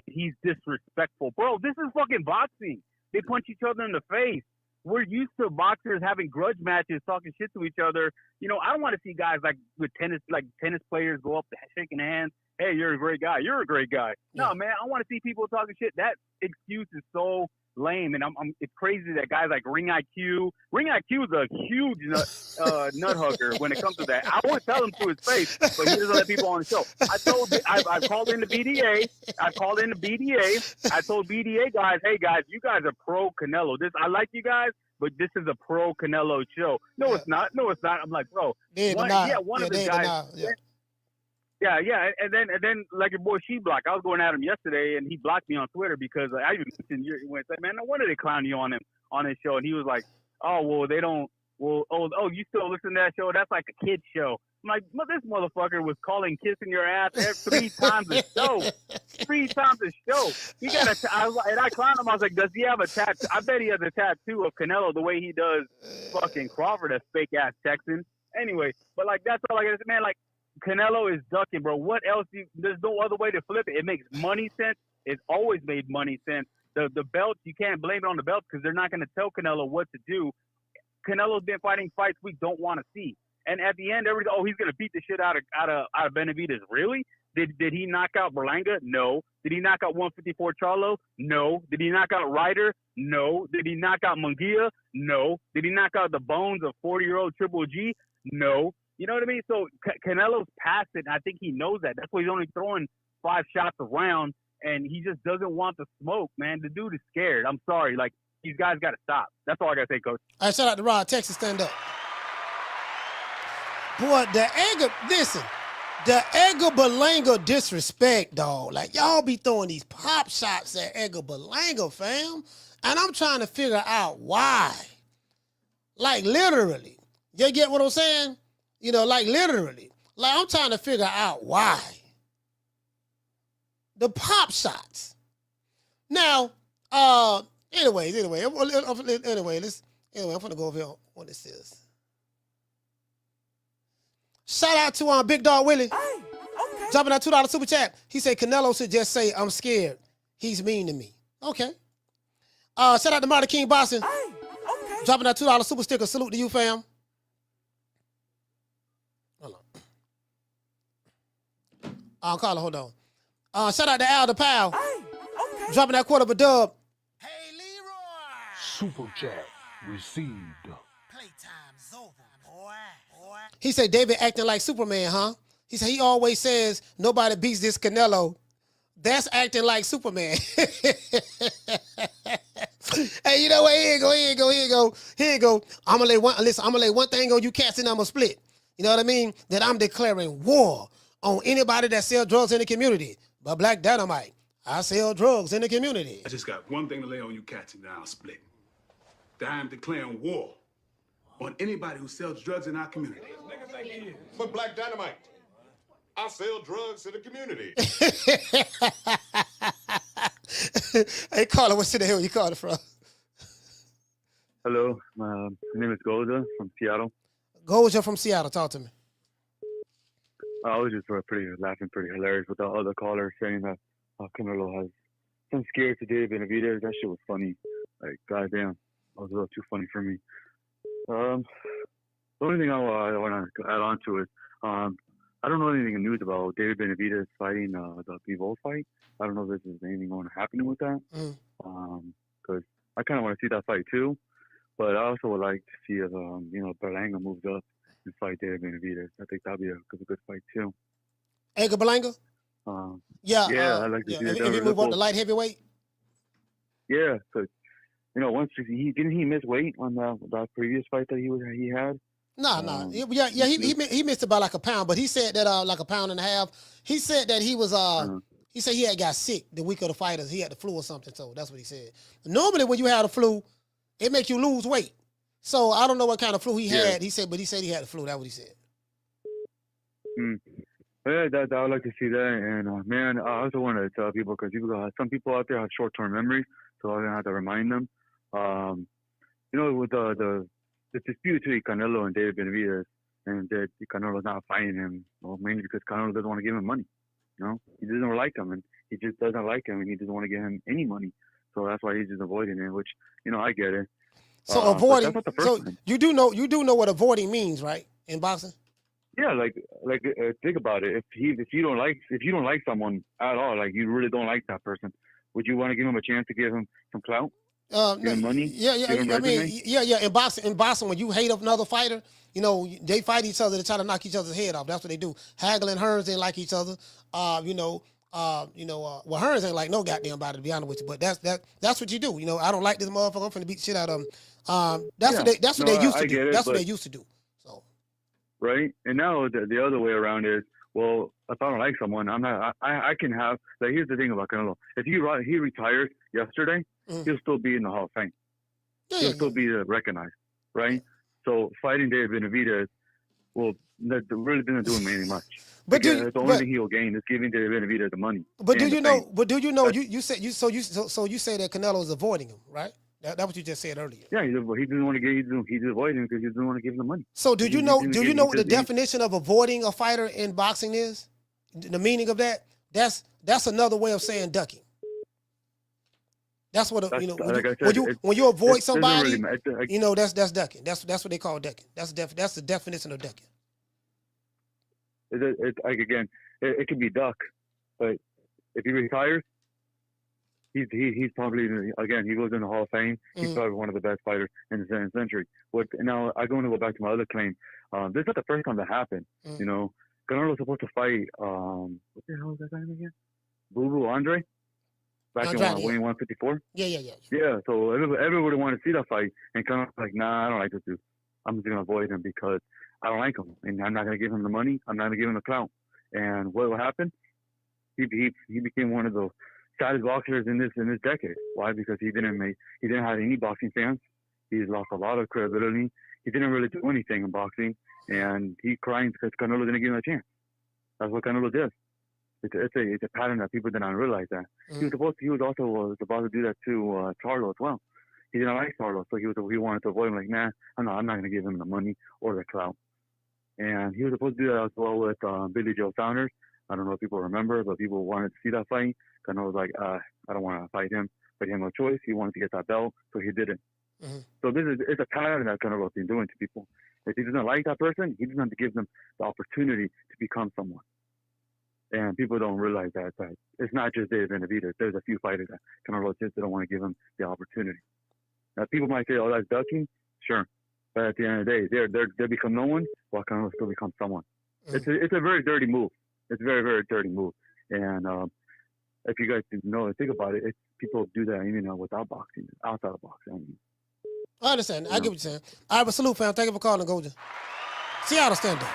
he's disrespectful, bro. This is fucking boxing. They punch each other in the face. We're used to boxers having grudge matches, talking shit to each other. I don't want to see guys like tennis players go up shaking hands. Hey, you're a great guy. You're a great guy. Yeah. No, man, I want to see people talking shit. That excuse is so lame, and it's crazy that guys like Ring IQ is a huge nut hugger when it comes to that. I won't tell him to his face, but he doesn't let people on the show. I called in the BDA. I told BDA guys, hey guys, you guys are pro Canelo. I like you guys, but this is a pro Canelo show. No, it's not. I'm like, bro. One of the guys. Yeah, and then like your boy She-Block, I was going at him yesterday, and he blocked me on Twitter because I even mentioned you. Went, man, no wonder they clown you on his show, and he was like, oh well, they don't. Well, you still listen to that show? That's like a kid show. I'm like, this motherfucker was calling kissing your ass 3 times a show. 3 times a show. He got and I clowned him. I was like, does he have a tattoo? I bet he has a tattoo of Canelo the way he does fucking Crawford, a fake ass Texan. Anyway, but that's all I got to say, man. Canelo is ducking, bro. What else? There's no other way to flip it. It makes money sense. It's always made money sense. The belts, you can't blame it on the belts because they're not going to tell Canelo what to do. Canelo's been fighting fights we don't want to see. And at the end, he's going to beat the shit out of Benavidez. Really? Did he knock out Berlanga? No. Did he knock out 154 Charlo? No. Did he knock out Ryder? No. Did he knock out Munguia? No. Did he knock out the bones of 40-year-old Triple G? No. You know what I mean? So Canelo's past it, and I think he knows that. That's why he's only throwing 5 shots a round, and he just doesn't want the smoke, man. The dude is scared. I'm sorry. These guys got to stop. That's all I got to say, Coach. All right, shout out to Rod, Texas, stand up. Boy, the Edgar Berlanga disrespect, dog. Y'all be throwing these pop shots at Edgar Berlanga, fam, and I'm trying to figure out why. Literally. You get what I'm saying? Literally. I'm trying to figure out why. The pop shots. Now, anyway, I'm gonna go over here on what this is. Shout out to Big Dog Willie. Hey, okay. Dropping that $2 super chat. He said Canelo should just say, I'm scared. He's mean to me. Okay. Shout out to Marty King Boxing. Dropping that $2 super sticker. Salute to you, fam. Hold on. Carla, hold on. Shout out to Al the Pal. Dropping that quarter of a dub. Super chat received. He said David acting like Superman, huh? He said he always says nobody beats this Canelo. That's acting like Superman. Hey, you know what? Here you go. I'm gonna lay one thing on you cats and I'm gonna split. You know what I mean? That I'm declaring war on anybody that sells drugs in the community. But Black Dynamite, I sell drugs in the community. I just got one thing to lay on you cats and now I'll split. That I'm declaring war on anybody who sells drugs in our community. But Black Dynamite, I sell drugs in the community. Hey, Carla, what's the hell you called it from? Hello, my name is Golda from Seattle. Goja from Seattle, talk to me. I was just pretty hilarious with the other caller saying that Canelo has some scared to David Benavidez. That shit was funny. Like, goddamn, that was a little too funny for me. The only thing I want to add on to it, I don't know anything news about David Benavidez fighting the Bivol fight. I don't know if there's anything going to happen with that. Because I kind of want to see that fight too. But I also would like to see if Berlanga moves up and fight David Benavidez. I think that'd be a good fight too. Edgar Berlanga? Yeah, I'd like to see that. If he move up to light heavyweight? Yeah, because once didn't he miss weight on that previous fight that he had? No. He missed about like a pound, but he said that like a pound and a half. He said that he was he said he had got sick the week of the fighters. He had the flu or something. So that's what he said. Normally when you have the flu, it makes you lose weight. So I don't know what kind of flu he had. He said he had the flu. That's what he said. Yeah, I would like to see that. And man, I also want to tell people because some people out there have short-term memories, so I'm gonna have to remind them. With the dispute between Canelo and David Benavidez, and that Canelo's not fighting him, well, mainly because Canelo doesn't want to give him money. He doesn't like him, and he just doesn't like him, and he doesn't want to give him any money. So that's why he's just avoiding it. Which I get it. So avoiding. That's not the first time. You do know what avoiding means, right? In boxing. Yeah, like think about it. If you don't like someone at all, like you really don't like that person, would you want to give him a chance to give him some clout? Give him money? Yeah. I mean, In boxing, when you hate another fighter, they fight each other to try to knock each other's head off. That's what they do. Hagler and Hearns ain't like each other. Well, Hearns ain't like no goddamn body, to be honest with you. But that's what you do. I don't like this motherfucker. I'm finna beat the shit out of him. That's what they used to do. That's what they used to do. So. Right, and now the other way around is, well, if I don't like someone, I'm not. I can have. Like, here's the thing about Canelo: if he retired yesterday, he'll still be in the Hall of Fame. He'll still be recognized, right? So fighting David Benavidez, well, that really didn't do him any much. But the only thing he'll gain is giving David Benavidez the money. But do you know? But do you know? You say you say that Canelo is avoiding him, right? That's what you just said earlier. Yeah, he didn't want to get. He's avoiding him because he doesn't want to give him the money. So do you know what the definition of avoiding a fighter in boxing is? The meaning of that? That's another way of saying ducking. That's what when you avoid somebody, really, that's ducking. That's what they call ducking. That's the definition of ducking. It's like, again, it can be duck, but if he retires, he's probably, again, he goes in the Hall of Fame. He's probably one of the best fighters in the 20th century. Now I'm going to go back to my other claim. This is not the first time that happened. Canelo's supposed to fight what the hell is that name again? Boo Andre. Back in weighing 154. Yeah. Yeah. So everybody wanted to see that fight, and Canelo's like, nah, I don't like this dude. I'm just gonna avoid him because I don't like him, and I'm not gonna give him the money. I'm not gonna give him the clout. And what happened? He became one of the saddest boxers in this decade. Why? Because he didn't have any boxing fans. He's lost a lot of credibility. He didn't really do anything in boxing, and he crying because Canelo didn't give him a chance. That's what Canelo did. It's a pattern that people did not realize that. He was also about to do that to Charlo as well. He didn't like Charlo, so he wanted to avoid him. Like, nah, I'm not going to give him the money or the clout. And he was supposed to do that as well with Billy Joe Saunders. I don't know if people remember, but people wanted to see that fight. Canelo was like, I don't want to fight him. but he had no choice. He wanted to get that belt, so he did it. So it's a pattern that Canelo's been doing to people. If he doesn't like that person, he doesn't have to give them the opportunity to become someone. And people don't realize that it's not just David Benavidez. There's a few fighters that Canelo just don't want to give them the opportunity. Now people might say, "Oh, that's ducking." Sure, but at the end of the day, they become no one, while Canelo still becomes someone. It's a very dirty move. It's a very, very dirty move. And if you guys know and think about it, people do that even without boxing, outside of boxing. I mean, I understand. I get what you're saying. All right, but salute, fam. Thank you for calling, Goja. Seattle stand up.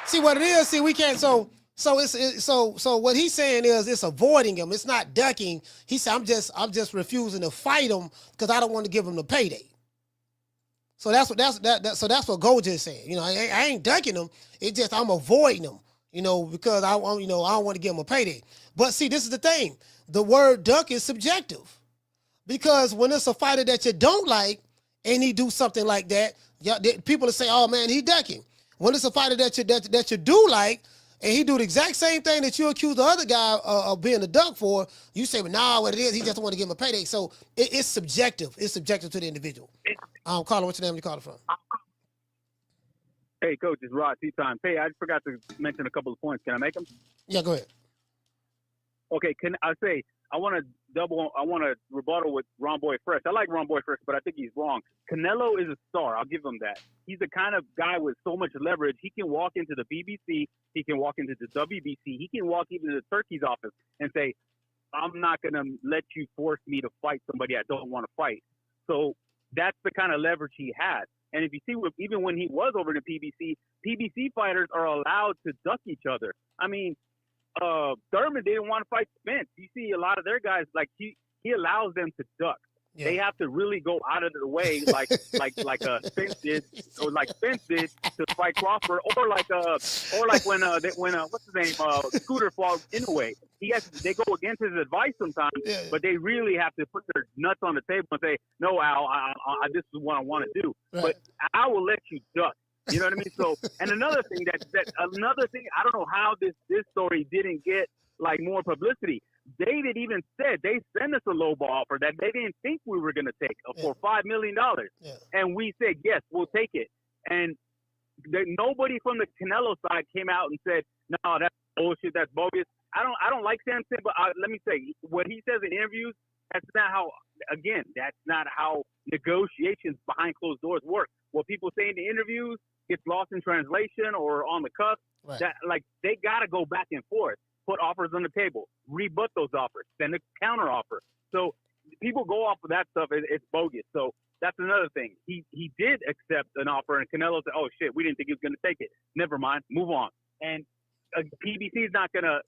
See what it is. See, we can't. So what he's saying is it's avoiding him. It's not ducking. He said, I'm just refusing to fight him because I don't want to give him the payday. So that's what Goja is saying. You know, I ain't ducking him. It's just I'm avoiding him. You know, because I don't want to give him a payday. But see, this is the thing. The word duck is subjective. Because when it's a fighter that you don't like and he do something like that, people will say, "Oh man, he ducking." When it's a fighter that you do like and he do the exact same thing that you accuse the other guy of being a duck for, you say, "But nah, what it is, he just want to give him a payday." So it's subjective. It's subjective to the individual. Carla, what's your name? You call it from? Hey, Coach, it's Rod T-Time. Hey, I forgot to mention a couple of points. Can I make them? Yeah, go ahead. Okay, I want to rebuttal with Ron Boy Fresh. I like Ron Boy Fresh, but I think he's wrong. Canelo is a star. I'll give him that. He's the kind of guy with so much leverage. He can walk into the BBC. He can walk into the WBC. He can walk even to the Turkey's office and say, "I'm not going to let you force me to fight somebody I don't want to fight." So that's the kind of leverage he has. And if you see, even when he was over in the PBC fighters are allowed to duck each other. I mean, Thurman didn't want to fight Spence. You see a lot of their guys, like he allows them to duck. Yeah. They have to really go out of their way, like Spence did, or like Spence did to fight Crawford, or like when what's his name, Scooter fought Inoue. They go against his advice sometimes, but they really have to put their nuts on the table and say, "No, Al, this is what I want to do." Right. But I will let you duck. You know what I mean? So, and another thing, I don't know how this story didn't get like more publicity. David even said they sent us a lowball offer that they didn't think we were going to take for $5 million. Yeah. And we said, yes, we'll take it. And nobody from the Canelo side came out and said, "No, that's bullshit, that's bogus." I don't like Samson, but let me say, what he says in interviews, that's not how negotiations behind closed doors work. What people say in the interviews gets lost in translation or on the cuff. Right. That they got to go back and forth, put offers on the table, rebut those offers, send a counter offer. So people go off of that stuff. It's bogus. So that's another thing. He did accept an offer, and Canelo said, "Oh shit, we didn't think he was going to take it. Never mind, move on." And PBC is not going to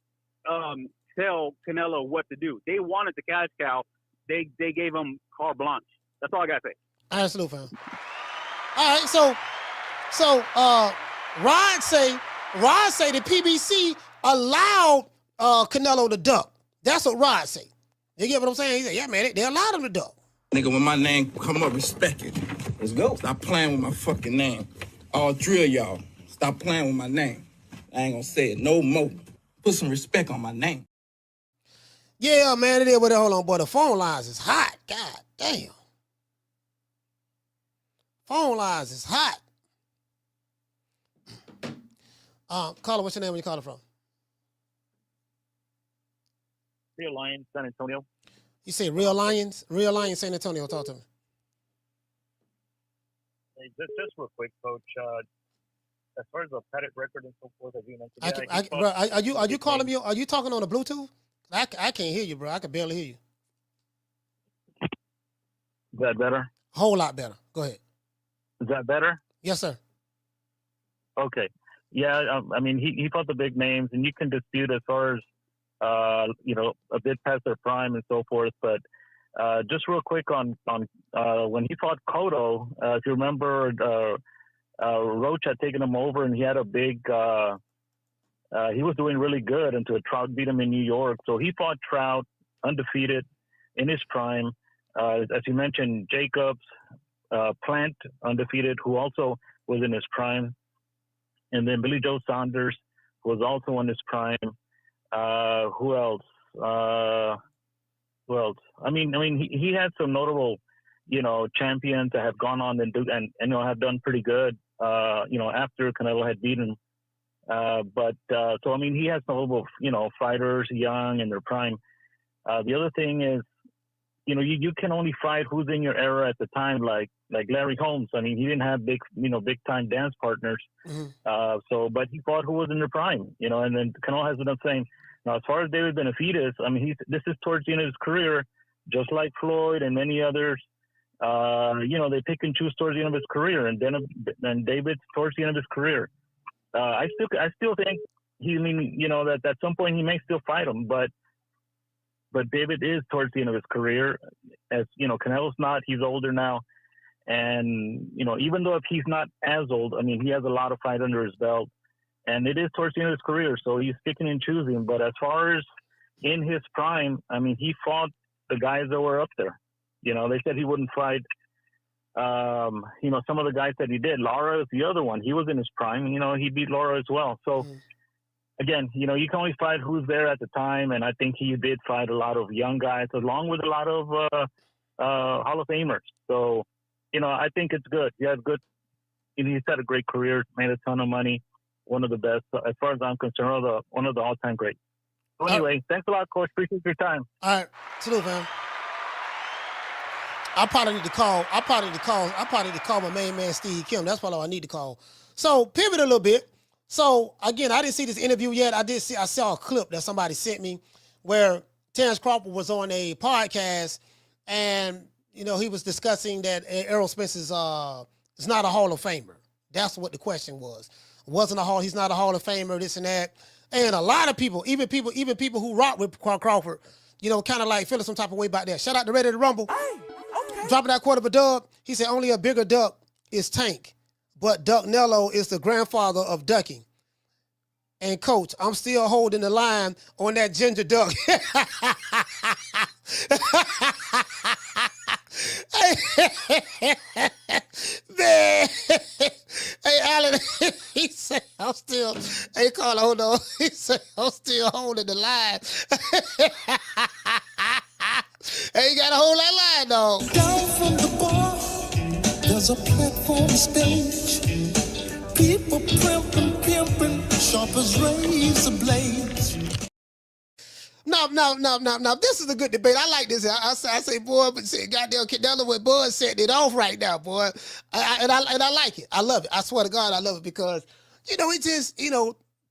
tell Canelo what to do. They wanted the cash cow. They gave him carte blanche. That's all I got to say. Absolutely, fam. All right, so Rod say the PBC allowed Canelo to duck. That's what Rod say. You get what I'm saying? He said, "Yeah, man, they allowed him to duck." Nigga, when my name come up, respect it. Let's go. Stop playing with my fucking name. I'll drill y'all. Stop playing with my name. I ain't gonna say it no more. Put some respect on my name. Yeah, man, it is. But hold on, boy, the phone lines is hot. God damn. Phone lines is hot. Caller, what's your name? Where you calling from? Real Lions, San Antonio. You say Real Lions? Real Lions, San Antonio. Talk to me. Hey, just real quick, Coach. As far as the Pettit record and so forth, as you mentioned, are you calling me? Are you talking on the Bluetooth? I can't hear you, bro. I can barely hear you. Is that better? Whole lot better. Go ahead. Is that better? Yes, sir. Okay. Yeah, I mean, he fought the big names, and you can dispute as far as, a bit past their prime and so forth. But just real quick on when he fought Cotto, if you remember, Roach had taken him over, and he had a big he was doing really good until Trout beat him in New York. So he fought Trout, undefeated, in his prime. As you mentioned, Jacobs, Plant, undefeated, who also was in his prime. And then Billy Joe Saunders, who was also in his prime. Who else? Who else? I mean, he had some notable, champions that have gone on and have done pretty good. After Canelo had beaten him. So I mean, he has notable, fighters young in their prime. The other thing is, you can only fight who's in your era at the time, like Larry Holmes. I mean, he didn't have big time dance partners. But he fought who was in their prime, and then Canelo has been the same. Now, as far as David Benavidez, I mean, this is towards the end of his career, just like Floyd and many others. They pick and choose towards the end of his career, and David's towards the end of his career. I still think that at some point he may still fight him, but David is towards the end of his career. As Canelo's not. He's older now, and even though if he's not as old, I mean, he has a lot of fight under his belt, and it is towards the end of his career. So he's picking and choosing. But as far as in his prime, I mean, he fought the guys that were up there. They said he wouldn't fight. Some of the guys that he did. Lara is the other one. He was in his prime. He beat Lara as well. So. Again, you can only fight who's there at the time, and I think he did fight a lot of young guys, along with a lot of Hall of Famers. So, I think it's good. He has good. He's had a great career, made a ton of money, one of the best, as far as I'm concerned, one of the all-time greats. So anyway, thanks a lot, Coach. Appreciate your time. All right, salute, man. I probably need to call my main man Steve Kim. That's probably all I need to call. So pivot a little bit. So again, I didn't see this interview yet. I saw a clip that somebody sent me where Terrence Crawford was on a podcast, and he was discussing that Errol Spence is not a Hall of Famer. That's what the question was. He's not a Hall of Famer, this and that. And a lot of people, even people who rock with Crawford, kind of like feeling some type of way about that. Shout out to Ready to Rumble. Hey, okay. Dropping that quarter of a dub. He said only a bigger duck is Tank. But Duck Nello is the grandfather of ducking. And Coach, I'm still holding the line on that ginger duck. Man. Hey, Alan, he said, hey, Carla, hold on. He said, I'm still holding the line. Hey, you got to hold that line, dog. Down from the bar, there's a platform stage. People pimping, sharp as razor blades. No. This is a good debate. I like this. I say, boy, but say, goddamn Canelo with Bud setting it off right now, boy. I like it. I love it. I swear to God, I love it because, it just,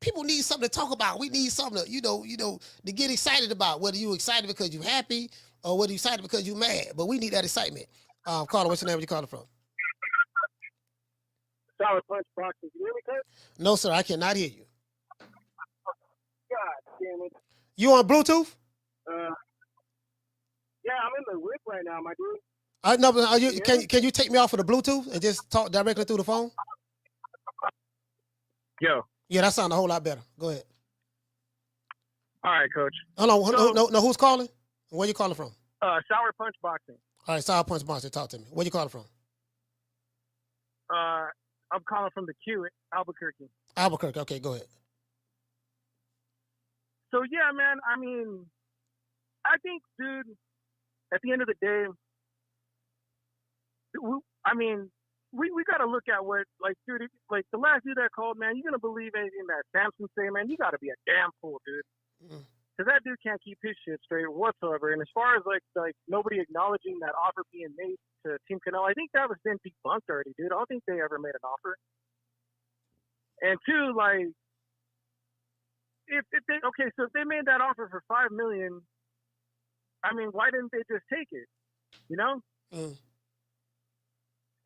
people need something to talk about. We need something to, to get excited about. Whether you're excited because you're happy or whether you're excited because you're mad. But we need that excitement. Carla, what's your name? Where you calling from? Sour Punch Boxing. Can you hear me, Kurt? No, sir. I cannot hear you. God damn it. You on Bluetooth? Yeah, I'm in the whip right now, my dude. No, can you take me off of the Bluetooth and just talk directly through the phone? Yo. Yeah, that sounds a whole lot better. Go ahead. All right, Coach. Hold on. No, who's calling? Where you calling from? Sour Punch Boxing. All right, Sour Punch Boxing. Talk to me. Where you calling from? I'm calling from the Q, Albuquerque. Albuquerque. Okay, go ahead. So, yeah, man, I mean, I think, dude, at the end of the day, we got to look at what, like, dude, like, the last dude that called, man, you going to believe anything that Samson say, man? You got to be a damn fool, dude. Because that dude can't keep his shit straight whatsoever. And as far as, like nobody acknowledging that offer being made to Team Canelo, I think that was been debunked already, dude. I don't think they ever made an offer. And two, like, if they made that offer for $5 million, I mean, why didn't they just take it?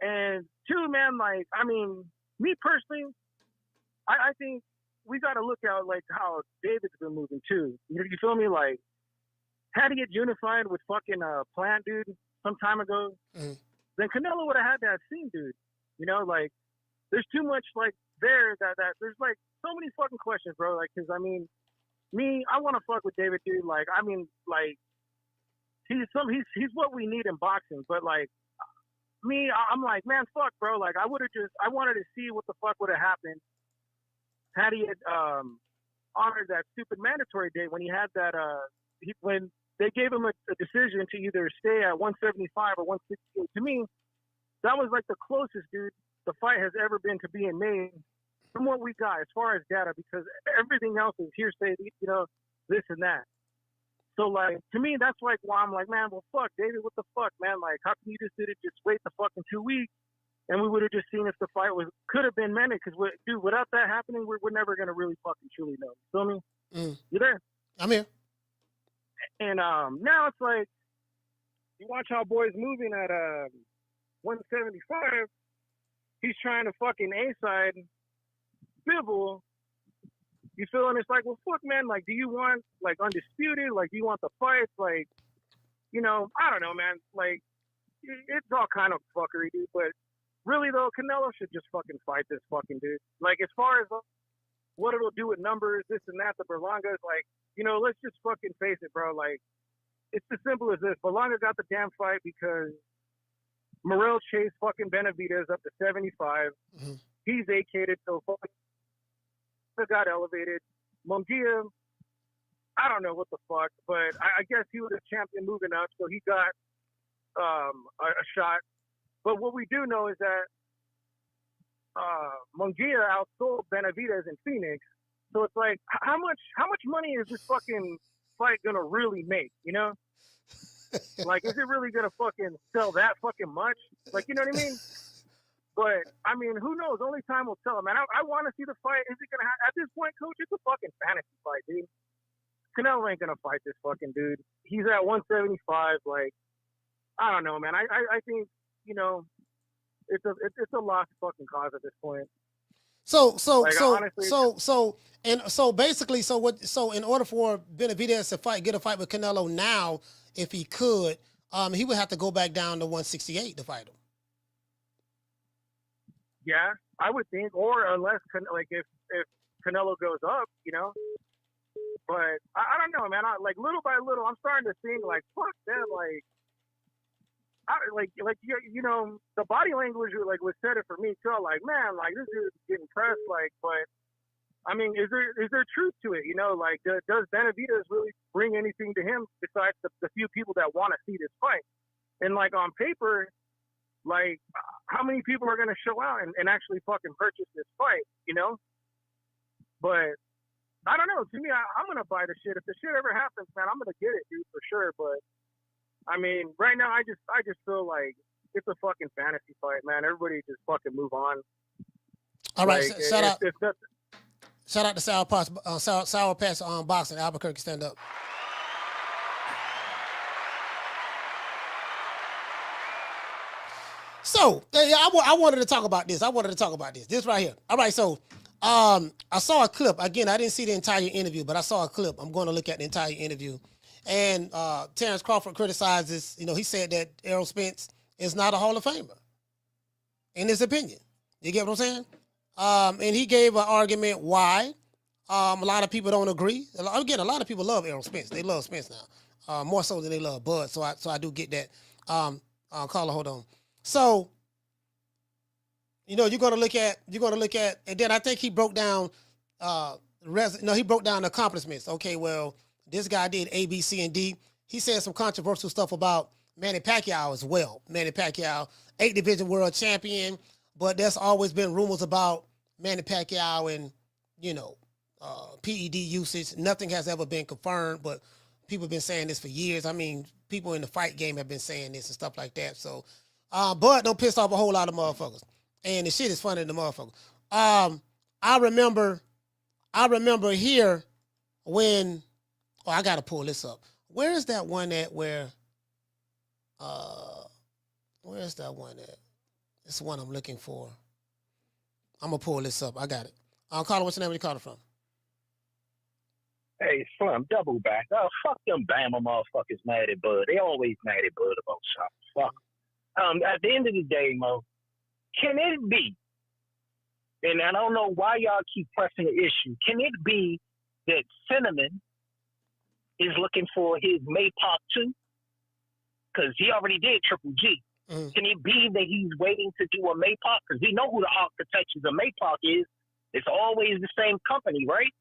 And two, man, like, I mean, me personally, I think we got to look at, like, how David's been moving, too. You feel me? Like, had he get unified with fucking Plant, dude, some time ago, then Canelo would have had that scene, dude. Like, there's too much, like, there that there's, like, so many fucking questions, bro. Like, because, I mean, I want to fuck with David, dude. Like, I mean, like, he's what we need in boxing. But, like, I'm like, man, fuck, bro. Like, I wanted to see what the fuck would have happened had he had honored that stupid mandatory date when he had that when they gave him a decision to either stay at 175 or 168, to me, that was like the closest, dude, the fight has ever been to being made from what we got as far as data, because everything else is hearsay, this and that. So, like, to me, that's like why I'm like, man, well, fuck, David, what the fuck, man? Like, how come you just did it? Just wait the fucking 2 weeks, and we would have just seen if the fight could have been managed. Because, dude, without that happening, we're never gonna really fucking truly know. You feel me? You there? I'm here. And now it's like, you watch how boys moving at 175. He's trying to fucking A-side Bivol. You feel? And it's like, well, fuck, man. Like, do you want, like, undisputed? Like, do you want the fights? Like, I don't know, man. Like, it's all kind of fuckery, dude. But really, though, Canelo should just fucking fight this fucking dude. Like, as far as what it'll do with numbers, this and that, the Berlanga is like, let's just fucking face it, bro. Like, it's as simple as this. Berlanga got the damn fight because Morrell chased fucking Benavidez up to 75. Mm-hmm. He's vacated, so fucking got elevated. Munguia, I don't know what the fuck, but I guess he was a champion moving up, so he got a shot. But what we do know is that Munguia outsold Benavidez in Phoenix, so it's like, how much money is this fucking fight gonna really make? Like, is it really gonna fucking sell that fucking much? Like, you know what I mean? But, I mean, who knows? Only time will tell, man. I want to see the fight. Is it going to happen? At this point, Coach, it's a fucking fantasy fight, dude. Canelo ain't going to fight this fucking dude. He's at 175. Like, I don't know, man. I think, it's a lost fucking cause at this point. So in order for Benavidez to get a fight with Canelo now, if he could, he would have to go back down to 168 to fight him. Yeah, I would think, or unless, like, if Canelo goes up, But I don't know, man. Little by little, I'm starting to think, like, fuck them, like, the body language, like, was said it for me too. Like, man, like, this dude's getting pressed, like, but I mean, is there truth to it? Like, does Benavidez really bring anything to him besides the few people that want to see this fight? And, like, on paper, like, how many people are going to show out and actually fucking purchase this fight, But I don't know. To me, I'm going to buy the shit. If the shit ever happens, man, I'm going to get it, dude, for sure. But, I mean, right now, I just feel like it's a fucking fantasy fight, man. Everybody just fucking move on. All right, like, shout out to Sour Patch Boxing, Albuquerque, stand up. So, I wanted to talk about this. This right here. All right, so I saw a clip. Again, I didn't see the entire interview, but I saw a clip. I'm going to look at the entire interview. And Terrence Crawford criticizes, he said that Errol Spence is not a Hall of Famer, in his opinion. You get what I'm saying? And he gave an argument why. A lot of people don't agree. Again, a lot of people love Errol Spence. They love Spence now, more so than they love Bud. So I do get that. Carla, hold on. So, you're gonna look at, and then I think he broke down, he broke down the accomplishments. Okay, well, this guy did A, B, C, and D. He said some controversial stuff about Manny Pacquiao as well. Manny Pacquiao, 8 division world champion, but there's always been rumors about Manny Pacquiao and, PED usage. Nothing has ever been confirmed, but people have been saying this for years. I mean, people in the fight game have been saying this and stuff like that. So, Bud don't piss off a whole lot of motherfuckers. And the shit is funny to motherfuckers. I remember here when, I got to pull this up. Where is that one at where is that one at? It's the one I'm looking for. I'm going to pull this up. I got it. Carla, what's your name? Where you calling from? Hey, Slim, double back. Oh, fuck them Bama motherfuckers mad at Bud. They always mad at Bud about something. Fuck. At the end of the day, Mo, can it be, and I don't know why y'all keep pressing the issue, can it be that Cinnamon is looking for his Maypop too? Because he already did Triple G. Mm. Can it be that he's waiting to do a Maypop? Because we know who the architects of Maypop is. It's always the same company, right?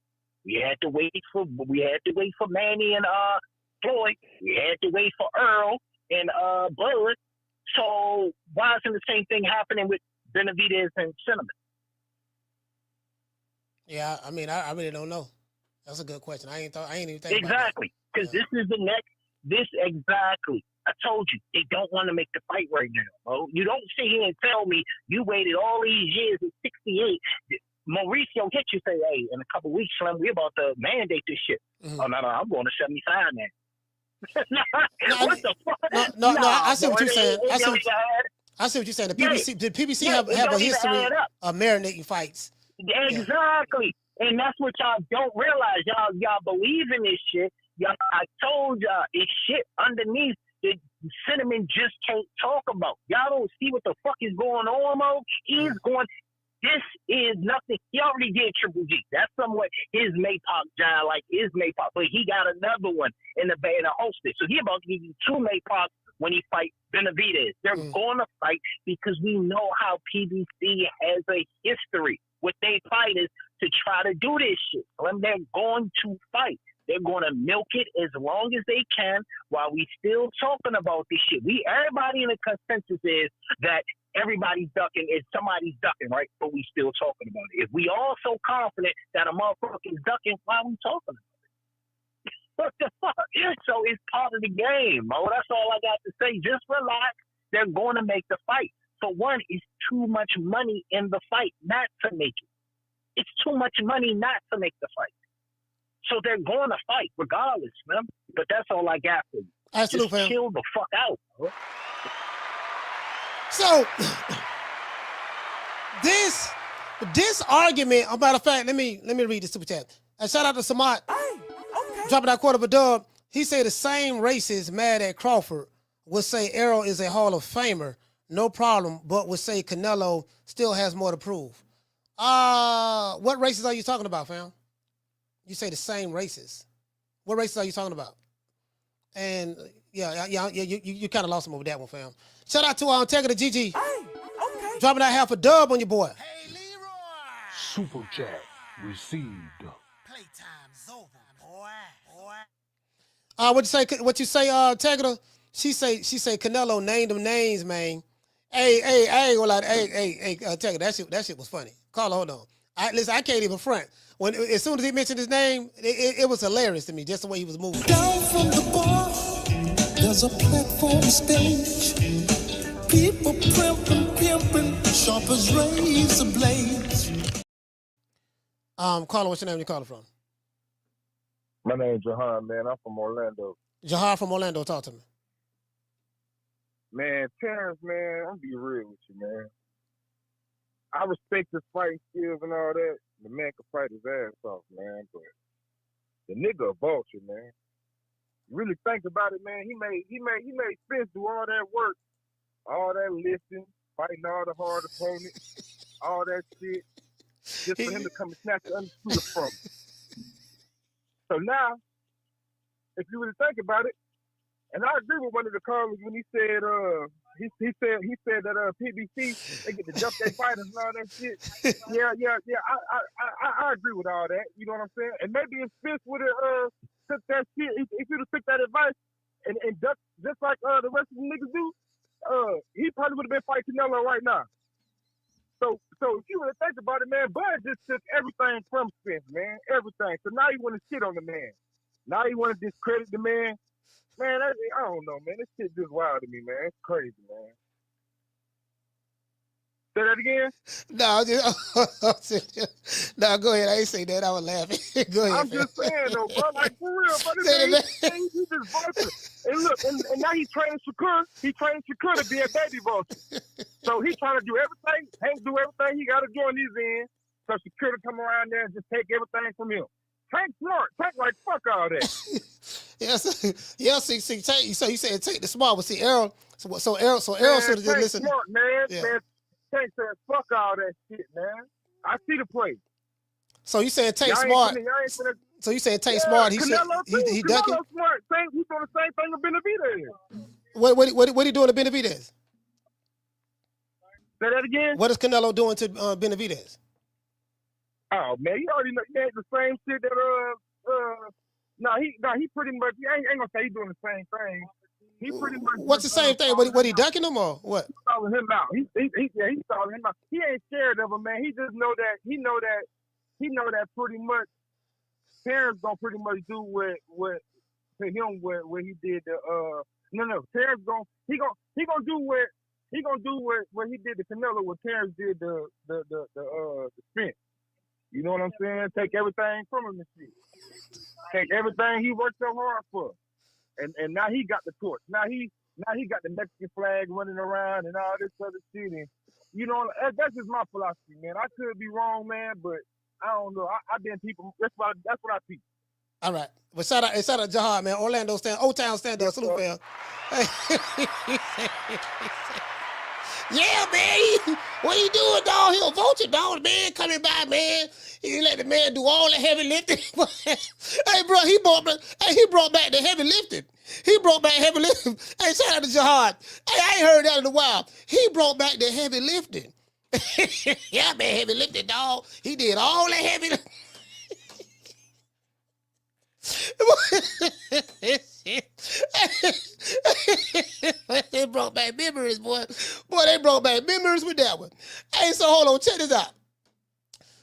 We had to wait for Manny and Floyd. We had to wait for Earl and Bud. So why isn't the same thing happening with Benavidez and Cinnamon? Yeah, I mean, I really don't know. That's a good question. I ain't even think Exactly, because this is the next. This exactly. I told you they don't want to make the fight right now, bro. You don't sit here and tell me you waited all these years at 68. Mauricio hit you, say, hey, in a couple weeks, Slim, we about to mandate this shit. Mm-hmm. Oh no, I'm going to 75 now. What the fuck? No, I see what you're saying. I see what you're saying. The PBC have a history of marinating fights. Exactly. Yeah. And that's what y'all don't realize. Y'all believe in this shit. I told y'all it's shit underneath that Cinnamon just can't talk about. Y'all don't see what the fuck is going on, Mo. This is nothing. He already did Triple G. That's somewhat his Maypop John, like his Maypop. But he got another one in the bay to host it. So he about to give you 2 Maypops when he fight Benavidez. They're going to fight because we know how PBC has a history with their fighters to try to do this shit. When they're going to fight, they're going to milk it as long as they can while we still talking about this shit. Everybody in the consensus is that everybody's ducking is somebody's ducking, right? But we still talking about it. If we all so confident that a motherfucker is ducking, why are we talking about it? What the fuck? So it's part of the game, Mo. That's all I got to say. Just relax. They're going to make the fight. For one, it's too much money in the fight not to make it. It's too much money not to make the fight. So they're going to fight regardless, man. But that's all I got for you. Absolutely, just chill the fuck out, bro. So this argument, a matter of fact, let me read the super chat. Shout out to Samat. Dropping that quarter of a dub. He said the same racist mad at Crawford would say Errol is a Hall of Famer, no problem, but would say Canelo still has more to prove. What races are you talking about, fam? You say the same races. What races are you talking about? And you kind of lost him over that one, fam. Shout out to Tegra GG. Dropping that half a dub on your boy. Hey, Leroy. Super chat received. Playtime's over, boy. What you say, Tegra? She say Canelo named them names, man. Hey, I ain't gonna lie. Hey, Tegra, that shit was funny. Carla, hold on. Listen, I can't even front. As soon as he mentioned his name, it was hilarious to me, just the way he was moving. Down from the bar, there's a platform stage. People pimping, sharp as razor blades. Carla, what's your name? You calling from? My name's Jahan, man. I'm from Orlando. Jahan from Orlando, talk to me. Man, Terrence, man, I'm gonna be real with you, man. I respect his fighting skills and all that. The man can fight his ass off, man, but the nigga a vulture, man. You really think about it, man. He made Spence do all that work, all that lifting, fighting all the hard opponents, all that shit, just for him to come and snatch the undisputed from him. So now, if you really think about it, and I agree with one of the callers when he said he said that PBC they get to jump their fighters and all that shit. Yeah. I agree with all that. You know what I'm saying? And maybe if Spence would have took that shit, if he would have took that advice and ducked just like the rest of the niggas do, he probably would have been fighting Canelo right now. So if you really think about it, man, Bud just took everything from Spence, man, everything. So now you want to shit on the man. Now you want to discredit the man. Man, I don't know, man. This shit just wild to me, man. It's crazy, man. Say that again? No, go ahead. I ain't say that. I was laughing. Go ahead. I'm just saying, though, bro. Like, for real, bro. He just vulture. And look, and now he's training Shakur. He's training Shakur to be a baby vulture. So he's trying to do everything. Hank do everything he got to do on his end. So Shakur to come around there and just take everything from him. Tank smart. Tank like fuck all that. See, Tank. So you said take the smart, but see Errol. So Errol should have just listened. Smart, man. Yeah. Man, Tank said fuck all that shit, man. I see the play. So you saying Tank smart? So you saying Tank smart? He ducking. Canelo smart. Tank, he's doing the same thing with Benavidez. What he doing to Benavidez? Say that again. What is Canelo doing to Benavidez? Oh man, you already know the same shit that he pretty much. I ain't gonna say he doing the same thing. He pretty much. What's the same thing? What he ducking him or what? He's stalling him out. He's stalling him out. He ain't scared of him, man. He just know that he know that pretty much Terrence gonna pretty much do what to him what he did to Terrence gonna do what he did to Canelo, what Terrence did the Spence. You know what I'm saying? Take everything from him and shit. Take everything he worked so hard for. And now he got the torch. Now he got the Mexican flag running around and all this other shit. And you know, that's just my philosophy, man. I could be wrong, man, but I don't know. I've been people. That's what I think. All right. Well, shout out Jihad, man. Orlando stand, Old Town stand up. Salute, fam. Yeah, man. What you doing, dog? He a vulture, dog. Man, coming by, man. He let the man do all the heavy lifting. Hey, bro, he brought back the heavy lifting. He brought back heavy lifting. Hey, shout out to Jihad. Hey, I ain't heard that in a while. He brought back the heavy lifting. Yeah, man, heavy lifting, dog. He did all the heavy lifting. They brought back memories, boy. Boy, they brought back memories with that one. Hey, so hold on, check this out.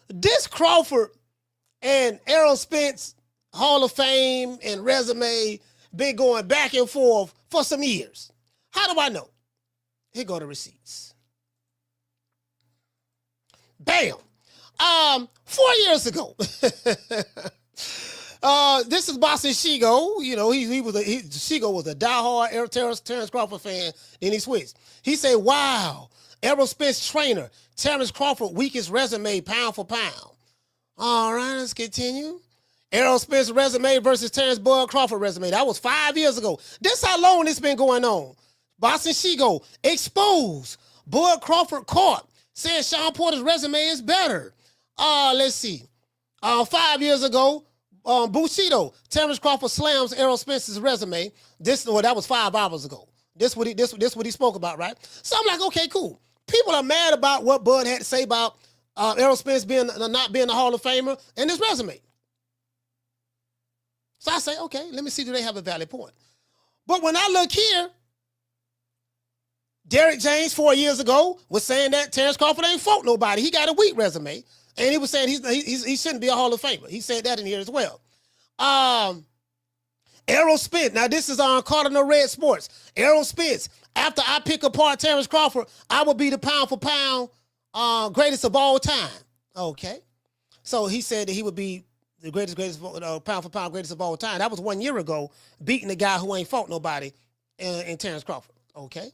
This Crawford and Errol Spence Hall of Fame and resume been going back and forth for some years. How do I know? Here go the receipts. Bam. 4 years ago. This is Boston Shigo. You know, Shigo was a diehard Terrence Crawford fan. Then he switched. He said, "Wow, Errol Spence trainer, Terrence Crawford weakest resume pound for pound." All right, let's continue. Errol Spence resume versus Terrence Bud Crawford resume. That was 5 years ago. This how long this been going on. Boston Shigo exposed. Bud Crawford caught. Said Sean Porter's resume is better. Let's see. 5 years ago. Bushido, Terrence Crawford slams Errol Spence's resume. That was 5 hours ago. This what he spoke about, right? So I'm like, okay, cool. People are mad about what Bud had to say about Errol Spence not being a Hall of Famer and his resume. So I say, okay, let me see, do they have a valid point? But when I look here, Derrick James 4 years ago was saying that Terrence Crawford ain't fought nobody. He got a weak resume. And he was saying he shouldn't be a Hall of Famer. He said that in here as well. Errol Spence. Now, this is on Cardinal Red Sports. Errol Spence. After I pick apart Terrence Crawford, I will be the pound for pound greatest of all time. Okay. So he said that he would be the greatest pound for pound greatest of all time. That was 1 year ago, beating the guy who ain't fought nobody in Terrence Crawford. Okay.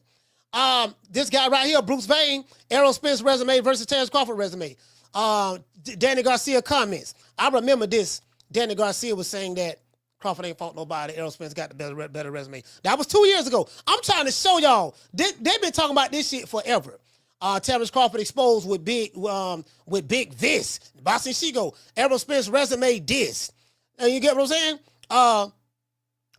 This guy right here, Bruce Vane, Errol Spence resume versus Terrence Crawford resume. Danny Garcia comments. I remember this. Danny Garcia was saying that Crawford ain't fought nobody. Errol Spence got the better resume. That was 2 years ago. I'm trying to show y'all. They've been talking about this shit forever. Terrence Crawford exposed with Big this. Boston Shigo. Errol Spence resume this. And you get what I'm saying?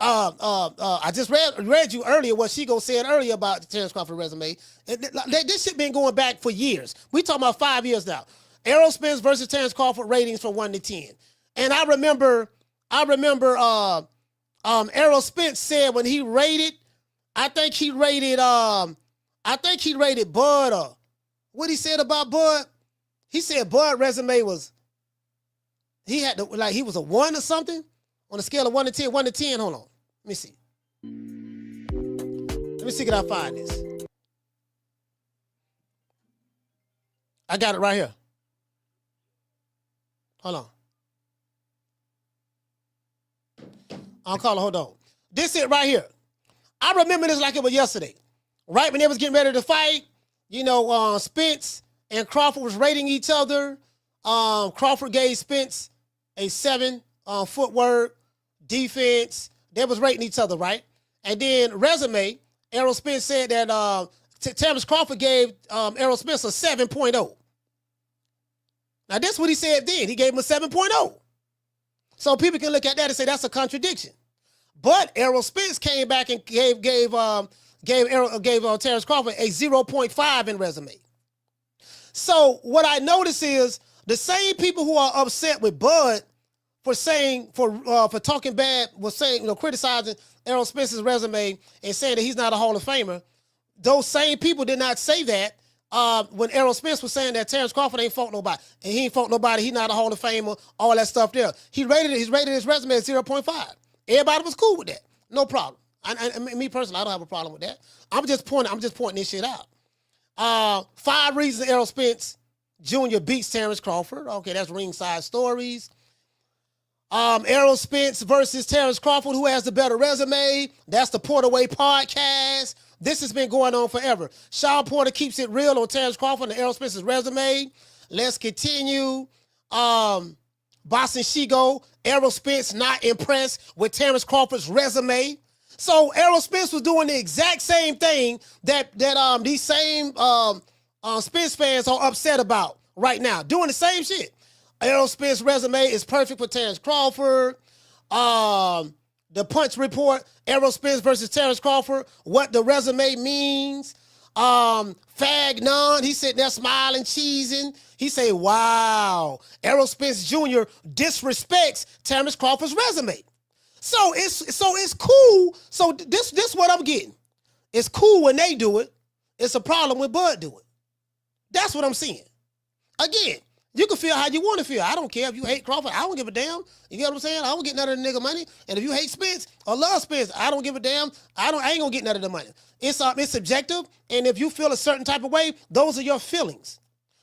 I just read you earlier what Shigo said earlier about the Terrence Crawford resume. This shit been going back for years. We talking about 5 years now. Errol Spence versus Terrence Crawford ratings from 1 to 10. And I remember Errol Spence said when he rated, I think he rated Bud. What he said about Bud? He said Bud resume was, he had to, like, he was a 1 or something on a scale of 1 to 10. 1 to 10. Hold on. Let me see. Let me see, can I find this? I got it right here. Hold on. I'll call it, hold on. This it right here. I remember this like it was yesterday. Right when they was getting ready to fight, you know, Spence and Crawford was rating each other. Crawford gave Spence a 7 footwork, defense. They was rating each other, right? And then resume, Errol Spence said that Terrence Crawford gave Errol Spence a 7.0. Now, this is what he said then. He gave him a 7.0. So people can look at that and say that's a contradiction. But Errol Spence came back and gave Terrence Crawford a 0.5 in resume. So what I notice is the same people who are upset with Bud for talking bad, was saying, criticizing Errol Spence's resume and saying that he's not a Hall of Famer. Those same people did not say that when Errol Spence was saying that Terrence Crawford ain't fought nobody, and he ain't fought nobody, he's not a Hall of Famer, all that stuff there. He's rated his resume at 0.5. Everybody was cool with that. No problem. I me personally, I don't have a problem with that. I'm just pointing this shit out. 5 reasons Errol Spence Jr. beats Terrence Crawford. Okay, that's ringside stories. Errol Spence versus Terrence Crawford, who has the better resume. That's the Porterway podcast. This has been going on forever. Sean Porter keeps it real on Terrence Crawford and Errol Spence's resume. Let's continue. Boston Shigo, Errol Spence not impressed with Terrence Crawford's resume. So Errol Spence was doing the exact same thing that these same Spence fans are upset about right now. Doing the same shit. Errol Spence's resume is perfect for Terrence Crawford. The Punch Report, Errol Spence versus Terrence Crawford, what the resume means. Fag None, he sitting there smiling, cheesing. He say, wow, Errol Spence Jr. disrespects Terrence Crawford's resume. So it's cool. So this what I'm getting. It's cool when they do it. It's a problem when Bud do it. That's what I'm seeing. Again, you can feel how you want to feel. I don't care if you hate Crawford. I don't give a damn. You get what I'm saying? I don't get none of the nigga money. And if you hate Spence or love Spence, I don't give a damn. I ain't gonna get none of the money. It's subjective. And if you feel a certain type of way, those are your feelings.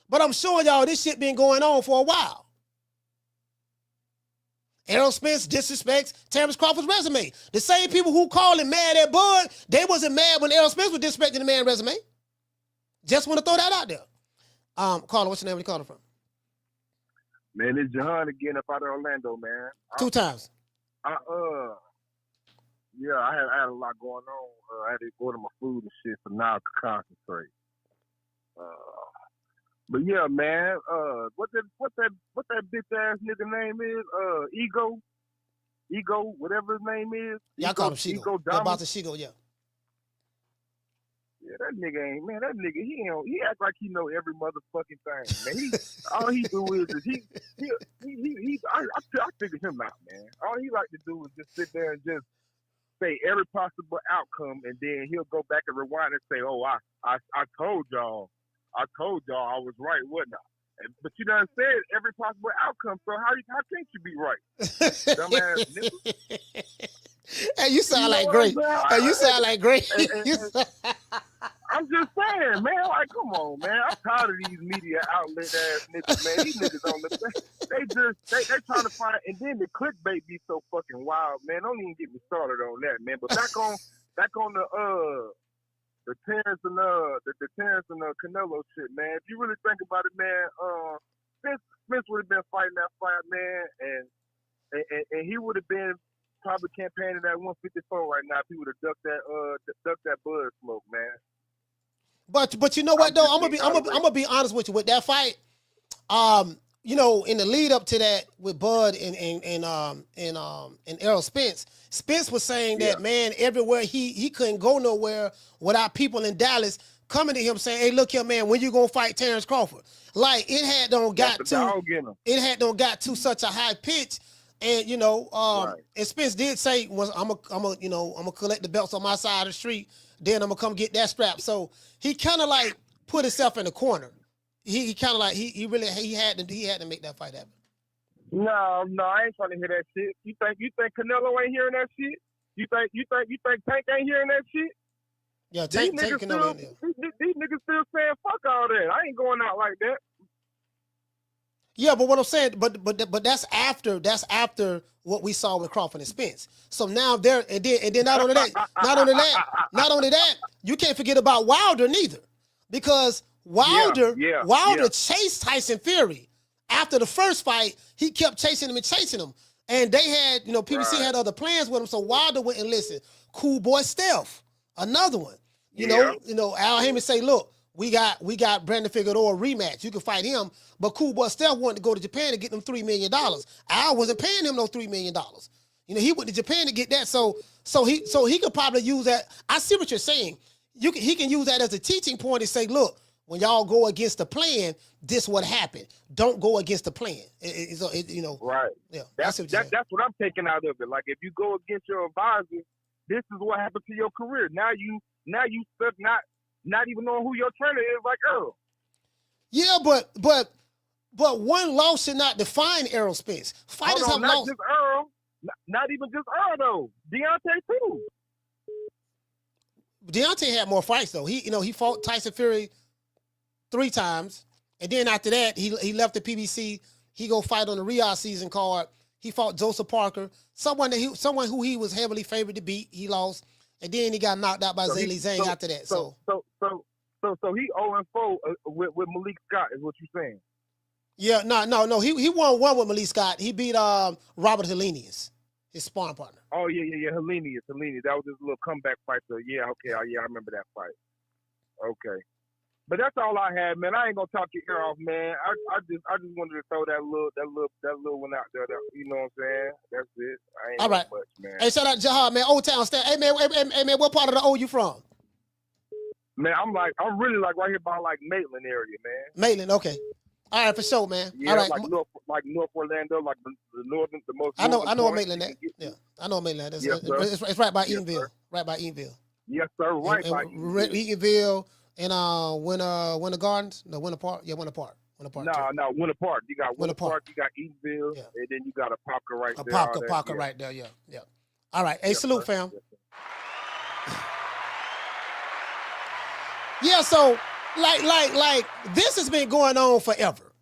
But I'm showing y'all this shit been going on for a while. Errol Spence disrespects Terrence Crawford's resume. The same people who called him mad at Bud, they wasn't mad when Errol Spence was disrespecting the man's resume. Just want to throw that out there. Carla, what's your name? Where you calling from? Man, it's Jahan again up out of Orlando, man. 2 times. I had a lot going on. I had to order my food and shit, so now I can concentrate. But yeah, man, what that bitch ass nigga name is? Ego, whatever his name is. Y'all call him Shigo. About the Shigo, yeah. Yeah, that nigga he act like he know every motherfucking thing, man. All he do is I figured him out, man. All he like to do is just sit there and just say every possible outcome, and then he'll go back and rewind and say, "Oh, I told y'all I was right, wasn't I?" But you done said every possible outcome, so how can't you be right? Dumbass nigga. Hey, you sound like great. Hey, you sound like great. I'm just saying, man. Like, come on, man. I'm tired of these media outlet ass niggas, man. These niggas on they trying to find, and then the clickbait be so fucking wild, man. Don't even get me started on that, man. But back on the Terrence and the Canelo shit, man. If you really think about it, man, Spence would have been fighting that fight, man, and he would have been probably campaigning at 154 right now if he would have ducked that Bud smoke, man. But you know what though? I'm gonna be honest with you with that fight. In the lead up to that with Bud and Errol Spence, Spence was saying that man, everywhere he couldn't go nowhere without people in Dallas coming to him saying, "Hey, look here, man, when you gonna fight Terrence Crawford?" Like it had got to such a high pitch. And and Spence did say I'm gonna collect the belts on my side of the street, then I'm gonna come get that strap. So he kind of like put himself in the corner. He kind of like he had to make that fight happen. No, I ain't trying to hear that shit. You think Canelo ain't hearing that shit? You think Tank ain't hearing that shit? Yeah, Tank Canelo. These niggas still saying fuck all that. I ain't going out like that. Yeah, but what I'm saying, but that's after what we saw with Crawford and Spence. So now and then not only that, you can't forget about Wilder neither, because Wilder chased Tyson Fury after the first fight. He kept chasing him, and they had PBC had other plans with him. So Wilder went and listened. Cool Boy Stealth, another one. Al Heyman say, look. We got Brandon Figueroa rematch. You can fight him, but Cool Boy Stealth wanted to go to Japan to get them $3 million. Al wasn't paying him no $3 million. He went to Japan to get that. So he could probably use that. I see what you're saying. He can use that as a teaching point and say, look, when y'all go against the plan, this what happened. Don't go against the plan. You know. Right. Yeah. That's what I'm taking out of it. Like if you go against your advisor, this is what happened to your career. Now you stuck not even knowing who your trainer is, like Earl. Yeah, but one loss should not define Errol Spence. Fighters have not lost. Just Earl, not even just Earl though. Deontay too. Deontay had more fights though. He fought Tyson Fury 3 times, and then after that he left the PBC. He go fight on the Riyadh season card. He fought Joseph Parker, someone who he was heavily favored to beat. He lost, and then he got knocked out by Zhilei Zhang after that. So he 0-4 with Malik Scott is what you're saying. Yeah, no. He won one with Malik Scott. He beat Robert Helenius, his sparring partner. Oh yeah. Helenius. That was his little comeback fight. So yeah, okay, I remember that fight. Okay, but that's all I had, man. I ain't gonna talk your ear off, man. I just wanted to throw that little one out there. You know what I'm saying? That's it. I ain't all right, much, man. Hey, shout out Jahad, man. Old Town Stat. Hey man, what part of the O you from? Man, I'm really like right here by like Maitland area, man. Maitland, okay. All right, for sure, man. Yeah, all right. like North Orlando, like the most. I know Maitland at. Yeah, I know Maitland. It's right by Eatonville. Sir. Right by Eatonville. Yes, sir. Right by Eatonville and Winter Gardens. No, Winter Park. Yeah, Winter Park. No, Winter Park. You got Winter Park. You got Eatonville, and then you got a Parker right there. Parker right there. Yeah. All right. Hey, salute, fam. Yeah, so like this has been going on forever.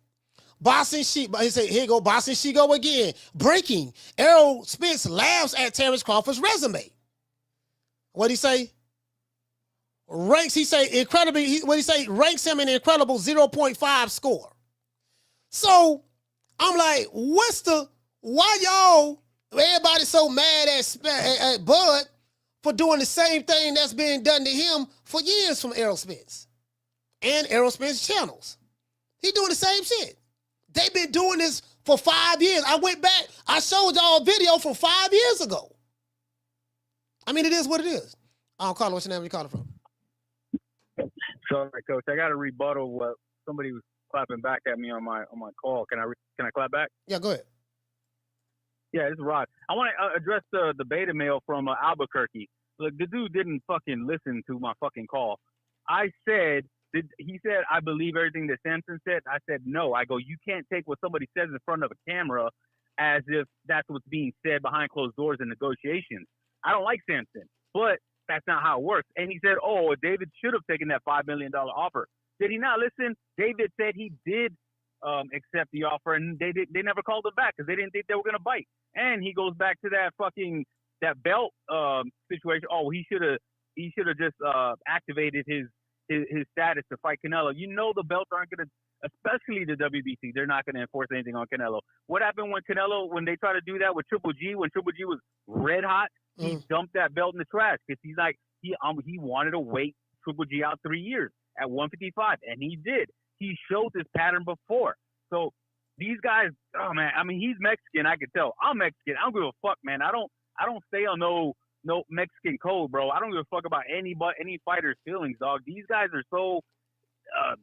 Boxing She, he said, here go Boxing She go again. Breaking. Errol Spence laughs at Terrence Crawford's resume. What'd he say? Ranks him an incredible 0.5 score. So I'm like, why everybody so mad at Bud for doing the same thing that's been done to him for years from Errol Spence and Errol Spence channels. He doing the same shit. They've been doing this for 5 years. I went back. I showed y'all a video from 5 years ago. I mean, it is what it is. Carlo, what's your name? Where you calling from? Sorry, Coach. I got to rebuttal what somebody was clapping back at me on my call. Can I clap back? Yeah, go ahead. Yeah, this is Rod. I want to address the beta mail from Albuquerque. Look, the dude didn't fucking listen to my fucking call. I said, he said, I believe everything that Samson said. I said, no. I go, you can't take what somebody says in front of a camera as if that's what's being said behind closed doors in negotiations. I don't like Samson, but that's not how it works. And he said, oh, David should have taken that $5 million offer. Did he not listen? David said he did accept the offer, and they never called him back because they didn't think they were going to bite. And he goes back to that belt situation. Oh, he should have just activated his status to fight Canelo. You know the belts aren't going to, especially the WBC, they're not going to enforce anything on Canelo. What happened when they tried to do that with Triple G, when Triple G was red hot, he dumped that belt in the trash because he's like, he wanted to wait Triple G out 3 years at 155, and he did. He showed this pattern before. So these guys, oh man, I mean, he's Mexican, I can tell. I'm Mexican. I don't give a fuck, man. I don't stay on no Mexican code, bro. I don't give a fuck about any fighter's feelings, dog. These guys are so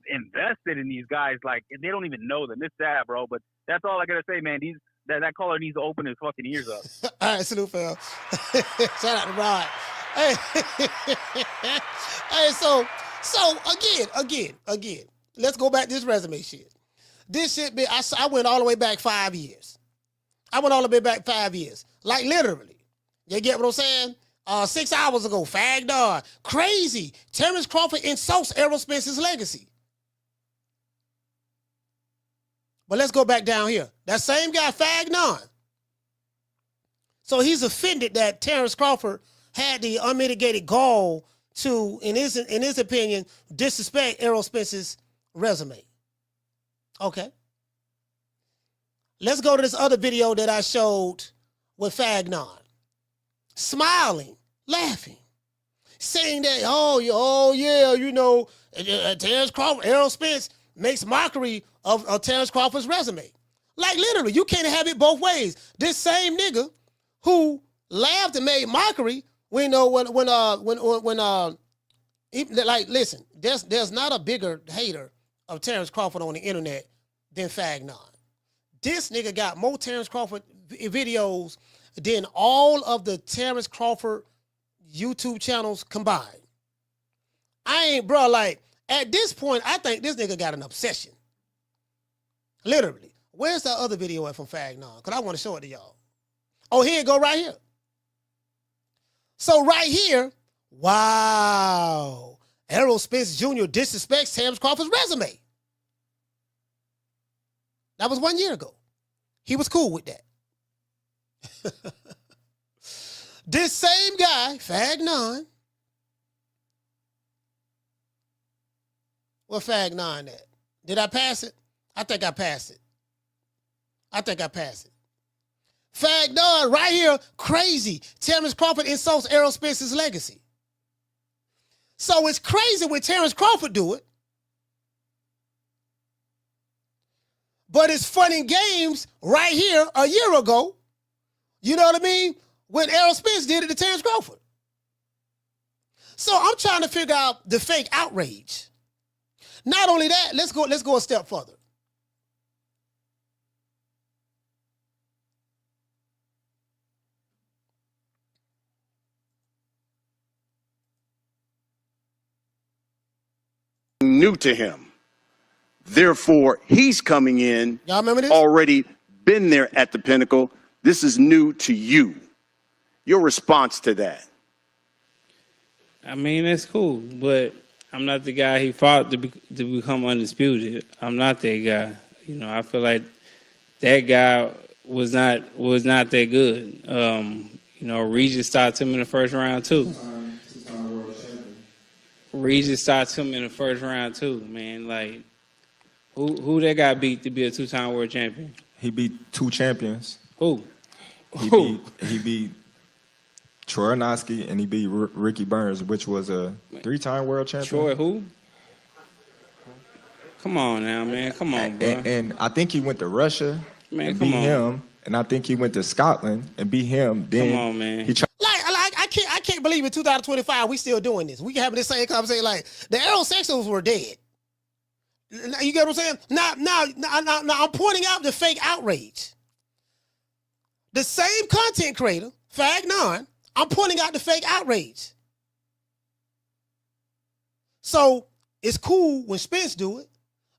invested in these guys, like they don't even know them. It's sad, bro. But that's all I gotta say, man. That caller needs to open his fucking ears up. All right, salute, fam. Shout out to Rod. Hey, hey, so again. Let's go back to this resume shit. This shit, I went all the way back 5 years. Like literally. You get what I'm saying? 6 hours ago, fagged on. Crazy. Terrence Crawford insults Errol Spence's legacy. But let's go back down here. That same guy fagged on. So he's offended that Terrence Crawford had the unmitigated gall to, in his opinion, disrespect Errol Spence's resume. Okay. Let's go to this other video that I showed with Fagnon. Smiling, laughing, saying that, oh yeah, you know, Terrence Crawford, Errol Spence makes mockery of Terrence Crawford's resume. Like literally, you can't have it both ways. This same nigga who laughed and made mockery, when Like, listen, there's not a bigger hater of Terrence Crawford on the internet than Fagnon. This nigga got more Terrence Crawford videos than all of the Terrence Crawford YouTube channels combined. Like, at this point, I think this nigga got an obsession. Literally. Where's that other video at from Fagnon? Because I want to show it to y'all. Oh, here it go right here. So right here, wow. Errol Spence Jr. disrespects Terrence Crawford's resume. That was 1 year ago. He was cool with that. This same guy, Fagnon. What Fagnon at? Did I pass it? I think I passed it. Fagnon right here, crazy. Terrence Crawford insults Errol Spence's legacy. So it's crazy when Terrence Crawford do it. But it's fun and games right here a year ago. You know what I mean? When Errol Spence did it to Terrence Crawford. So I'm trying to figure out the fake outrage. Not only that, let's go a step further. New to him. Therefore, he's coming in. Y'all remember this? Already been there at the pinnacle. This is new to you. Your response to that? I mean, that's cool, but I'm not the guy he fought to become undisputed. I'm not that guy. You know, I feel like that guy was not that good. You know, Regis stopped him in the first round too. Regis stopped him in the first round too, man. Like, who that guy beat to be a two-time world champion? He beat two champions. Who? He beat Troy Noski and he beat Ricky Burns, which was a three-time world champion. Troy who? Come on now, man. Come on, bro. And I think he went to Russia and come beat on. him. And I think he went to Scotland and beat him. Then Come on, man. He tried. I can't believe in 2025 we still doing this. We can have this same conversation like the Aerosexuals were dead. You get what I'm saying? Now I'm pointing out the fake outrage. The same content creator, Fagnon, I'm pointing out the fake outrage. So it's cool when Spence do it.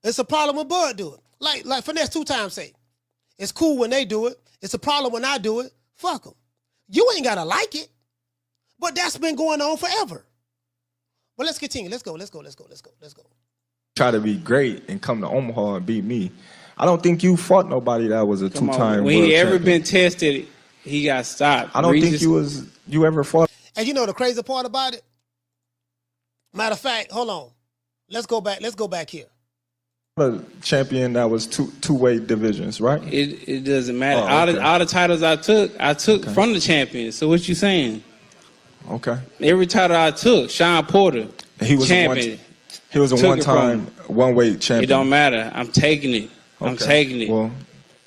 It's a problem when Bud do it. Like Finesse 2 times say. It's cool when they do it. It's a problem when I do it. Fuck them. You ain't gotta like it. But that's been going on forever. But let's continue. Let's go. Try to be great and come to Omaha and beat me. I don't think you fought nobody that was a two-time When world he ever champion. been tested, he got stopped. I don't think you ever fought. And you know the crazy part about it? Matter of fact, hold on. Let's go back here. A champion that was two-way divisions, right? It doesn't matter. Oh, okay. All the titles I took from the champion. So what you saying? Okay. Every title I took, Sean Porter, He was champion. He was a Took it one-time one-weight champion. It don't matter. I'm taking it. I'm Okay. taking it. Well,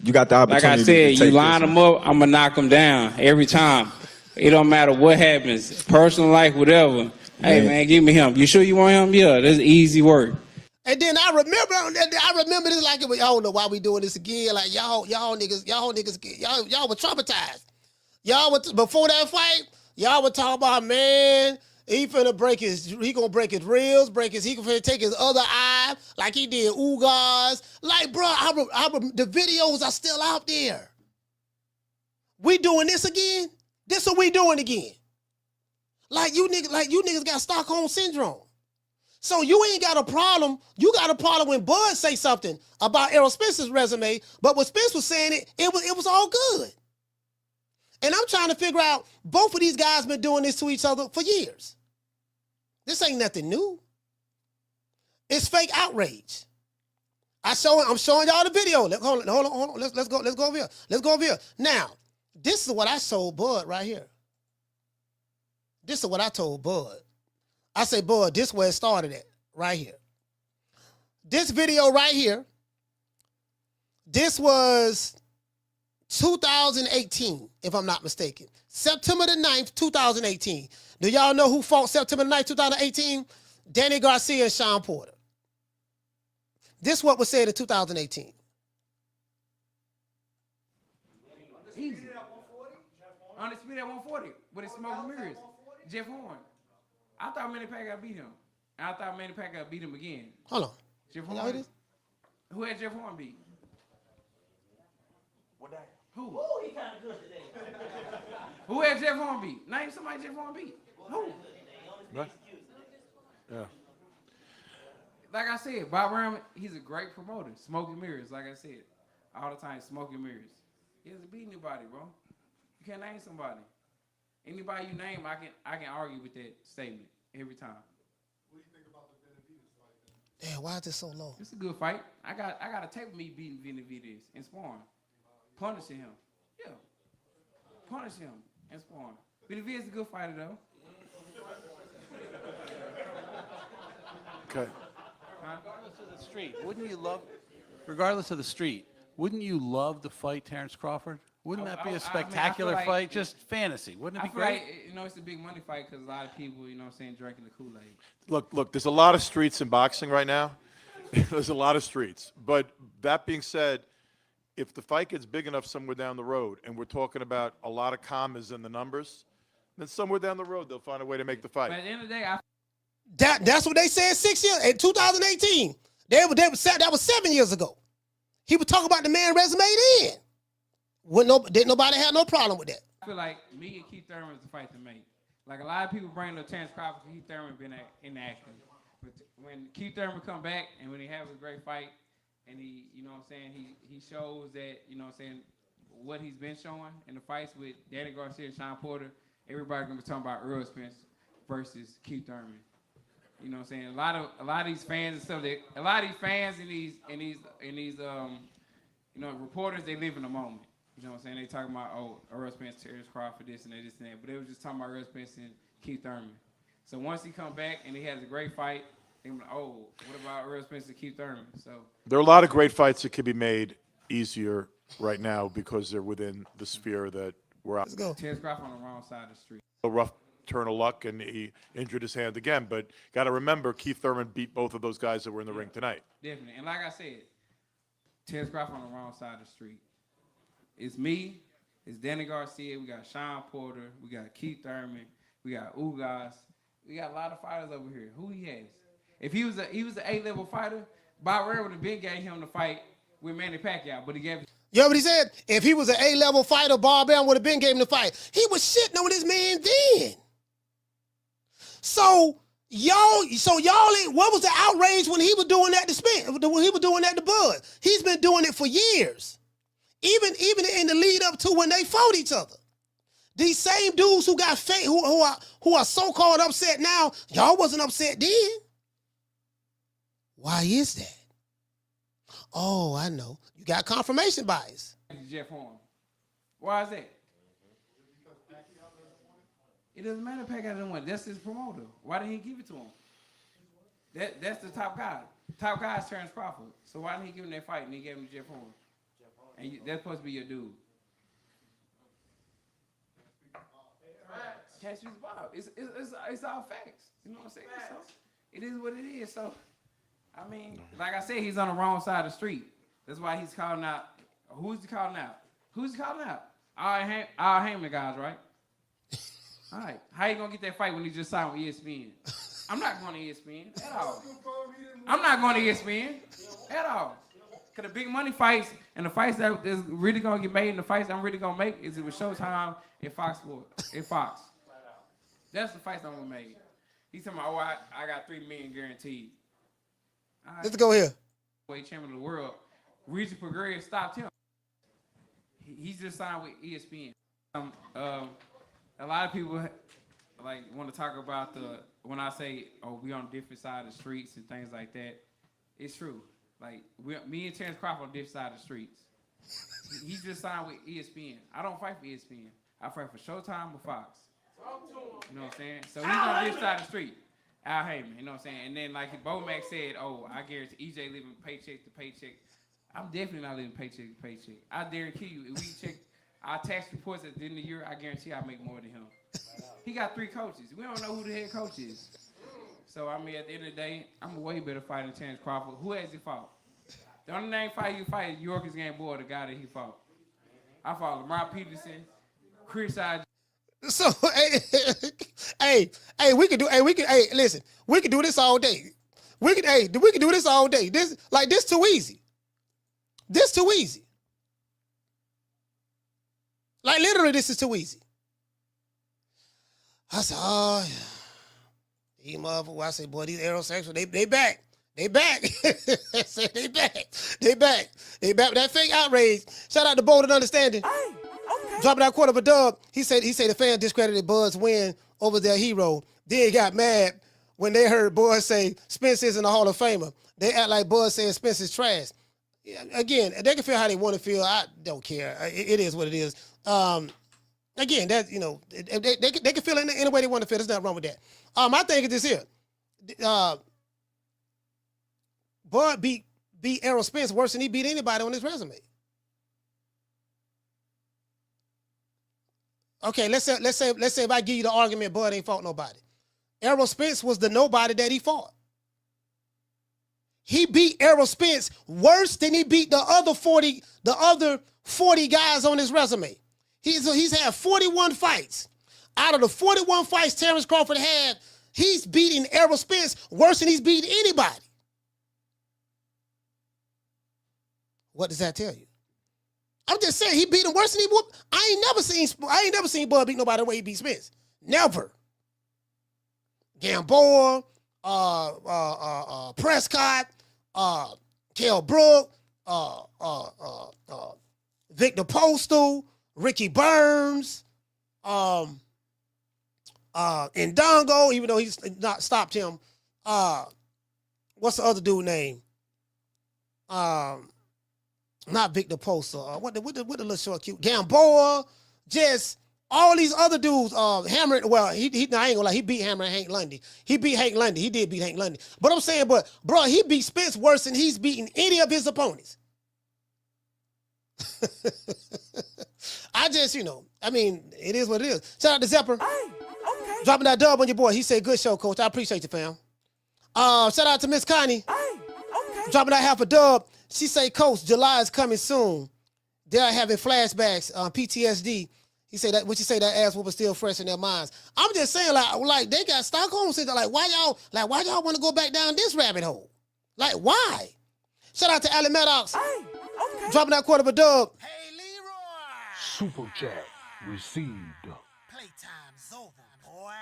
you got the Like opportunity. I said, to you take line this them up, I'm gonna knock them down every time. It don't matter what happens, personal life, whatever. Hey man, give me him. You sure you want him? Yeah, that's easy work. And then I remember this like it was, I don't know why we doing this again. Like y'all niggas were traumatized. Before that fight, y'all were talking about, man, he gonna break his ribs, he gonna take his other eye like he did Ugas. Like, bro, the videos are still out there. We doing this again? This what we doing again. Like you niggas got Stockholm syndrome. So you ain't got a problem. You got a problem when Bud say something about Errol Spence's resume, but when Spence was saying it was all good. And I'm trying to figure out, both of these guys been doing this to each other for years. This ain't nothing new. It's fake outrage. I'm showing y'all the video. Hold on. Let's go over here. Now, this is what I told Bud right here. This is what I told Bud. I say, Bud, this is where it started at, right here. This video right here, this was 2018, if I'm not mistaken. September the 9th, 2018. Do y'all know who fought September the 9th, 2018? Danny Garcia and Sean Porter. This is what was said in 2018. Easy. Undisputed at 140 with his smoke and mirrors. Jeff Horn. I thought Manny Pacquiao beat him. I thought Manny Pacquiao beat him again. Hold on. Jeff You know Horn. who it is? Who had Jeff Horn beat? Who? He kind of good today. Who had Jeff Horn beat? Name somebody Jeff Horn beat. Who? Right. Yeah. Like I said, Bob Arum, he's a great promoter. Smoke and mirrors, like I said. All the time, smoke and mirrors. He hasn't beat anybody, bro. You can't name somebody. Anybody you name, I can argue with that statement every time. What do you think about the Benavidez fight? Damn, why is this so low? It's a good fight. I got a tape of me beating Benavidez and sparring. Punishing him. Yeah. Punishing him and sparring. Benavidez is a good fighter, though. Okay. Regardless of the street, wouldn't you love? Regardless of the street, wouldn't you love to fight Terrence Crawford? Wouldn't that be a spectacular fight? Just fantasy. Wouldn't it be great? Like, it's a big money fight because a lot of people, drinking the Kool-Aid. Look, there's a lot of streets in boxing right now. There's a lot of streets. But that being said, if the fight gets big enough somewhere down the road, and we're talking about a lot of commas in the numbers, then somewhere down the road they'll find a way to make the fight. But at the end of the day, That's what they said 6 years in 2018. That was 7 years ago. He was talking about the man resume then. Didn't nobody have no problem with that. I feel like me and Keith Thurman is the fight to make. Like a lot of people bring up Terrence Crawford, Keith Thurman been inactive. But when Keith Thurman come back and when he has a great fight and he shows that, what he's been showing in the fights with Danny Garcia and Sean Porter, everybody's gonna be talking about Earl Spence versus Keith Thurman. You know what I'm saying? A lot of these fans and stuff, a lot of these fans and these reporters, they live in the moment. You know what I'm saying? They talking about, Earl Spence, Terrence Crawford, this and that, but they were just talking about Earl Spence and Keith Thurman. So once he come back and he has a great fight, they're like, what about Earl Spence and Keith Thurman? So There are a lot of great fights that could be made easier right now because they're within the sphere that we're out. Let's go. Terrence Crawford on the wrong side of the street. A rough turn of luck, and he injured his hand again. But got to remember, Keith Thurman beat both of those guys that were in the ring tonight. Definitely. And like I said, Terrence Crawford on the wrong side of the street. It's me, it's Danny Garcia, we got Sean Porter, we got Keith Thurman, we got Ugas. We got a lot of fighters over here. Who he has? If he was an A-level fighter, Bob Ray would have been gave him the fight with Manny Pacquiao, but he gave. You know what he said? If he was an A-level fighter, Bob Arum would have been gave him the fight. He was shitting on this man then. So y'all ain't, what was the outrage when he was doing that to Spence, when he was doing that to Bud? He's been doing it for years. Even in the lead up to when they fought each other. These same dudes who got who are so-called upset now, y'all wasn't upset then. Why is that? Oh, I know. You got confirmation bias. Jeff Horn. Why is that? It doesn't matter if Pacquiao didn't win. That's his promoter. Why didn't he give it to him? That's the top guy. Top guy is Terrence Crawford. So why didn't he give him that fight and he gave him to Jeff Horn? And that's supposed to be your dude. Catch you Bob. It's all facts. You know what I'm saying? So it is what it is. So I mean, like I said, he's on the wrong side of the street. That's why he's calling out. Who's he calling out? Who's he calling out? All Heyman guys, right? All right. How you gonna get that fight when he just signed with ESPN? I'm not going to ESPN at all. I'm not going to ESPN at all. Because the big money fights and the fights that is really going to get made and the fights I'm really going to make is with Showtime and Fox Sports. And Fox. That's the fights I'm going to make. He's talking about, I got $3 million guaranteed. Right. Let's go here. Champion of the world. Regis Prograis stopped him. He's just signed with ESPN. A lot of people want to talk about when I say, we on different side of the streets and things like that. It's true. Like, me and Terrence Crawford on different side of the streets. He just signed with ESPN. I don't fight for ESPN. I fight for Showtime or Fox. You know what I'm saying? So he's on this side of the street. Al Heyman, you know what I'm saying? And then, like Bomac said, I guarantee EJ living paycheck to paycheck. I'm definitely not living paycheck to paycheck. I guarantee you, if we check our tax reports at the end of the year, I guarantee I make more than him. He got 3 coaches. We don't know who the head coach is. So, I mean, at the end of the day, I'm a way better fighter than Terrence Crawford. Who has he fought? The only name fight you fight is Yorkers Gamboa, the guy that he fought. I fought Lamar Peterson, Chris I. So, hey, listen, we could do this all day. We could do this all day. This too easy. This too easy. Like literally, this is too easy. I said, oh yeah. These motherfuckers, I said, boy, these aerosexuals, they back. They back. I said, they back. They back. They back with that fake outrage. Shout out to Bold and Understanding. Hey, okay. Dropping that quarter of a dub. He said the fans discredited Bud's win over their hero. Then he got mad when they heard Bud say Spence isn't a Hall of Famer. They act like Bud said Spence is trash. Again, they can feel how they want to feel. I don't care. It is what it is. Again, that they can feel it in any way they want to feel. There's nothing wrong with that. My thing is this here. Bud beat Errol Spence worse than he beat anybody on his resume. Okay, let's say if I give you the argument Bud ain't fought nobody. Errol Spence was the nobody that he fought. He beat Errol Spence worse than he beat the other 40 guys on his resume. He's had 41 fights. Out of the 41 fights Terrence Crawford had, he's beating Errol Spence worse than he's beating anybody. What does that tell you? I'm just saying he beat him worse than he would. I ain't never seen Bud beat nobody the way he beat Spence. Never. Gamboa, Prescott, Kell Brook, Victor Postal, Ricky Burns, Ndongo, even though he's not stopped him. What's the other dude name? Not Victor Postal. What the little short cute Gamboa, just all these other dudes. Hammer. Well, I ain't gonna lie. He beat Hammer and Hank Lundy. He beat Hank Lundy. He did beat Hank Lundy. But I'm saying, bro, he beat Spence worse than he's beaten any of his opponents. I just, I mean, it is what it is. Shout out to Zepper. Hey, okay. Dropping that dub on your boy. He said, good show, coach. I appreciate you, fam. Shout out to Miss Connie. Hey, okay. Dropping that half a dub. She say, coach, July is coming soon. They're having flashbacks, PTSD. He said that, what you say, that ass whoop is still fresh in their minds. I'm just saying, like they got Stockholm syndrome. Like, why y'all want to go back down this rabbit hole? Like, why? Shout out to Allie Maddox. Hey, okay. Dropping that quarter of a dub. Hey, Leroy. Super chat received. Playtime's over, boy.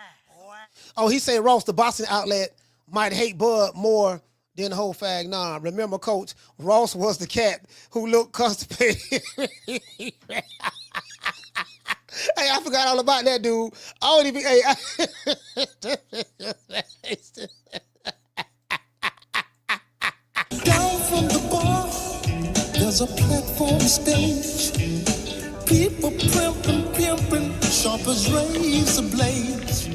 Oh, he said Ross, the boxing outlet, might hate Bud more than the whole fag. Nah, remember, coach, Ross was the cat who looked constipated. Hey, I forgot all about that dude. I don't even. Hey, Down from the bar, there's a platform stage. People pimping, sharp as razor blades.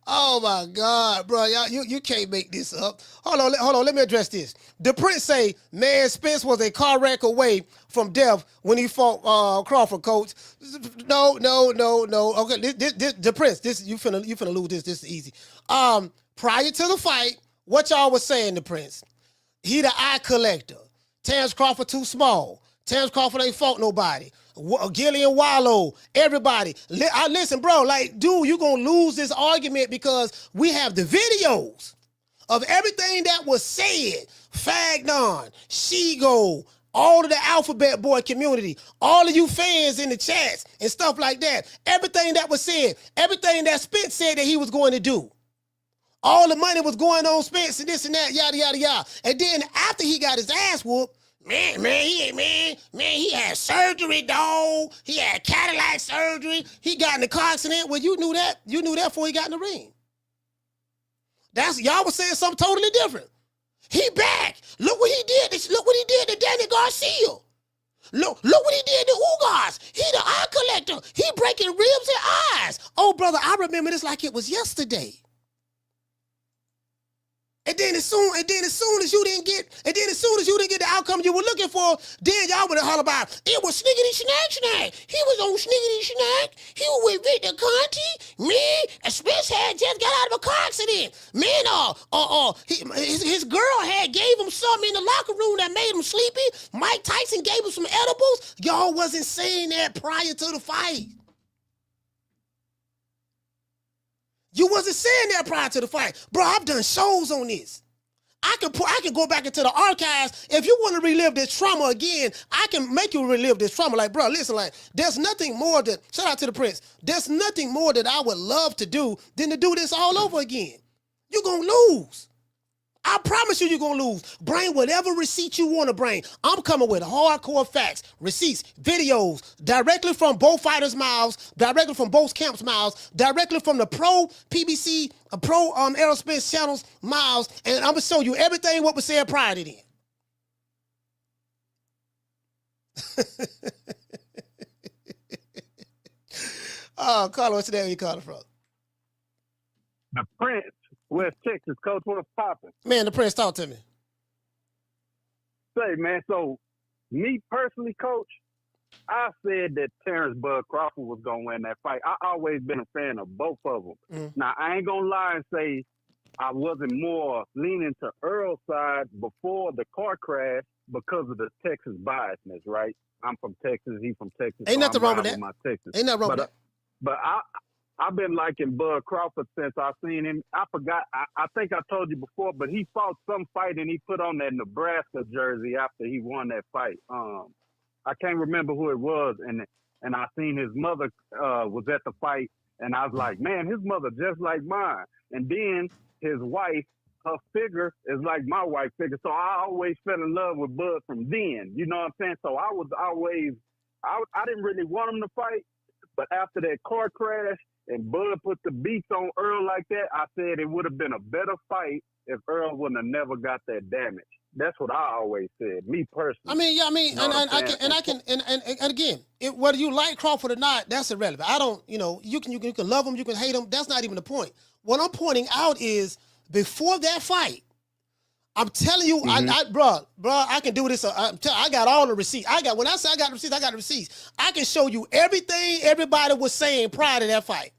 Oh my God, bro, y'all, you can't make this up. Hold on, let me address this. The Prince say, man, Spence was a car wreck away from death when he fought Crawford, coach. No. Okay, the Prince, you finna lose this. This is easy. Prior to the fight, what y'all was saying, the Prince? He the eye collector. Terrence Crawford too small. Terrence Crawford ain't fought nobody. Gillian Wallow, everybody. Listen, bro, like, dude, you're going to lose this argument because we have the videos of everything that was said. Fagnon, Shigo, all of the Alphabet Boy community, all of you fans in the chats and stuff like that. Everything that was said, everything that Spence said that he was going to do. All the money was going on Spence and this and that, yada, yada, yada. And then after he got his ass whooped, he had surgery, dog. He had Cadillac surgery. He got in the car accident. Well, you knew that. You knew that before he got in the ring. Y'all was saying something totally different. He back. Look what he did. Look what he did to Danny Garcia. Look what he did to Ugas. He the eye collector. He breaking ribs and eyes. Oh, brother, I remember this like it was yesterday. And then as soon as you didn't get the outcome outcome you were looking for, then y'all would have hollered about, it was Sniggity Snack. He was on Sniggity Snack. He was with Victor Conti. Me and Spence had just got out of a car accident. Man, his girl had gave him something in the locker room that made him sleepy. Mike Tyson gave him some edibles. Y'all wasn't saying that prior to the fight. You wasn't saying that prior to the fight. Bro, I've done shows on this. I can go back into the archives. If you want to relive this trauma again, I can make you relive this trauma. Like, bro, listen, like, there's nothing more that, shout out to the Prince, there's nothing more that I would love to do than to do this all over again. You're going to lose. I promise you're going to lose. Bring whatever receipt you want to bring. I'm coming with hardcore facts, receipts, videos, directly from both fighters' mouths, directly from both camps' mouths, directly from the pro PBC, pro aerospace channels' mouths, and I'm going to show you everything what was said prior to then. Oh, Carlos, what's the name you calling from? The Prince. West Texas, Coach, what's popping? Man, the Prince, talk to me. Say, man, so me personally, Coach, I said that Terrence Bud Crawford was going to win that fight. I always been a fan of both of them. Now, I ain't going to lie and say I wasn't more leaning to Earl's side before the car crash because of the Texas biasness, right? I'm from Texas. He's from Texas. Ain't nothing wrong with that. Ain't nothing wrong with that. But I've been liking Bud Crawford since I seen him. I forgot. I think I told you before, but he fought some fight and he put on that Nebraska jersey after he won that fight. I can't remember who it was, and I seen his mother was at the fight, and I was like, man, his mother just like mine. And then his wife, her figure is like my wife's figure. So I always fell in love with Bud from then. You know what I'm saying? So I was always, I didn't really want him to fight, but after that car crash, and Bud put the beats on Earl like that, I said it would have been a better fight if Earl wouldn't have never got that damage. That's what I always said, me personally. I mean, yeah, I mean, and again, whether you like Crawford or not, that's irrelevant. I don't, you can love him, you can hate him. That's not even the point. What I'm pointing out is before that fight, I'm telling you, bro, I can do this. I got all the receipts. When I say I got the receipts, I got the receipts. I can show you everything everybody was saying prior to that fight.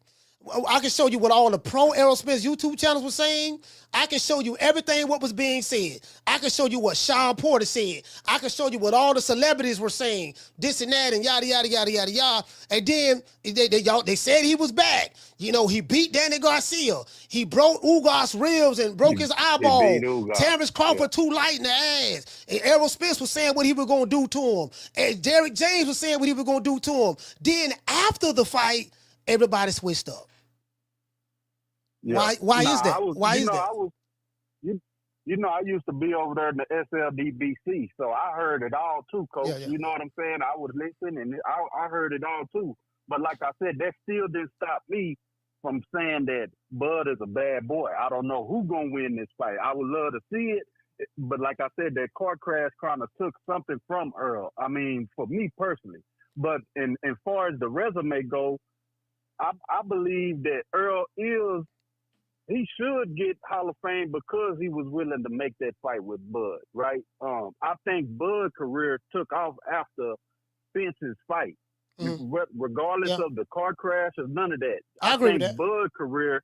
I can show you what all the pro aerospace YouTube channels were saying. I can show you everything what was being said. I can show you what Sean Porter said. I can show you what all the celebrities were saying, this and that and yada, yada, yada, yada, yada. And then they said he was back. He beat Danny Garcia. He broke Ugas' ribs and broke his eyeball. Terrence Crawford too light in the ass. And Errol Spence was saying what he was going to do to him. And Derrick James was saying what he was going to do to him. Then after the fight, everybody switched up. Yeah. Why is that? Why is that? I used to be over there in the SLDBC, so I heard it all too, Coach. Yeah. You know what I'm saying? I would listen, and I heard it all too. But like I said, that still didn't stop me from saying that Bud is a bad boy. I don't know who's going to win this fight. I would love to see it, but like I said, that car crash kind of took something from Earl. I mean, for me personally. But as far as the resume goes, I believe that Earl he should get Hall of Fame because he was willing to make that fight with Bud, right? I think Bud's career took off after Spence's fight, regardless of the car crash or none of that. I agree with think that. Bud's career,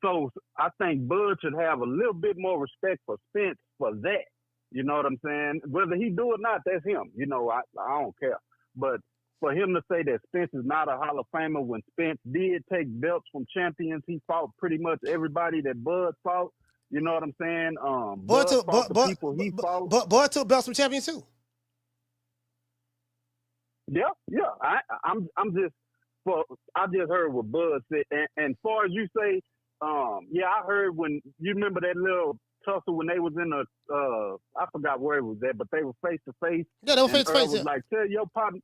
so I think Bud should have a little bit more respect for Spence for that. You know what I'm saying? Whether he do or not, that's him. I don't care. But for him to say that Spence is not a Hall of Famer when Spence did take belts from champions, he fought pretty much everybody that Bud fought. You know what I'm saying? Bud fought the people he fought. Bud took belts from champions too. Yeah. I just heard what Bud said, and far as you say, I heard when you remember that little tussle when they was in I forgot where it was at, but they were face to face. Yeah, they were face to face. Like, tell your partner.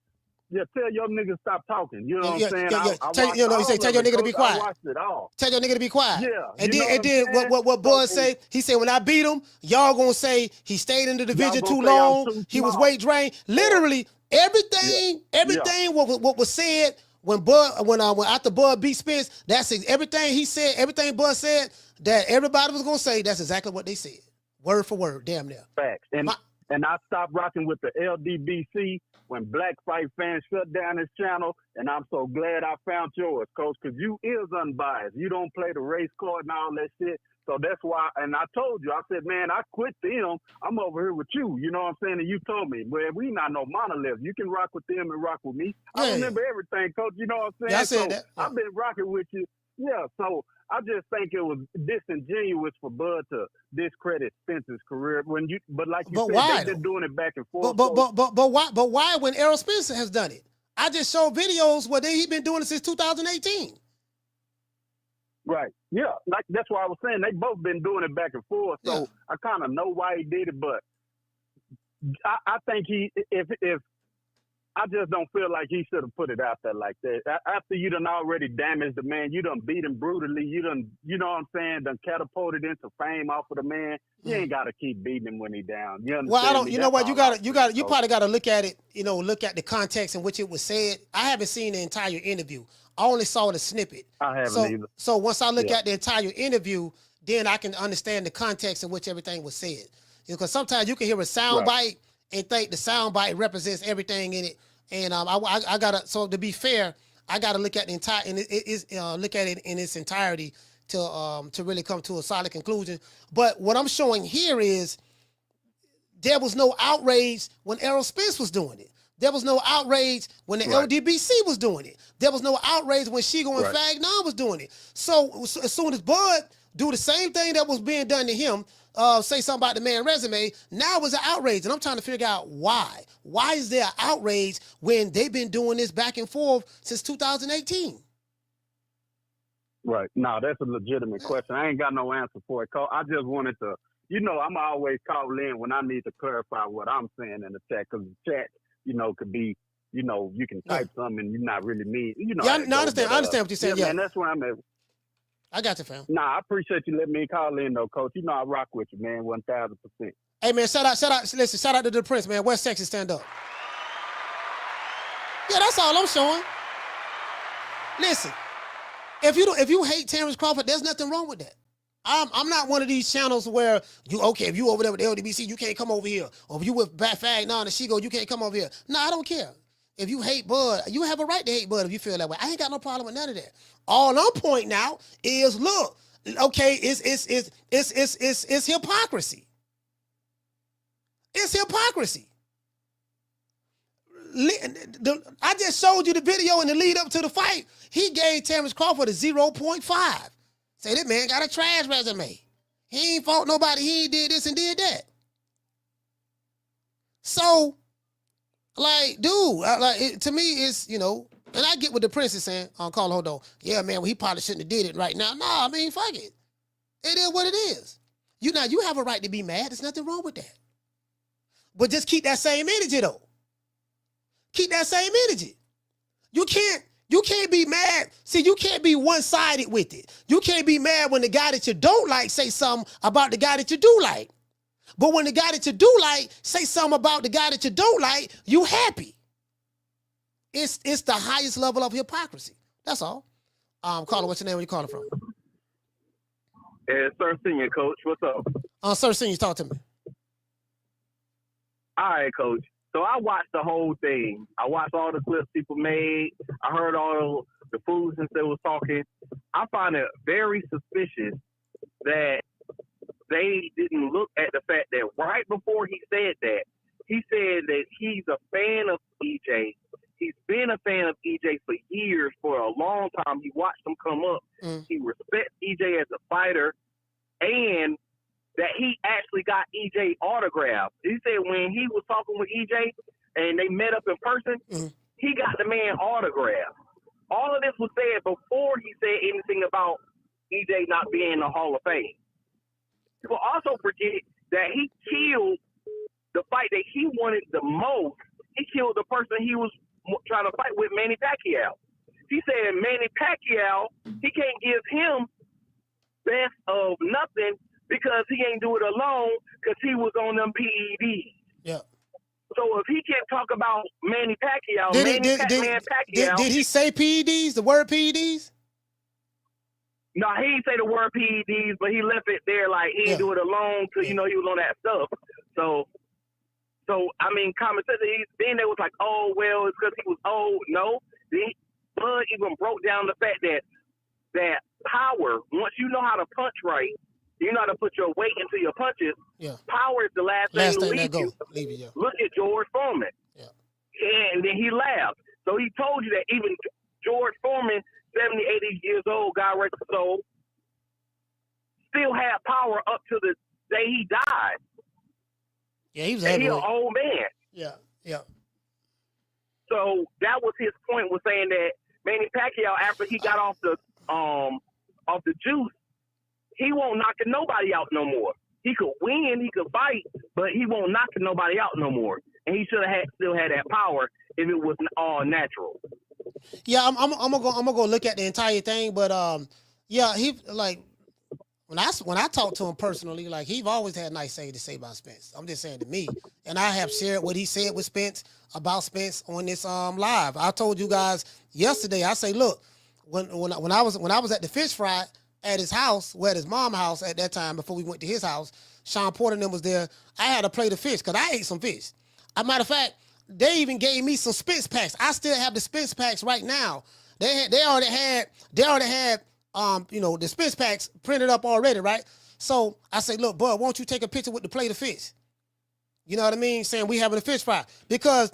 Yeah, tell your nigga stop talking. You know what I'm saying? He say, tell your nigga to be quiet. I watched it all. Tell your nigga to be quiet. Yeah. And then what Bud say? He said, when I beat him, y'all gonna say he stayed in the division too long. He was weight drained. Literally everything what was said when after Bud beat Spence. That's everything he said. Everything Bud said that everybody was gonna say. That's exactly what they said, word for word, damn near. Facts. And I stopped rocking with the LDBC when Black Fight Fans shut down his channel. And I'm so glad I found yours, Coach, because you is unbiased. You don't play the race card and all that shit. So that's why, and I told you, I said, man, I quit them. I'm over here with you. You know what I'm saying? And you told me, well, we not no monolith. You can rock with them and rock with me. I remember everything, Coach. You know what I'm saying? Yeah, I said so that. Yeah. I've been rocking with you. Yeah, so I just think it was disingenuous for Bud to discredit Spencer's career but like you said, why, they've been doing it back and forth. But why when Errol Spencer has done it? I just showed videos where he's been doing it since 2018. Right. Yeah. Like that's why I was saying they both been doing it back and forth. So I kind of know why he did it, but I think if I just don't feel like he should have put it out there like that. After you done already damaged the man, you done beat him brutally. You done, you know what I'm saying, done catapulted into fame off of the man. You ain't got to keep beating him when he down. You understand? Well, I don't. me? You know That's what? all You probably got to look at it. You know, look at the context in which it was said. I haven't seen the entire interview. I only saw the snippet. I haven't either. So once I look at the entire interview, then I can understand the context in which everything was said. Because sometimes you can hear a sound bite and think the sound bite represents everything in it. And I gotta. So to be fair, I gotta look at the entire and look at it in its entirety to really come to a solid conclusion. But what I'm showing here is there was no outrage when Errol Spence was doing it. There was no outrage when the LDBC was doing it. There was no outrage when Shigo and Fagnon was doing it. So as soon as Bud do the same thing that was being done to him, say something about the man's resume, now it's an outrage. And I'm trying to figure out why. Why is there an outrage when they've been doing this back and forth since 2018? Right. No, that's a legitimate question. I ain't got no answer for it. I just wanted to, I'm always call in when I need to clarify what I'm saying in the chat, because the chat, could be, you can type something and you're not really mean. I understand. I understand what you're saying. Yeah, man, that's where I'm at. I got you, fam. Nah, I appreciate you letting me call in, though, Coach. I rock with you, man, 1,000%. Hey, man, shout out. Listen, shout out to the Prince, man. West Texas, stand up. Yeah, that's all I'm showing. Listen, if you hate Terrence Crawford, there's nothing wrong with that. I'm not one of these channels where if you over there with the LDBC, you can't come over here. Or if you with Fagnon and Shigo, you can't come over here. No, I don't care. If you hate Bud, you have a right to hate Bud if you feel that way. I ain't got no problem with none of that. All I'm pointing out is, look, okay, it's hypocrisy. It's hypocrisy. I just showed you the video in the lead up to the fight. He gave Terrence Crawford a 0.5. Say, that man got a trash resume. He ain't fought nobody. He ain't did this and did that. So, like, dude, to me, it's, and I get what the Prince is saying. Call, hold on. Yeah, man, well, he probably shouldn't have did it right now. Nah, I mean, fuck it. It is what it is. You have a right to be mad. There's nothing wrong with that. But just keep that same energy, though. Keep that same energy. You can't be mad. See, you can't be one-sided with it. You can't be mad when the guy that you don't like say something about the guy that you do like. But when the guy that you do like say something about the guy that you don't like, you happy. It's the highest level of hypocrisy. That's all. Caller, what's your name? Where you calling from? Sir Senior, Coach. What's up? Sir Senior, talk to me. All right, Coach. So I watched the whole thing. I watched all the clips people made. I heard all the foolishness they was talking. I find it very suspicious that they didn't look at the fact that right before he said that he's a fan of EJ. He's been a fan of EJ for years, for a long time. He watched him come up. He respects EJ as a fighter, and that he actually got EJ autographed. He said when he was talking with EJ and they met up in person, he got the man autographed. All of this was said before he said anything about EJ not being in the Hall of Fame. People also forget that he killed the fight that he wanted the most. He killed the person he was trying to fight with, Manny Pacquiao. He said Manny Pacquiao, he can't give him best of nothing because he ain't do it alone because he was on them PEDs. Yeah. So if he can't talk about Manny Pacquiao, did he say PEDs, the word PEDs? No, he didn't say the word PEDs, but he left it there like he didn't do it alone because, he was on that stuff. So, So, I mean, common sense, then they was like, oh, well, it's because he was old. No. Bud even broke down the fact that power, once you know how to punch right, you know how to put your weight into your punches, power is the last thing to leave you. Look at George Foreman. Yeah. And then he laughed. So he told you that even George Foreman, 70, 80 years old, God rest his soul, still had power up to the day he died. Yeah, he was an old man. Yeah, yeah. So that was his point, was saying that Manny Pacquiao, after he got off the juice, he won't knock nobody out no more. He could win, he could fight, but he won't knock nobody out no more. And he should have still had that power if it was all natural. Yeah, I'm gonna go look at the entire thing, but yeah, he like when I talk to him personally, like he's always had nice things to say about Spence. I'm just saying to me, and I have shared what he said with Spence about Spence on this live. I told you guys yesterday. I say, look, when I was at the fish fry at his house, at his mom's house at that time before we went to his house, Sean Porter and them was there. I had a plate of fish because I ate some fish. As a matter of fact, they even gave me some Spence packs. I still have the Spence packs right now. They already had the Spence packs printed up already, right? So I say, look, bud, won't you take a picture with the plate of fish? You know what I mean? Saying we having a fish fry. Because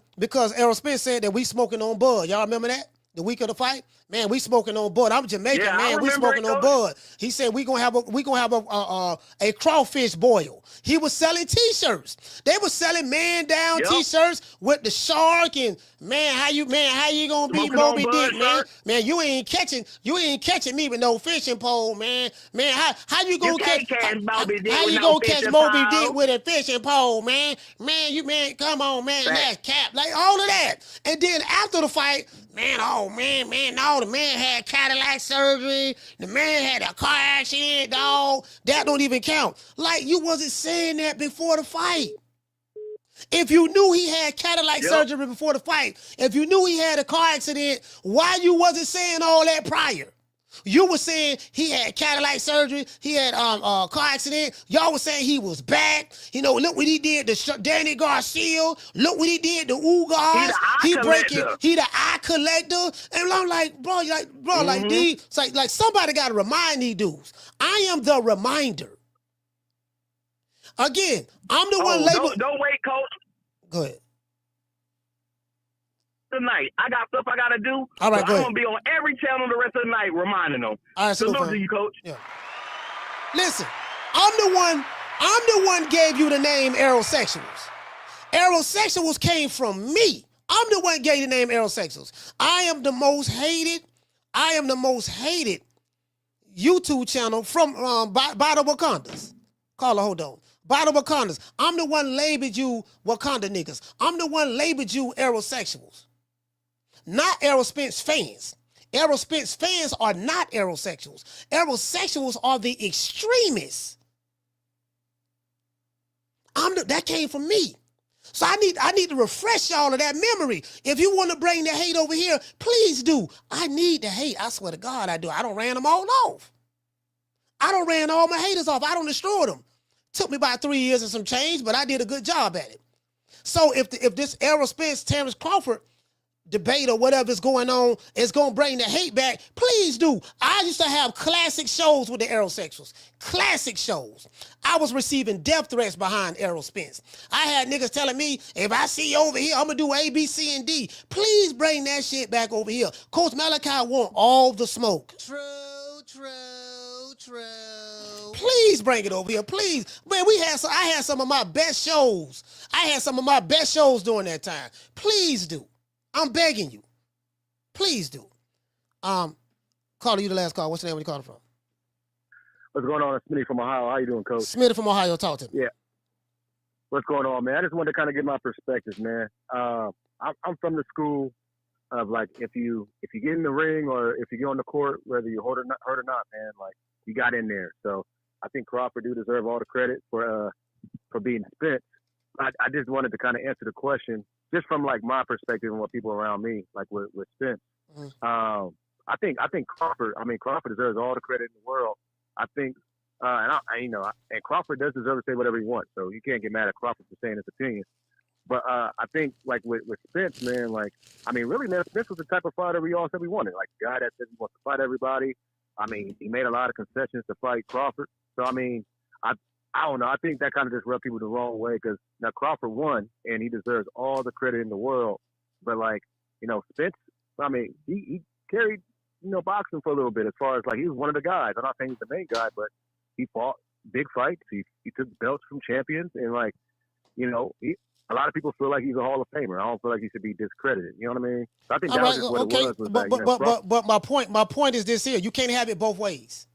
Errol Spence said that we smoking on Bud. Y'all remember that? The week of the fight? Man, we smoking on Bud. I'm Jamaican, man. We smoking on Bud. He said we gonna have a crawfish boil. He was selling t-shirts. They were selling man down t-shirts with the shark and how you gonna beat Moby Dick, man? Man, you ain't catching me with no fishing pole, man. Man, how you gonna catch Moby Dick? How you gonna catch Moby Dick with a fishing pole, man? Man, come on, man. That's cap. Like all of that. And then after the fight, the man had Cadillac surgery. The man had a car accident, dog. That don't even count. Like, you wasn't saying that before the fight. If you knew he had Cadillac surgery before the fight, if you knew he had a car accident, why you wasn't saying all that prior? You were saying he had Cadillac surgery, he had car accident. Y'all were saying he was back. You know, look what he did to Danny Garcia. Look what he did to Ugas. He the eye collector. And I'm like, bro, like these, it's like somebody got to remind these dudes. I am the reminder. Again, I'm the one labeled. Don't wait, coach. Go ahead. Tonight, I got stuff I gotta do. All right, so I'm gonna be on every channel the rest of the night reminding them. All right, salute to you, coach. Yeah. Listen, I'm the one gave you the name Aerosexuals. Aerosexuals came from me. I'm the one gave the name Aerosexuals. I am the most hated YouTube channel from by the Wakandas. Carla, hold on. By the Wakandas. I'm the one labeled you Wakanda niggas. I'm the one labeled you Aerosexuals. Not Errol Spence fans. Errol Spence fans are not aerosexuals. Aerosexuals are the extremists. That came from me. So I need to refresh y'all of that memory. If you want to bring the hate over here, please do. I need the hate. I swear to God, I do. I don't ran them all off. I don't ran all my haters off. I don't destroy them. Took me about 3 years and some change, but I did a good job at it. So if this Errol Spence, Terrence Crawford debate or whatever is going on is going to bring the hate back, please do. I used to have classic shows with the Aerosexuals. Classic shows. I was receiving death threats behind Errol Spence. I had niggas telling me, if I see you over here, I'm going to do A, B, C, and D. Please bring that shit back over here. Coach Malachi want all the smoke. True. Please bring it over here, please. Man, I had some of my best shows. I had some of my best shows during that time. Please do. I'm begging you. Please do. Carter, you the last call. What's the name? Where you calling from? What's going on? It's Smitty from Ohio. How you doing, Coach? Smitty from Ohio. Talk to me. Yeah. What's going on, man? I just wanted to kind of get my perspective, man. I'm from the school of, like, if you get in the ring or if you get on the court, whether you hurt or not, man, like, you got in there. So I think Crawford do deserve all the credit for being Spence. I just wanted to kind of answer the question just from, like, my perspective and what people around me, like with Spence. Mm-hmm. I think Crawford deserves all the credit in the world. I think, and Crawford does deserve to say whatever he wants. So you can't get mad at Crawford for saying his opinion. But I think like with Spence, man, like I mean, really, man, Spence was the type of fighter we all said we wanted. Like a guy that said he wants to fight everybody. I mean, he made a lot of concessions to fight Crawford. So I mean, I don't know. I think that kind of just rubbed people the wrong way because now Crawford won and he deserves all the credit in the world. But like, you know, Spence, I mean, he carried, you know, boxing for a little bit as far as like he was one of the guys. I'm not saying he's the main guy, but he fought big fights. He took belts from champions and like, you know, a lot of people feel like he's a Hall of Famer. I don't feel like he should be discredited. You know what I mean? So I think that was just what it was. But my point is this here. You can't have it both ways.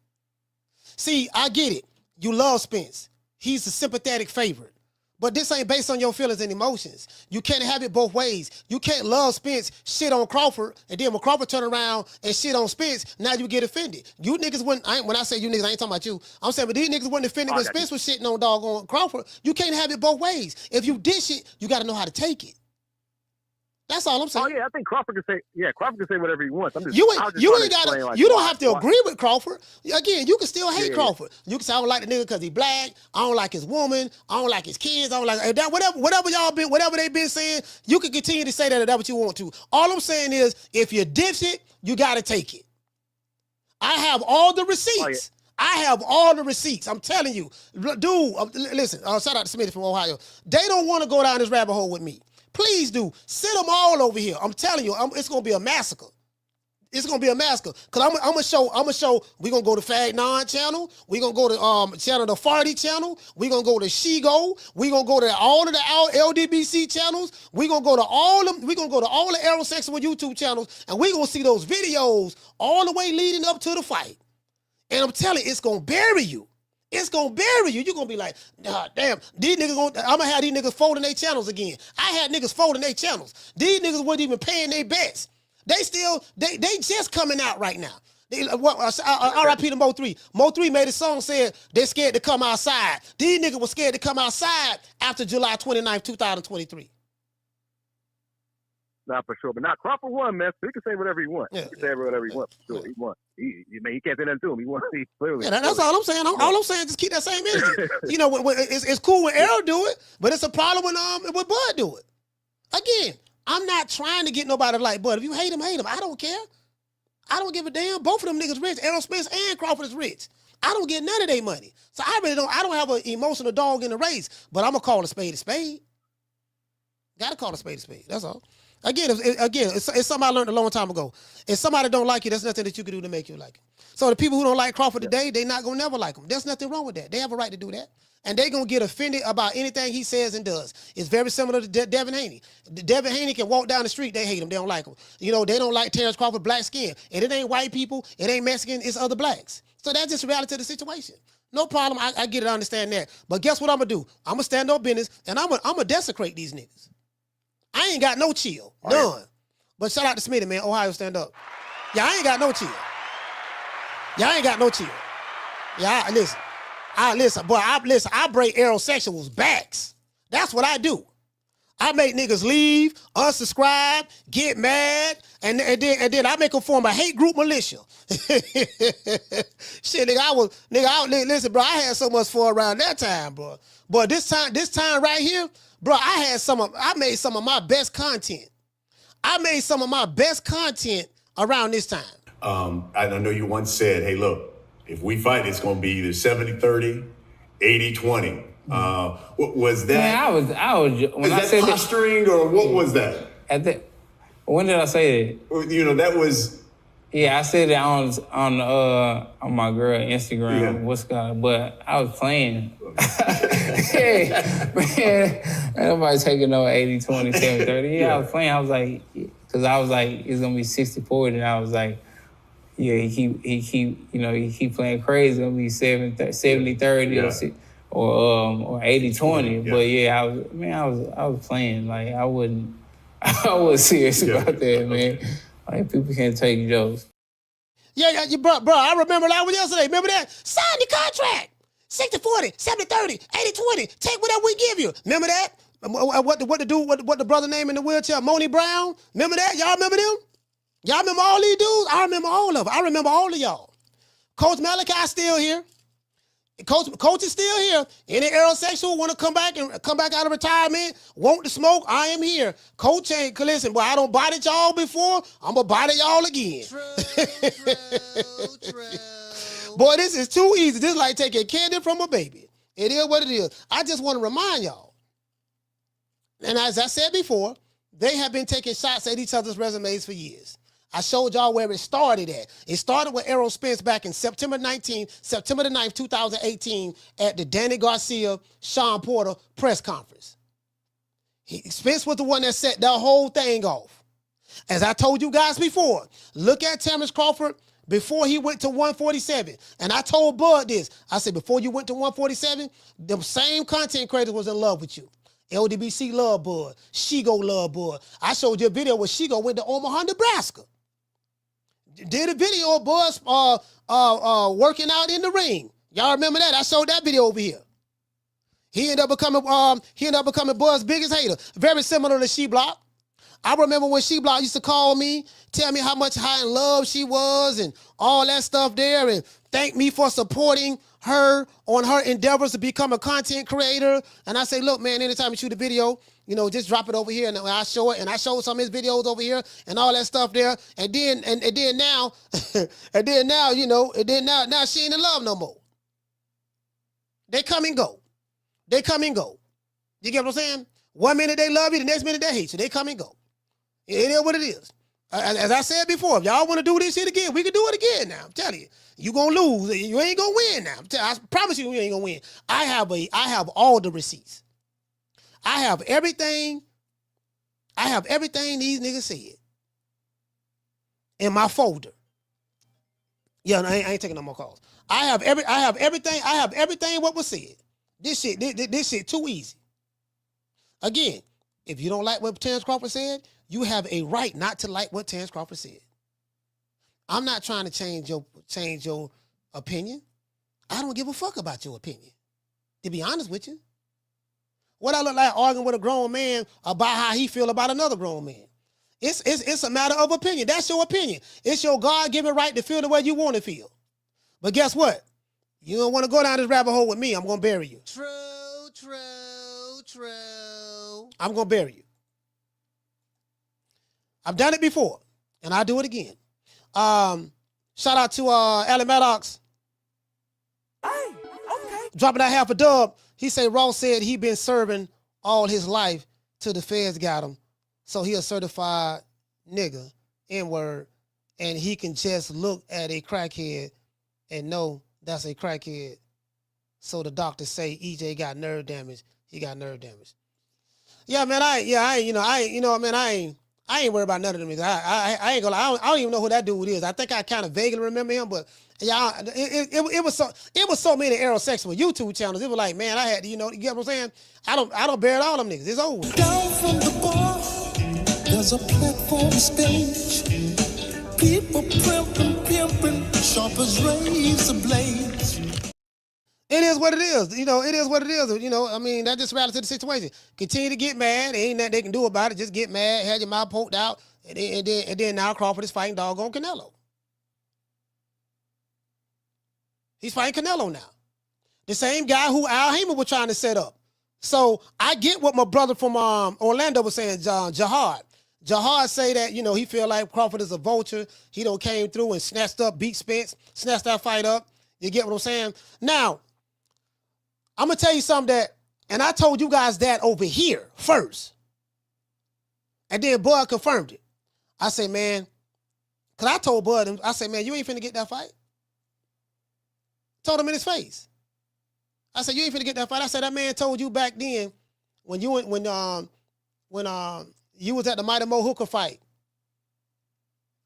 See, I get it. You love Spence. He's a sympathetic favorite. But this ain't based on your feelings and emotions. You can't have it both ways. You can't love Spence, shit on Crawford, and then when Crawford turn around and shit on Spence, now you get offended. You niggas wouldn't, when I say you niggas, I ain't talking about you. I'm saying, but these niggas wouldn't offended when Spence was shitting on doggone Crawford. You can't have it both ways. If you dish it, you got to know how to take it. That's all I'm saying. Oh yeah, I think Crawford can say whatever he wants. You don't have to agree with Crawford. Again, you can still hate Crawford. You can say I don't like the nigga because he black. I don't like his woman. I don't like his kids. I don't like that. Whatever they've been saying, you can continue to say that if that's what you want to. All I'm saying is, if you dish it, you got to take it. I have all the receipts. I have all the receipts. I'm telling you, dude. Listen, shout out to Smitty from Ohio. They don't want to go down this rabbit hole with me. Please do. Send them all over here. I'm telling you, it's going to be a massacre. It's going to be a massacre. Because I'm going to show, we're going to go to Fag 9 channel. We're going to go to channel the Farty channel. We're going to go to Shigo. We're going to go to all of the LDBC channels. We're going to go to all of them. We're going to go to all the aerosexual YouTube channels. And we're going to see those videos all the way leading up to the fight. And I'm telling you, it's going to bury you. It's going to bury you. You're going to be like, nah, damn, these niggas I'm going to have these niggas folding their channels again. I had niggas folding their channels. These niggas weren't even paying their bets. They just coming out right now. R.I.P. to Mo 3. Mo 3 made a song saying they're scared to come outside. These niggas were scared to come outside after July 29th, 2023. Not for sure. But not Crawford won, man. So he can say whatever he wants. Yeah, he can say whatever he wants. For sure. He won. He can't say nothing to him. He won. He clearly. Yeah, that's all I'm saying. All I'm saying is just keep that same energy. You know, it's cool when Errol do it, but it's a problem when Bud do it. Again, I'm not trying to get nobody to like Bud. If you hate him, hate him. I don't care. I don't give a damn. Both of them niggas rich. Errol Spence and Crawford is rich. I don't get none of their money. So I don't have an emotional dog in the race, but I'm going to call a spade a spade. Got to call a spade a spade. That's all. Again, it's something I learned a long time ago. If somebody don't like you, there's nothing that you can do to make you like him. So the people who don't like Crawford today, they're not going to never like him. There's nothing wrong with that. They have a right to do that. And they're going to get offended about anything he says and does. It's very similar to Devin Haney. Devin Haney can walk down the street, they hate him, they don't like him. You know, they don't like Terrence Crawford, black skin. And it ain't white people, it ain't Mexican, it's other blacks. So that's just reality of the situation. No problem, I get it, I understand that. But guess what I'm going to do? I'm going to stand on business, and I'm going to desecrate these niggas. I ain't got no chill, none. But shout out to Smitty, man. Ohio, stand up. Yeah, I ain't got no chill. Yeah, listen. I break aerosexuals' backs. That's what I do. I make niggas leave, unsubscribe, get mad, and then I make them form a hate group militia. Shit, listen, bro, I had so much fun around that time, bro. But this time right here, bro, I made some of my best content. I made some of my best content around this time. I know you once said, hey, look, if we fight, it's going to be either 70-30, 80-20. What was that? Man, I was when is I that said posturing or what was that? When did I say that? You know, that was... Yeah, I said it on my girl Instagram, but I was playing. Hey, man, nobody taking no 80-20, 70-30. Yeah, I was playing. I was like, because I was like, it's gonna be 60-40, and I was like, yeah, he keep playing crazy. It's gonna be 70-30 or 80-20. But yeah, I was playing. Like I was serious about that, man. Like people can't take jokes. Yeah, bro, I remember that one yesterday. Remember that? Sign the contract. 60-40, 70-30, 80-20. Take whatever we give you. Remember that? What the brother name in the wheelchair? Moni Brown. Remember that? Y'all remember them? Y'all remember all these dudes? I remember all of them. I remember all of y'all. Coach Malachi still here. Coach is still here. Any aerosexual want to come back out of retirement, want to smoke, I am here. Coach ain't, listen, boy, I don't body y'all before, I'm going to body y'all again. True. Boy, this is too easy. This is like taking candy from a baby. It is what it is. I just want to remind y'all, and as I said before, they have been taking shots at each other's resumes for years. I showed y'all where it started at. It started with Errol Spence back in September the 9th, 2018 at the Danny Garcia, Sean Porter press conference. Spence was the one that set the whole thing off. As I told you guys before, look at Terrence Crawford before he went to 147. And I told Bud this. I said, before you went to 147, them same content creators was in love with you. LDBC love Bud. Shigo love Bud. I showed you a video where Shigo went to Omaha, Nebraska. Did a video of Buzz working out in the ring. Y'all remember that? I showed that video over here. He ended up becoming Buzz's biggest hater. Very similar to She-Block. I remember when She-Block used to call me, tell me how much high in love she was and all that stuff there, and thank me for supporting her on her endeavors to become a content creator. And I say, look, man, anytime you shoot a video, just drop it over here, and I show it, and I show some of his videos over here and all that stuff there. And then now, now she ain't in love no more. They come and go. You get what I'm saying? 1 minute they love you, the next minute they hate you. They come and go. It is what it is. As I said before, if y'all want to do this shit again, we can do it again now. I'm telling you. You gonna lose. You ain't gonna win now. I promise you ain't gonna win. I have all the receipts. I have everything these niggas said in my folder. Yeah, no, I ain't taking no more calls. I have everything what was said. This shit too easy. Again, if you don't like what Terrence Crawford said, you have a right not to like what Terrence Crawford said. I'm not trying to change your opinion. I don't give a fuck about your opinion, to be honest with you. What I look like arguing with a grown man about how he feel about another grown man. It's a matter of opinion. That's your opinion. It's your God-given right to feel the way you want to feel. But guess what? You don't want to go down this rabbit hole with me. I'm going to bury you. True. I'm going to bury you. I've done it before, and I'll do it again. Shout out to Allen Maddox. Hey, okay. Dropping that half a dub. He said Ross said he been serving all his life till the feds got him. So he a certified nigga, N-word, and he can just look at a crackhead and know that's a crackhead. So the doctors say EJ got nerve damage. He got nerve damage. Yeah, man, I ain't worried about none of them. I ain't gonna lie. I don't even know who that dude is. I think I kind of vaguely remember him, but yeah, it was so many aerosexual YouTube channels. It was like, man, I had to, you get what I'm saying? I don't bear all them niggas. It's over. Down from the bar, there's a platform stage. People pimping, sharp as razor blades. It is what it is. It is what it is. I mean, that just relative to the situation. Continue to get mad. There ain't nothing they can do about it. Just get mad, have your mouth poked out, and then now Crawford is fighting doggone Canelo. He's fighting Canelo now. The same guy who Al Heyman was trying to set up. So I get what my brother from Orlando was saying, Jahad. Jahad say that, he feel like Crawford is a vulture. He don't came through and snatched up, beat Spence, snatched that fight up. You get what I'm saying? Now, I'm going to tell you something and I told you guys that over here first. And then Bud confirmed it. I say, man, because I told Bud, I said, man, you ain't finna get that fight. Told him in his face. I said, you ain't finna get that fight. I said, that man told you back then when you was at the Mighty Mo Hooker fight.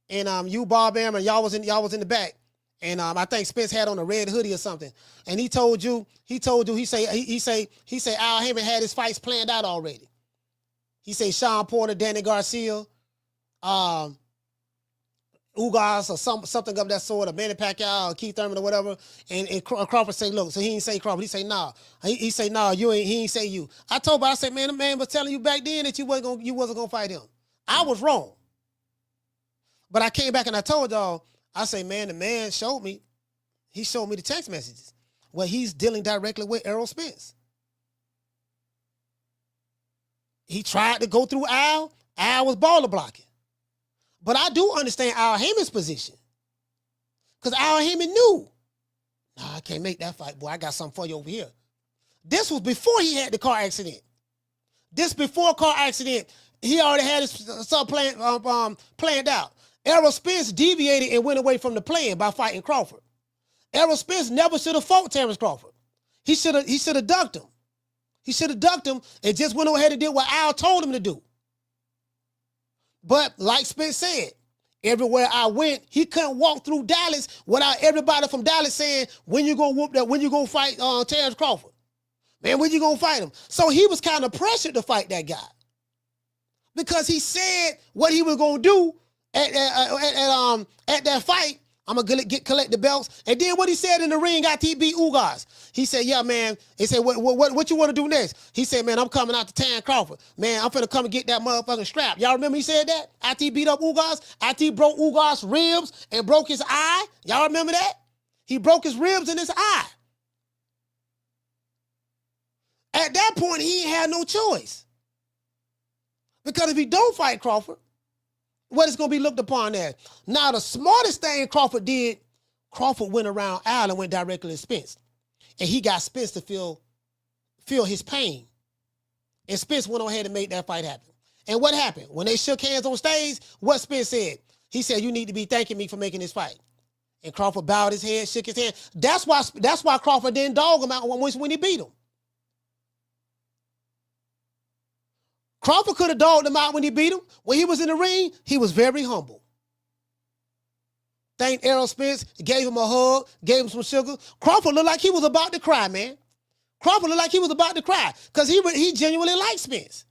And you, Bob Arum, y'all was in the back. And I think Spence had on a red hoodie or something. And he told you, he say Al Heyman had his fights planned out already. He say Sean Porter, Danny Garcia, Ugas or something of that sort, or Manny Pacquiao or Keith Thurman or whatever. And Crawford say, look, so he didn't say Crawford. He say, nah. He say, nah, he ain't say you. I said, man, the man was telling you back then that you wasn't gonna fight him. I was wrong. But I came back and I told y'all, I say, man, the man showed me. He showed me the text messages where he's dealing directly with Errol Spence. He tried to go through Al. Al was baller blocking. But I do understand Al Heyman's position. Because Al Heyman knew, nah, I can't make that fight, boy. I got something for you over here. This was before he had the car accident. This before car accident, he already had his stuff planned out. Errol Spence deviated and went away from the plan by fighting Crawford. Errol Spence never should have fought Terrence Crawford. He should have ducked him. He should have ducked him and just went ahead and did what Al told him to do. But like Spence said, everywhere I went, he couldn't walk through Dallas without everybody from Dallas saying, when you gonna whoop that, when you gonna fight Terrence Crawford? Man, when you gonna fight him? So he was kind of pressured to fight that guy. Because he said what he was gonna do at that fight. I'm gonna collect the belts. And then what he said in the ring after he beat Ugas. He said, yeah, man. He said, what you want to do next? He said, man, I'm coming out to Terrence Crawford. Man, I'm finna come and get that motherfucking strap. Y'all remember he said that? After he beat up Ugas? After he broke Ugas' ribs and broke his eye? Y'all remember that? He broke his ribs and his eye. At that point, he ain't had no choice. Because if he don't fight Crawford, what is going to be looked upon as? Now, the smartest thing Crawford did, Crawford went around Al and went directly to Spence. And he got Spence to feel his pain. And Spence went on ahead and made that fight happen. And what happened? When they shook hands on stage, what Spence said? He said, you need to be thanking me for making this fight. And Crawford bowed his head, shook his hand. That's why Crawford didn't dog him out when he beat him. Crawford could have dogged him out when he beat him. When he was in the ring, he was very humble. Thanked Errol Spence, gave him a hug, gave him some sugar. Crawford looked like he was about to cry, man. Crawford looked like he was about to cry because he genuinely liked Spence.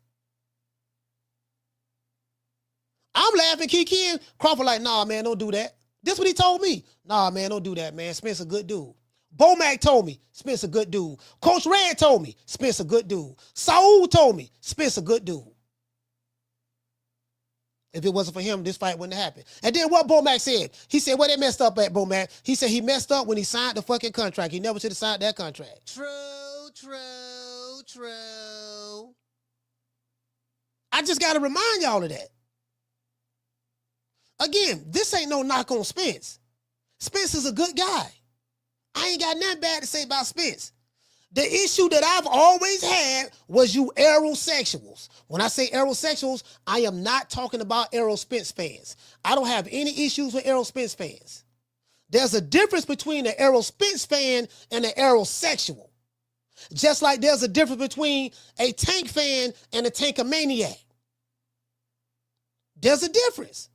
I'm laughing, kikiing. Crawford like, nah, man, don't do that. This is what he told me. Nah, man, don't do that, man. Spence a good dude. Bomac told me, Spence a good dude. Coach Red told me, Spence a good dude. Saul told me, Spence a good dude. If it wasn't for him, this fight wouldn't have happened. And then what Bomac said, he said, where they messed up at, Bomac? He said he messed up when he signed the fucking contract. He never should have signed that contract. True. I just got to remind y'all of that. Again, this ain't no knock on Spence. Spence is a good guy. I ain't got nothing bad to say about Spence. The issue that I've always had was you Errol-sexuals. When I say Errol-sexuals, I am not talking about Errol Spence fans. I don't have any issues with Errol Spence fans. There's a difference between an Errol Spence fan and an Errol-sexual. Just like there's a difference between a Tank fan and a Tankomaniac. There's a difference.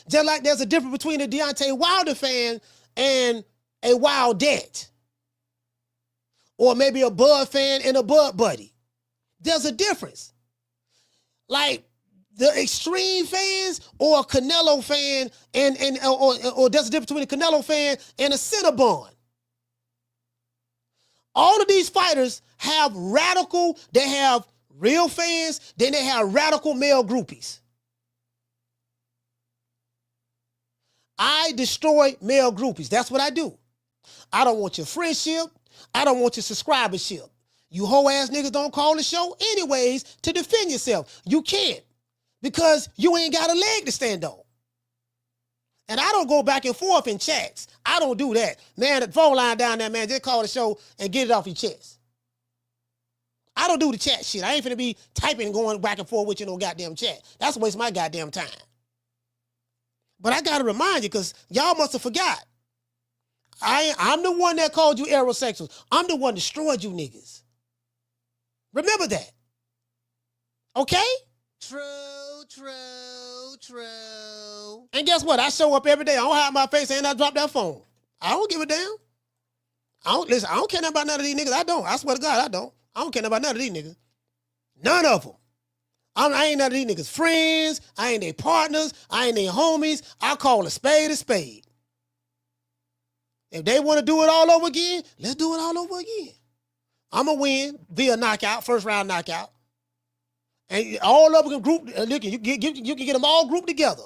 Just like there's a difference between a Deontay Wilder fan and a Wildette. Or maybe a Bud fan and a Bud buddy. There's a difference. Like the extreme fans or a Canelo fan or there's a difference between a Canelo fan and a Cinnabon. All of these fighters have they have real fans, then they have radical male groupies. I destroy male groupies. That's what I do. I don't want your friendship. I don't want your subscribership. You hoe ass niggas don't call the show anyways to defend yourself. You can't because you ain't got a leg to stand on. And I don't go back and forth in chats. I don't do that. Man, the phone line down there, man, just call the show and get it off your chest. I don't do the chat shit. I ain't finna be typing and going back and forth with you no goddamn chat. That's a waste of my goddamn time. But I gotta remind you because y'all must have forgot. I'm the one that called you Errol-sexuals. I'm the one that destroyed you niggas. Remember that. Okay? True. And guess what? I show up every day. I don't hide my face and I drop that phone. I don't give a damn. I don't care nothing about none of these niggas. I don't. I swear to God, I don't. I don't care nothing about none of these niggas. None of them. I ain't none of these niggas friends. I ain't their partners. I ain't their homies. I call a spade a spade. If they want to do it all over again, let's do it all over again. I'm going to win via knockout, first round knockout. And all of them can group, look, you can get them all grouped together.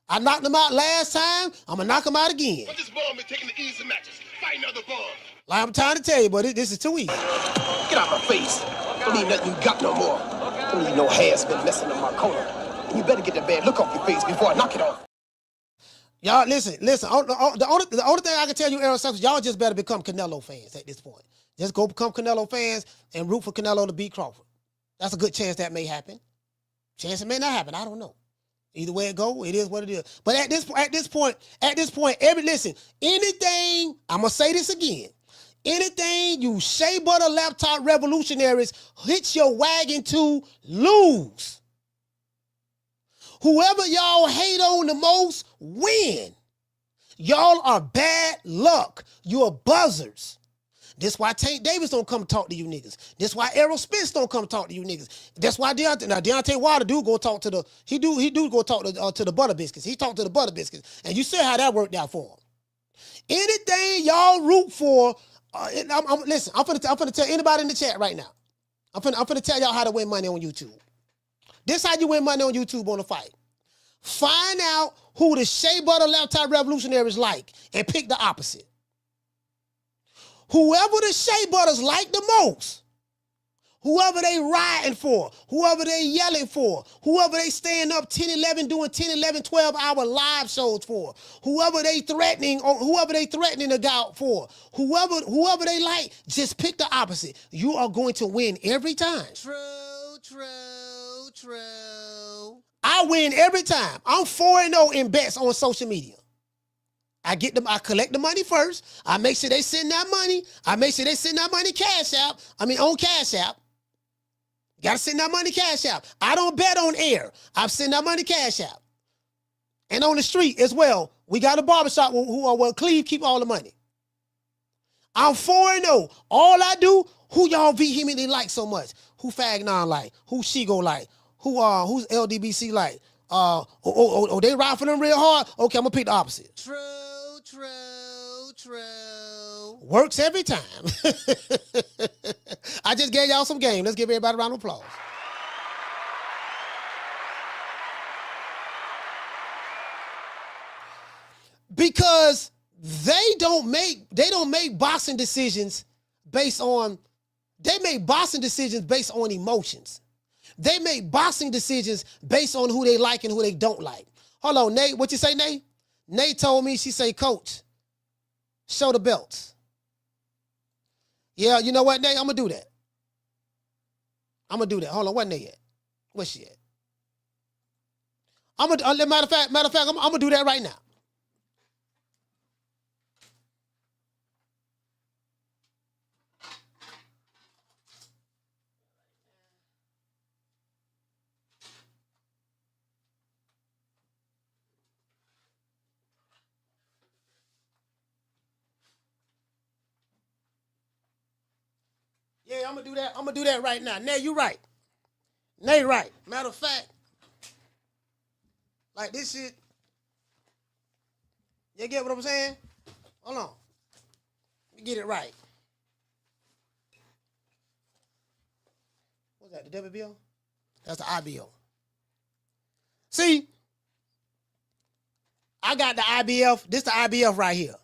I knocked him out last time. I'm going to knock him out again. But this bum is taking the easy matches. Fighting other bums. Like I'm trying to tell you, but this is too easy. Get out my face. Don't need nothing you got no more. Don't need no hair been messing up my corner. And you better get that bad look off your face before I knock it off. Y'all, listen. The only thing I can tell you, Aaron Suckers, y'all just better become Canelo fans at this point. Just go become Canelo fans and root for Canelo to beat Crawford. That's a good chance that may happen. Chance it may not happen. I don't know. Either way it go, it is what it is. But at this point, listen, anything, I'm gonna say this again. Anything you shea butter laptop revolutionaries hit your wagon to lose. Whoever y'all hate on the most, win. Y'all are bad luck. You're buzzers. This why Tank Davis don't come talk to you niggas. This why Errol Spence don't come talk to you niggas. That's why Deontay Wilder do go talk to the go talk to the Butter Biscuits. He talked to the Butter Biscuits, and you see how that worked out for him. Anything y'all root for, listen. I'm finna tell anybody in the chat right now. I'm finna tell y'all how to win money on YouTube. This how you win money on YouTube on a fight. Find out who the shea butter laptop revolutionaries like and pick the opposite. Whoever the shea butters like the most, whoever they riding for, whoever they yelling for, whoever they staying up 10, 11, doing 10, 11, 12-hour live shows for, whoever they threatening to go out for, whoever they like, just pick the opposite. You are going to win every time. True. I win every time. I'm 4-0 in bets on social media. I collect the money first. I make sure they send that money. Cash App. On Cash App. Gotta send that money Cash App. I don't bet on air. I send that money Cash App. And on the street as well. We got a barbershop where Cleve keep all the money. I'm 4-0. All I do, who y'all vehemently like so much? Who Fagnon like? Who Shigo like? Who's LDBC like? They ride for them real hard? Okay, I'm gonna pick the opposite. True. Works every time. I just gave y'all some game. Let's give everybody a round of applause. Because they make boxing decisions based on emotions. They make boxing decisions based on who they like and who they don't like. Hold on, Nate. What you say, Nate? Nate told me, she say, Coach, show the belts. Yeah, you know what, Nate? I'm going to do that. Hold on, what Nate at? Where's she at? Matter of fact, I'm going to do that right now. Yeah, I'm gonna do that. I'm gonna do that right now. Nay, you right. Nay, right. Matter of fact, like this shit. You get what I'm saying? Hold on. Let me get it right. What's that? The WBO? That's the IBO. See, I got the IBF. This the IBF right here.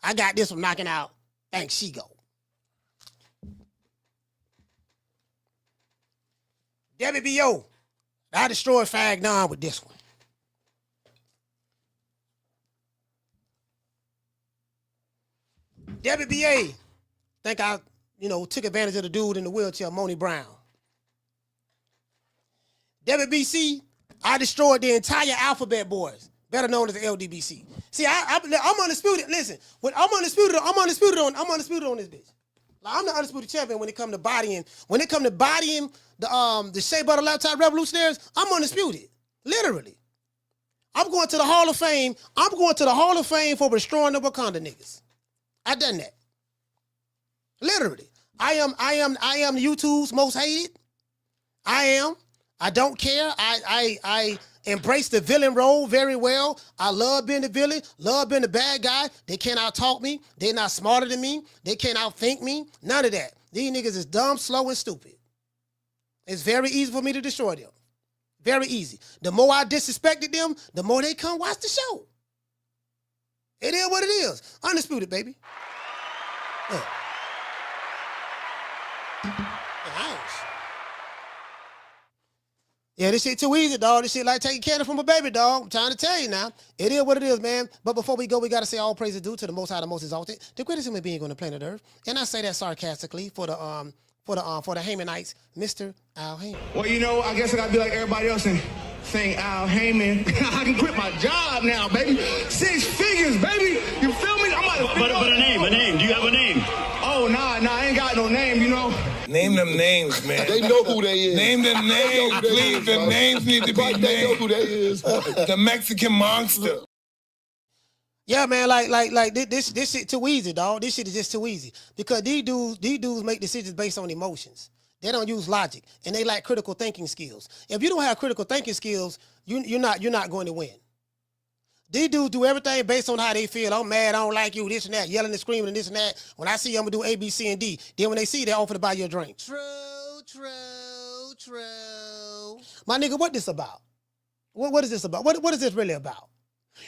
I got this from knocking out Thanks Shigo. WBO, I destroyed Fagnon with this one. WBA, think I, took advantage of the dude in the wheelchair, Moni Brown. WBC, I destroyed the entire Alphabet Boys, better known as the LDBC. See, I'm undisputed. Listen, I'm undisputed on this bitch. Like, I'm the undisputed champion when it comes to bodying. When it comes to bodying the shea butter laptop revolutionaries, I'm undisputed. Literally. I'm going to the Hall of Fame. I'm going to the Hall of Fame for destroying the Wakanda niggas. I done that. Literally. I am YouTube's most hated. I am. I don't care. I embrace the villain role very well. I love being the villain, love being the bad guy. They can't out-talk me. They're not smarter than me. They can't outthink me. None of that. These niggas is dumb, slow, and stupid. It's very easy for me to destroy them. Very easy. The more I disrespected them, the more they come watch the show. It is what it is. Undisputed, baby. Yeah. Yeah, this shit too easy, dog. This shit like taking candy from a baby, dog. I'm trying to tell you now. It is what it is, man. But before we go, we got to say all praise is due to the Most High, the Most Exalted, the greatest human being on the planet Earth. And I say that sarcastically for the Hamanites, Mr. Al Heyman. Well, you know, I guess I gotta be like everybody else and saying Al Heyman. I can quit my job now, baby. 6 figures, baby. You feel me? I'm about to But a name. Do you have a name? Oh, nah, I ain't got no name, you know. Name them names, man. They know who they is. Name them names, please. The names need to be named. They know who they is. The Mexican monster. Yeah, man, like this shit too easy, dog. This shit is just too easy. Because these dudes make decisions based on emotions. They don't use logic, and they lack critical thinking skills. If you don't have critical thinking skills, you're not going to win. These dudes do everything based on how they feel. I'm mad, I don't like you, this and that, yelling and screaming and this and that. When I see you, I'm gonna do A, B, C, and D. Then when they see, they offer to buy you a drink. True. My nigga, what this about? What is this about? What is this really about?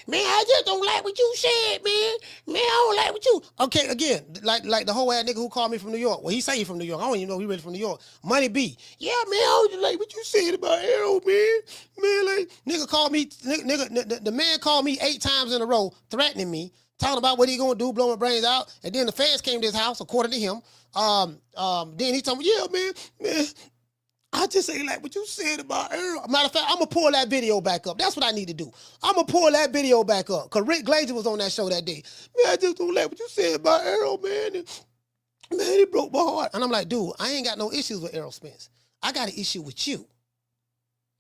Man, I just don't like what you said, man. Man, I don't like what you... Okay, again, like the whole ass nigga who called me from New York. Well, he say he from New York. I don't even know he really from New York. Money B. Yeah, man, I don't like what you said about Arrow, man. Man, like, nigga called me... the man called me 8 times in a row, threatening me, talking about what he gonna do, blow my brains out. And then the feds came to his house, according to him. Then he told me, yeah, man, I just ain't like what you said about Earl. Matter of fact, I'm going to pull that video back up. That's what I need to do. I'm going to pull that video back up. Because Rick Glazer was on that show that day. Man, I just don't like what you said about Earl, man. And, man, it broke my heart. And I'm like, dude, I ain't got no issues with Errol Spence. I got an issue with you.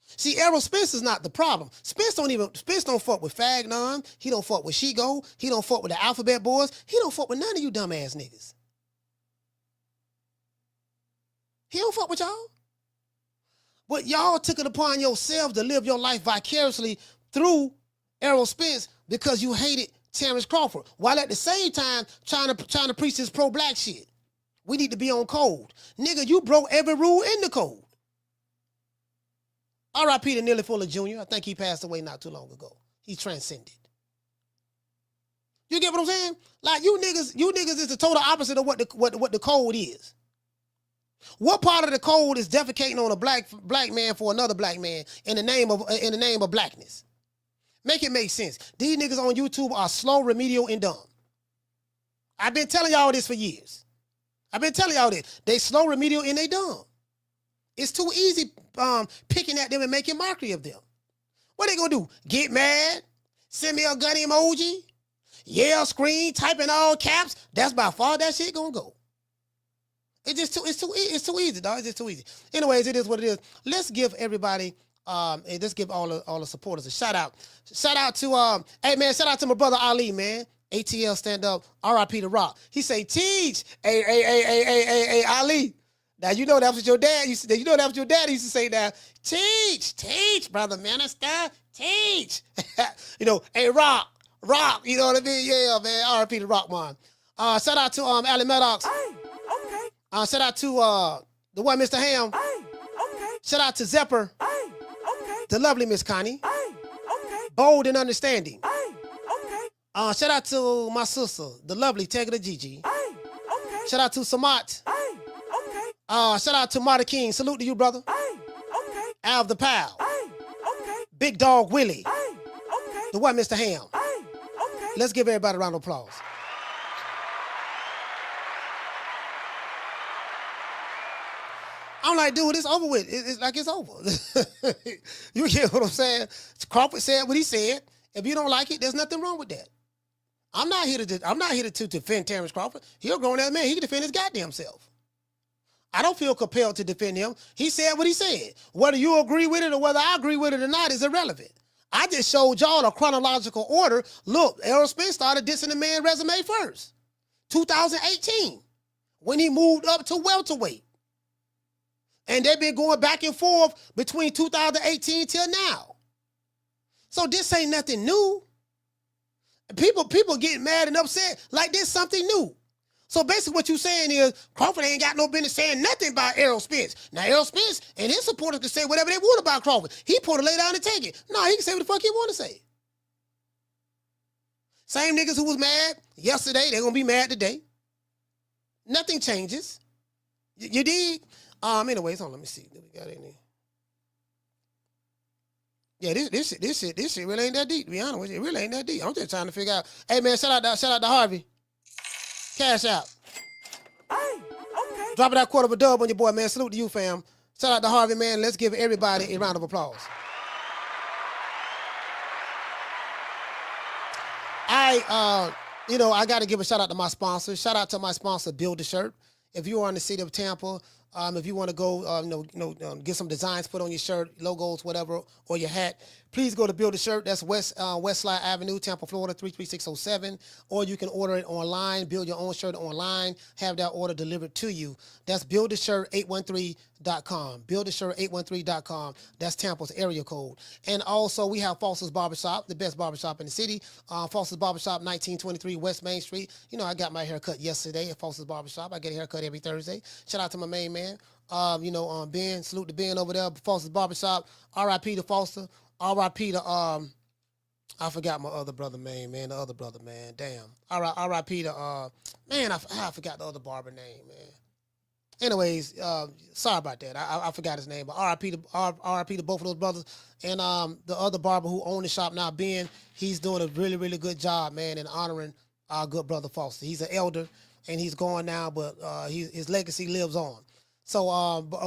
See, Errol Spence is not the problem. Spence don't fuck with Fagnon. He don't fuck with Shigo. He don't fuck with the Alphabet Boys. He don't fuck with none of you dumbass niggas. He don't fuck with y'all. But y'all took it upon yourselves to live your life vicariously through Errol Spence because you hated Terrence Crawford, while at the same time trying to preach this pro-black shit. We need to be on code. Nigga, you broke every rule in the code. R.I.P. to Neely Fuller Jr. I think he passed away not too long ago. He transcended. You get what I'm saying? Like, you niggas is the total opposite of what the code is. What part of the code is defecating on a black man for another black man in the name of blackness? Make it make sense. These niggas on YouTube are slow, remedial, and dumb. I've been telling y'all this for years. I've been telling y'all this. They slow, remedial, and they dumb. It's too easy picking at them and making mockery of them. What they gonna do? Get mad? Send me a gun emoji? Yell, scream, type in all caps? That's by far that shit gonna go. It's too easy, dog. It's just too easy. Anyways, it is what it is. Let's give everybody, and let's give all the supporters a shout out. Shout out to, hey man, shout out to my brother Ali, man. ATL stand up, RIP to Rock. He say, teach, hey, Ali. Now you know that was your dad used to. You know that was your dad used to say that. Teach, brother minister, teach. You know, hey Rock. You know what I mean? Yeah, man. RIP to Rock, man. Shout out to Ali Maddox. Shout out to the one Mr. Ham. Shout out to Zepper. The lovely Miss Connie. Bold and understanding. Shout out to my sister, the lovely Tegra Gigi. Shout out to Samat. Shout out to Marta King. Salute to you, brother. Alv the Pal. Big Dog Willie. The one Mr. Ham. Let's give everybody a round of applause. I'm like, dude, it's over with. It's like it's over. You get what I'm saying? Crawford said what he said. If you don't like it, there's nothing wrong with that. I'm not here to defend Terrence Crawford. He's a grown ass man. He can defend his goddamn self. I don't feel compelled to defend him. He said what he said. Whether you agree with it or whether I agree with it or not is irrelevant. I just showed y'all a chronological order. Look, Errol Spence started dissing the man's resume first. 2018, when he moved up to welterweight. And they've been going back and forth between 2018 till now. So this ain't nothing new. People getting mad and upset like this something new. So basically what you're saying is Crawford ain't got no business saying nothing about Errol Spence. Now, Errol Spence and his supporters can say whatever they want about Crawford. He supposed to lay down and take it. No, he can say what the fuck he want to say. Same niggas who was mad yesterday, they're going to be mad today. Nothing changes. You dig? Anyways, hold on, let me see. Do we got any? Yeah, this shit really ain't that deep, to be honest with you. It really ain't that deep. I'm just trying to figure out. Hey, man, shout out to Harvey. Cash out. Hey, okay. Dropping that quarter of a dub on your boy, man. Salute to you, fam. Shout out to Harvey, man. Let's give everybody a round of applause. I got to give a shout out to my sponsor. Shout out to my sponsor, Build a Shirt. If you are in the city of Tampa, if you want to go, get some designs put on your shirt, logos, whatever, or your hat, please go to Build a Shirt. That's West Slide Avenue, Tampa, Florida, 33607. Or you can order it online, build your own shirt online, have that order delivered to you. That's buildashirt813.com. Buildashirt813.com. That's Tampa's area code. And also, we have Foster's Barbershop, the best barbershop in the city. Foster's Barbershop, 1923 West Main Street. I got my hair cut yesterday at Foster's Barbershop. I get a haircut every Thursday. Shout out to my main man. Ben, salute to Ben over there, Foster's Barbershop. R.I.P. to Foster. R.I.P. to, I forgot my other brother, man. The other brother, man. Damn. R.I.P. to, I forgot the other barber name, man. Anyways, sorry about that. I forgot his name, but R.I.P. to both of those brothers. And the other barber who owns the shop now, Ben, he's doing a really, really good job, man, in honoring our good brother Foster. He's an elder, and he's gone now, but his legacy lives on. So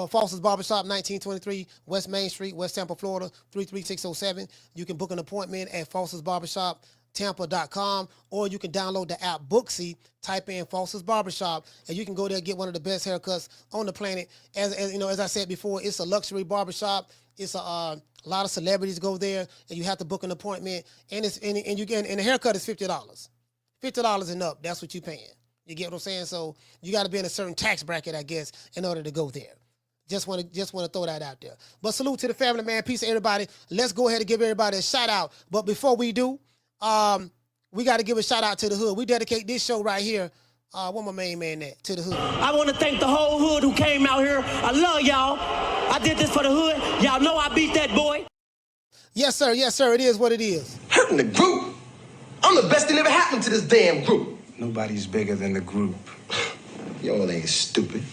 Foster's Barbershop, 1923 West Main Street, West Tampa, Florida, 33607. You can book an appointment at fostersbarbershoptampa.com, or you can download the app Booksy, type in Foster's Barbershop, and you can go there and get one of the best haircuts on the planet. As I said before, it's a luxury barbershop. It's a lot of celebrities go there, and you have to book an appointment, and the haircut is $50. $50 and up, that's what you're paying. You get what I'm saying? So you got to be in a certain tax bracket, I guess, in order to go there. Just want to throw that out there. But salute to the family, man. Peace to everybody. Let's go ahead and give everybody a shout out. But before we do, we got to give a shout out to the hood. We dedicate this show right here. Where my main man at? To the hood. I want to thank the whole hood who came out here. I love y'all. I did this for the hood. Y'all know I beat that boy. Yes, sir. Yes, sir. It is what it is. Hurting the group. I'm the best thing ever happened to this damn group. Nobody's bigger than the group. Y'all ain't stupid.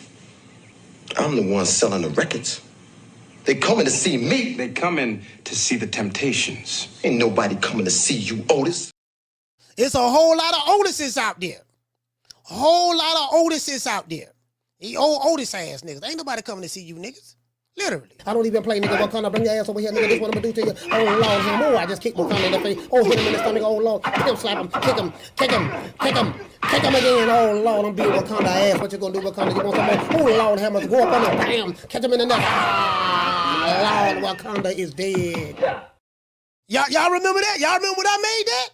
I'm the one selling the records. They coming to see me. They coming to see the Temptations. Ain't nobody coming to see you, Otis. It's a whole lot of Otises out there. A whole lot of Otises out there. The old Otis ass niggas. Ain't nobody coming to see you niggas. Literally. I don't even play, nigga. What kind of bring your ass over here, nigga? This what I'm gonna do to you. Oh, Lord, him. Oh, I just kicked Wakanda in the face. Oh, hit him in the stomach. Oh, Lord. Kick him, slap him. Kick him. Kick him. Kick him. Kick him again. Oh, Lord, I'm being Wakanda ass. What you gonna do, Wakanda? You want some more? Oh, Lord, hammers. Go up on him. Bam. Catch him in the neck. Ah, Lord, Wakanda is dead. Y'all remember that? Y'all remember when I made that?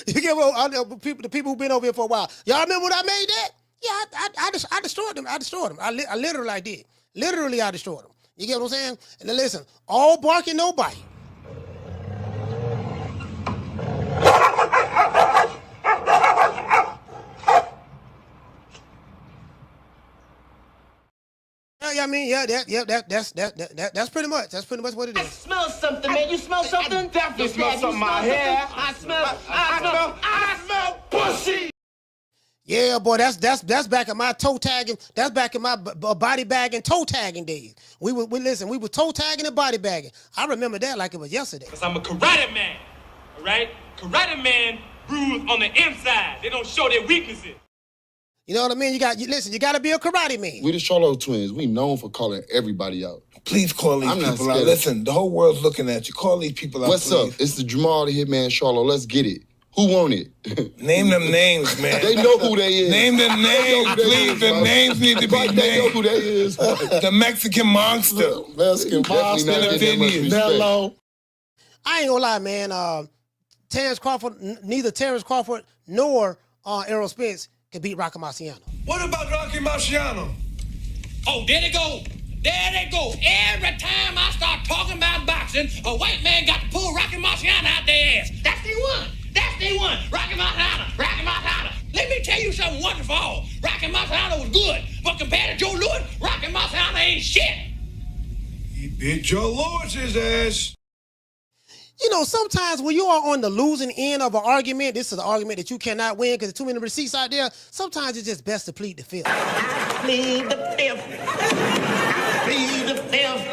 You get what? The people who've been over here for a while. Y'all remember when I made that? Yeah, I destroyed them. I destroyed them. I literally did. Literally, I destroyed them. You get what I'm saying? And then listen, all barking, no bite. Yeah, I mean, that's pretty much what it is. I smell something, man. You smell something? I definitely smell something in my hair. I smell pussy. Yeah, boy, that's back in my toe tagging. That's back in my body bagging, toe tagging days. We were toe tagging and body bagging. I remember that like it was yesterday. Cause I'm a karate man, all right? Karate man bruise on the inside. They don't show their weaknesses. You know what I mean? You got to be a karate man. We the Charlo twins. We known for calling everybody out. Please call these people out. Listen, the whole world's looking at you. Call these people out. What's up? It's the Jamal the Hitman Charlo. Let's get it. Who want it? Name them names, man. They know who they is. Name them names, please. The names need to be named. They know who they is. The Mexican monster. Mexican monster. Hello. I ain't gonna lie, man. Neither Terrence Crawford nor Errol Spence can beat Rocky Marciano. What about Rocky Marciano? Oh, there they go. There they go. Every time I start talking about boxing, a white man got to pull Rocky Marciano out their ass. That's the one. That's the one. Rocky Marciano. Rocky Marciano. Let me tell you Bitch, your Lord's his ass. You know, sometimes when you are on the losing end of an argument, this is an argument that you cannot win because there's too many receipts out there. Sometimes it's just best to plead the fifth. I plead the fifth. I plead the fifth.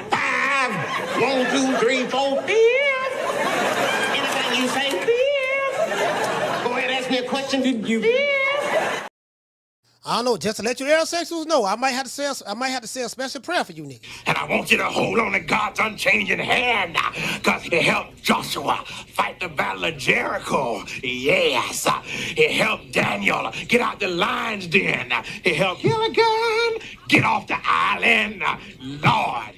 5, 1, 2, 3, 4, 5. Anything you say, 5. Go ahead, ask me a question. Did you? 5. I don't know, just to let you heterosexuals know, I might have to say a special prayer for you niggas. And I want you to hold on to God's unchanging hand, because He helped Joshua fight the battle of Jericho. Yes. He helped Daniel get out the lion's den. He helped Gilligan get off the island. Lord.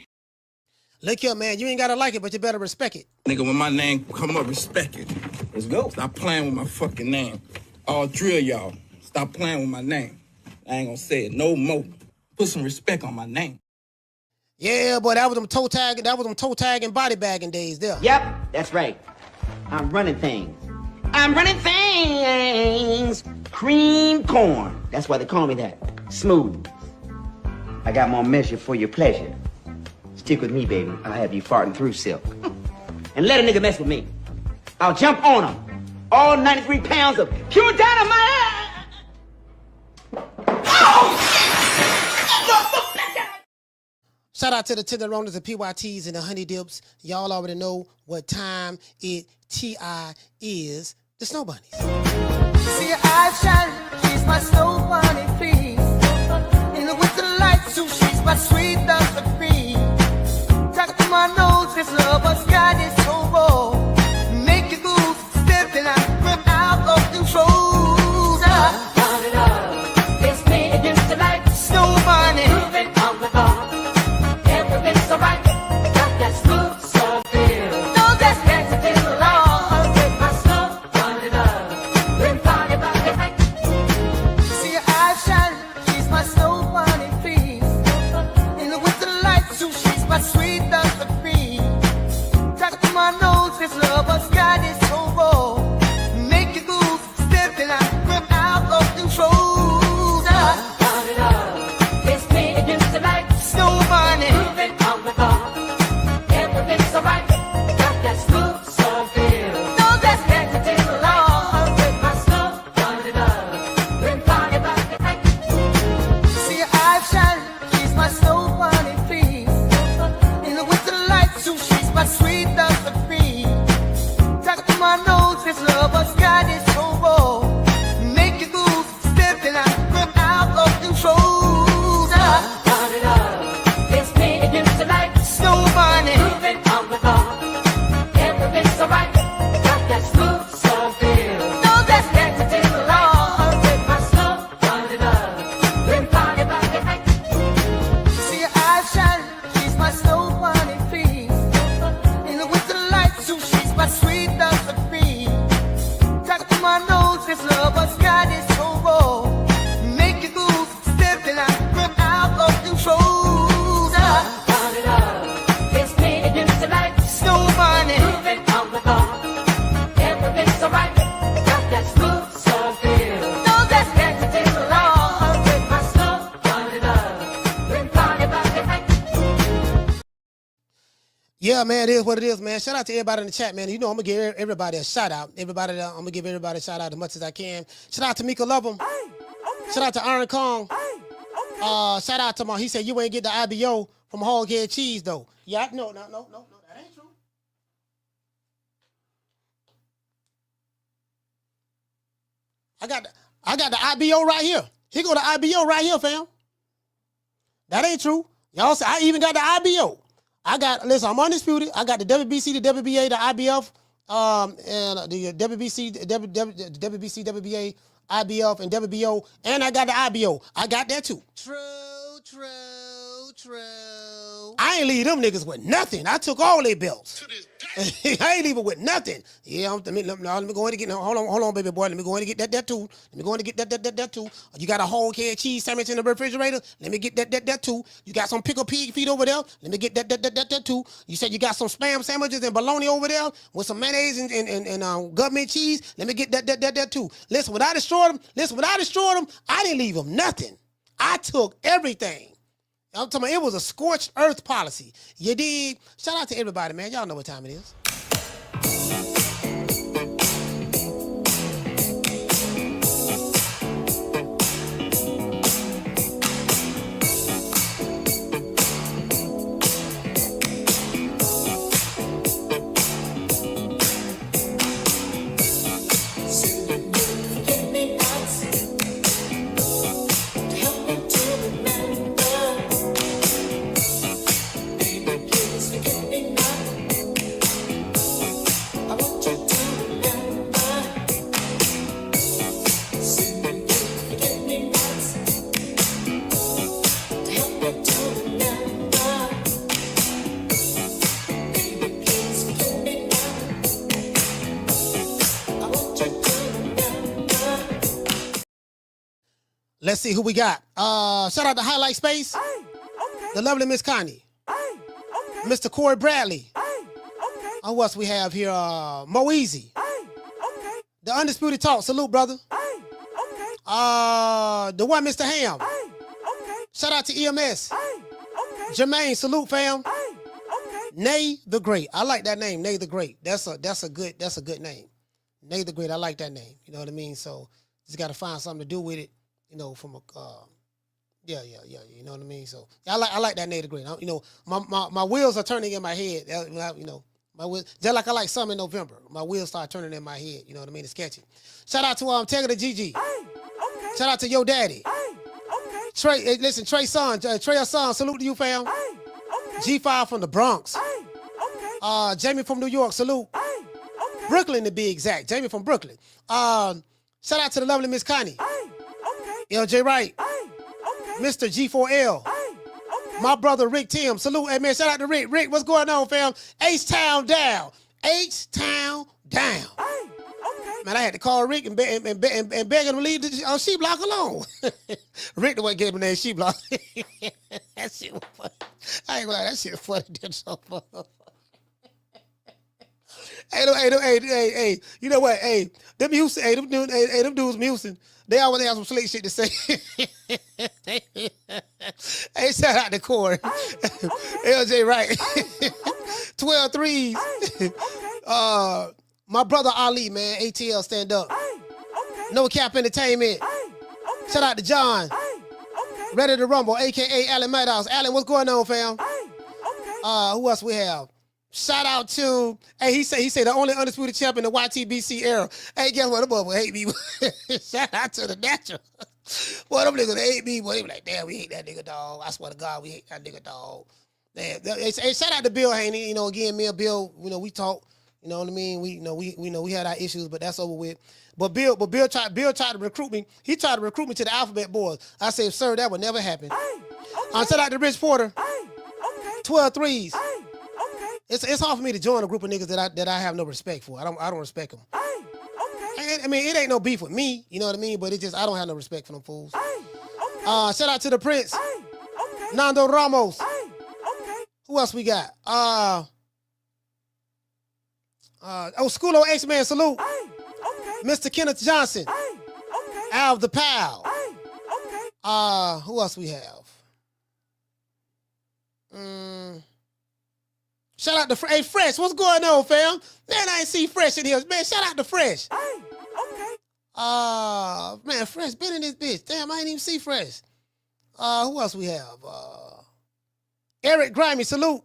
Look here, man, you ain't gotta like it, but you better respect it. Nigga, when my name come up, respect it. Let's go. Stop playing with my fucking name. All 3 of y'all, stop playing with my name. I ain't gonna say it no more. Put some respect on my name. Yeah, boy, that was them toe tag and body bagging days there. Yep, that's right. I'm running things. I'm running things. Cream corn. That's why they call me that. Smooth. I got more measure for your pleasure. Stick with me, baby. I'll have you farting through silk. And let a nigga mess with me. I'll jump on him. All 93 pounds of pure dynamite. Shout out to the tenderonis and PYTs and the honey dips. Y'all already know what time it TI is. The Snow Bunnies. See your eyes shining, she's my snow bunny, please. In the winter lights, too, she's my sweet dust of cream. Talk to my nose, this love has got it so raw. Make you move, stepping out of control. It's me against the light, snow bunny. Moving on the bar. Everything's alright. Got that smooth, so feel. No, that's next to the law. With my snow bunny love. Been party by the night. See your eyes shining, she's my snow bunny, please. In the winter lights, too, she's my sweet dust of cream. Talk to my nose, this love has got it so raw. Make you move, stepping out of control. It's me against the light, snow bunny. Moving on the bar. Everything's alright. Got that smooth, so feel. No, that's next to the law. With my snow bunny love. Been party by the night. See your eyes shining, she's my snow bunny, please. In the winter lights, too, she's my sweet dust of cream. Talk to my nose, this love has got it so raw. Make you move, stepping out of control. It's me against the light, snow bunny. Moving on the bar. Everything's alright. Got that smooth, so feel. No, that's next to the law. With my snow bunny love. Been party by the night. See your eyes shining, she's my snow bunny, please. In the winter lights, too, she's my sweet dust of cream. Talk to my nose, this love has got it so raw. Make you move, stepping out of control. It's me against the light, snow bunny. Moving on the bar. Everything's alright. Got that smooth, so feel. No, that's next to the law. With my snow bunny love. Been party by the night. Yeah, man, it is what it is, man. Shout out to everybody in the chat, man. You know I'm gonna give everybody a shout out. I'm gonna give everybody a shout out as much as I can. Shout out to Mika Lovem. Shout out to Iron Kong. Shout out to he said you ain't get the IBO from Hoghead Cheese though. Yeah, no, that ain't true. I got the IBO right here. Here go the IBO right here, fam. That ain't true. Y'all say I even got the IBO. Listen, I'm undisputed. I got the WBC, the WBA, the IBF, and the WBC, WBC, WBA, IBF, and WBO, and I got the IBO. I got that too. True. I ain't leave them niggas with nothing. I took all their belts. I ain't leaving with nothing. Yeah, let me go ahead and get. Hold on, baby boy. Let me go ahead and get that too. Let me go ahead and get that too. You got a whole head cheese sandwich in the refrigerator. Let me get that too. You got some pickled pig feet over there. Let me get that too. You said you got some spam sandwiches and bologna over there with some mayonnaise and government cheese. Let me get that too. Listen, when I destroyed them, I didn't leave them nothing. I took everything. I'm talking about it was a scorched earth policy. You dig? Shout out to everybody, man. Y'all know what time it is. Let's see who we got. Shout out to Highlight Space. The lovely Miss Connie. Mr. Corey Bradley. Who else we have here? Mo Easy. The Undisputed Talk. Salute, brother. The one, Mr. Ham. Shout out to EMS. Jermaine, salute, fam. Nay the Great. I like that name, Nay the Great. That's a good name. Nay the Great. I like that name. You know what I mean? So just got to find something to do with it. You know, from a yeah. You know what I mean? So I like that Nay the Great. You know, my wheels are turning in my head. You know, my wheels, just like I like some in November. My wheels start turning in my head. You know what I mean? It's catchy. Shout out to Tegger the GG. Shout out to Yo Daddy. Trey, listen, Trey son, salute to you, fam. G5 from the Bronx. Jamie from New York, salute. Brooklyn to be exact. Jamie from Brooklyn. Shout out to the lovely Miss Connie. LJ Wright. Mr. G4L. My brother Rick Tim, salute. Hey man, shout out to Rick. Rick, what's going on, fam? H-Town down. H-Town down. Man, I had to call Rick and beg him to leave the sheep block alone. Rick the one gave him that sheep block. That shit was funny. I ain't gonna lie, that shit was funny. Hey, you know what? Hey, them Houston, them dudes from Houston, they always have some slick shit to say. Hey, shout out to Corey. LJ Wright. 12 threes. My brother Ali, man, ATL, stand up. No Cap Entertainment. Shout out to John. Ready to Rumble, a.k.a. Alan Maddox. Alan, what's going on, fam? Who else we have? Shout out to, hey, he said the only undisputed champ in the YTBC era. Hey, guess what? The boy hate me. Shout out to the natural. Boy, them niggas hate me. Boy, they be like, damn, we hate that nigga, dog. I swear to God, we hate that nigga, dog. Damn. Hey, shout out to Bill Haney. You know, again, me and Bill, you know, we talk. You know what I mean? We had our issues, but that's over with. But Bill tried to recruit me. He tried to recruit me to the Alphabet Boys. I said, sir, that would never happen. Shout out to Rich Porter. 12 threes. It's hard for me to join a group of niggas that I have no respect for. I don't respect them. I mean, it ain't no beef with me, you know what I mean? But it just, I don't have no respect for them fools. Shout out to the Prince. Nando Ramos. Who else we got? Schoolo X-Man, salute. Mr. Kenneth Johnson. Al the Pal. Who else we have? Shout out to Fresh. What's going on, fam? Man, I ain't see Fresh in here. Man, shout out to Fresh. Man, Fresh been in this bitch. Damn, I ain't even see Fresh. Who else we have? Eric Grimey, salute.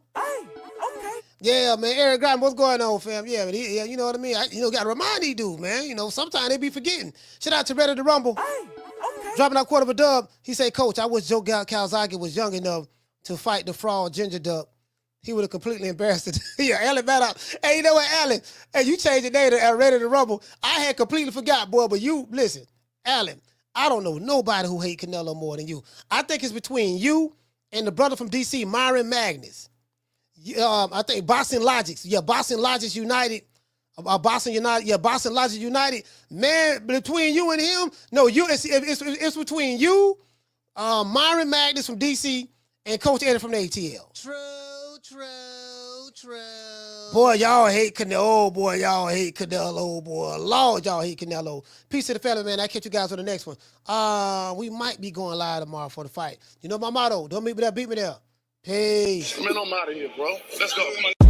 Yeah, man, Eric Grimey, what's going on, fam? Yeah, but you know what I mean? Gotta remind these dudes, man. You know, sometimes they be forgetting. Shout out to Ready to Rumble. Dropping out quarter of a dub. He say, Coach, I wish Joe Calzaghe was young enough to fight the fraud Ginger Duck. He would have completely embarrassed it. Yeah, Alan Maddox. Hey, you know what, Alan? Hey, you changed your name to Ready to Rumble. I had completely forgot, boy, but you, listen, Alan, I don't know nobody who hate Canelo more than you. I think it's between you and the brother from D.C., Myron Magnus. I think Boston Logics. Yeah, Boston Logics United. Boston Logic United. Man, between you and him, no, it's between you, Myron Magnus from D.C., and Coach Eddie from the ATL. True. Boy, y'all hate Canelo. Oh, boy, y'all hate Canelo. Boy, Lord, y'all hate Canelo. Peace to the family, man. I'll catch you guys on the next one. We might be going live tomorrow for the fight. You know my motto. Don't meet me there, beat me there. Peace. Man, I'm out of here, bro. Let's go.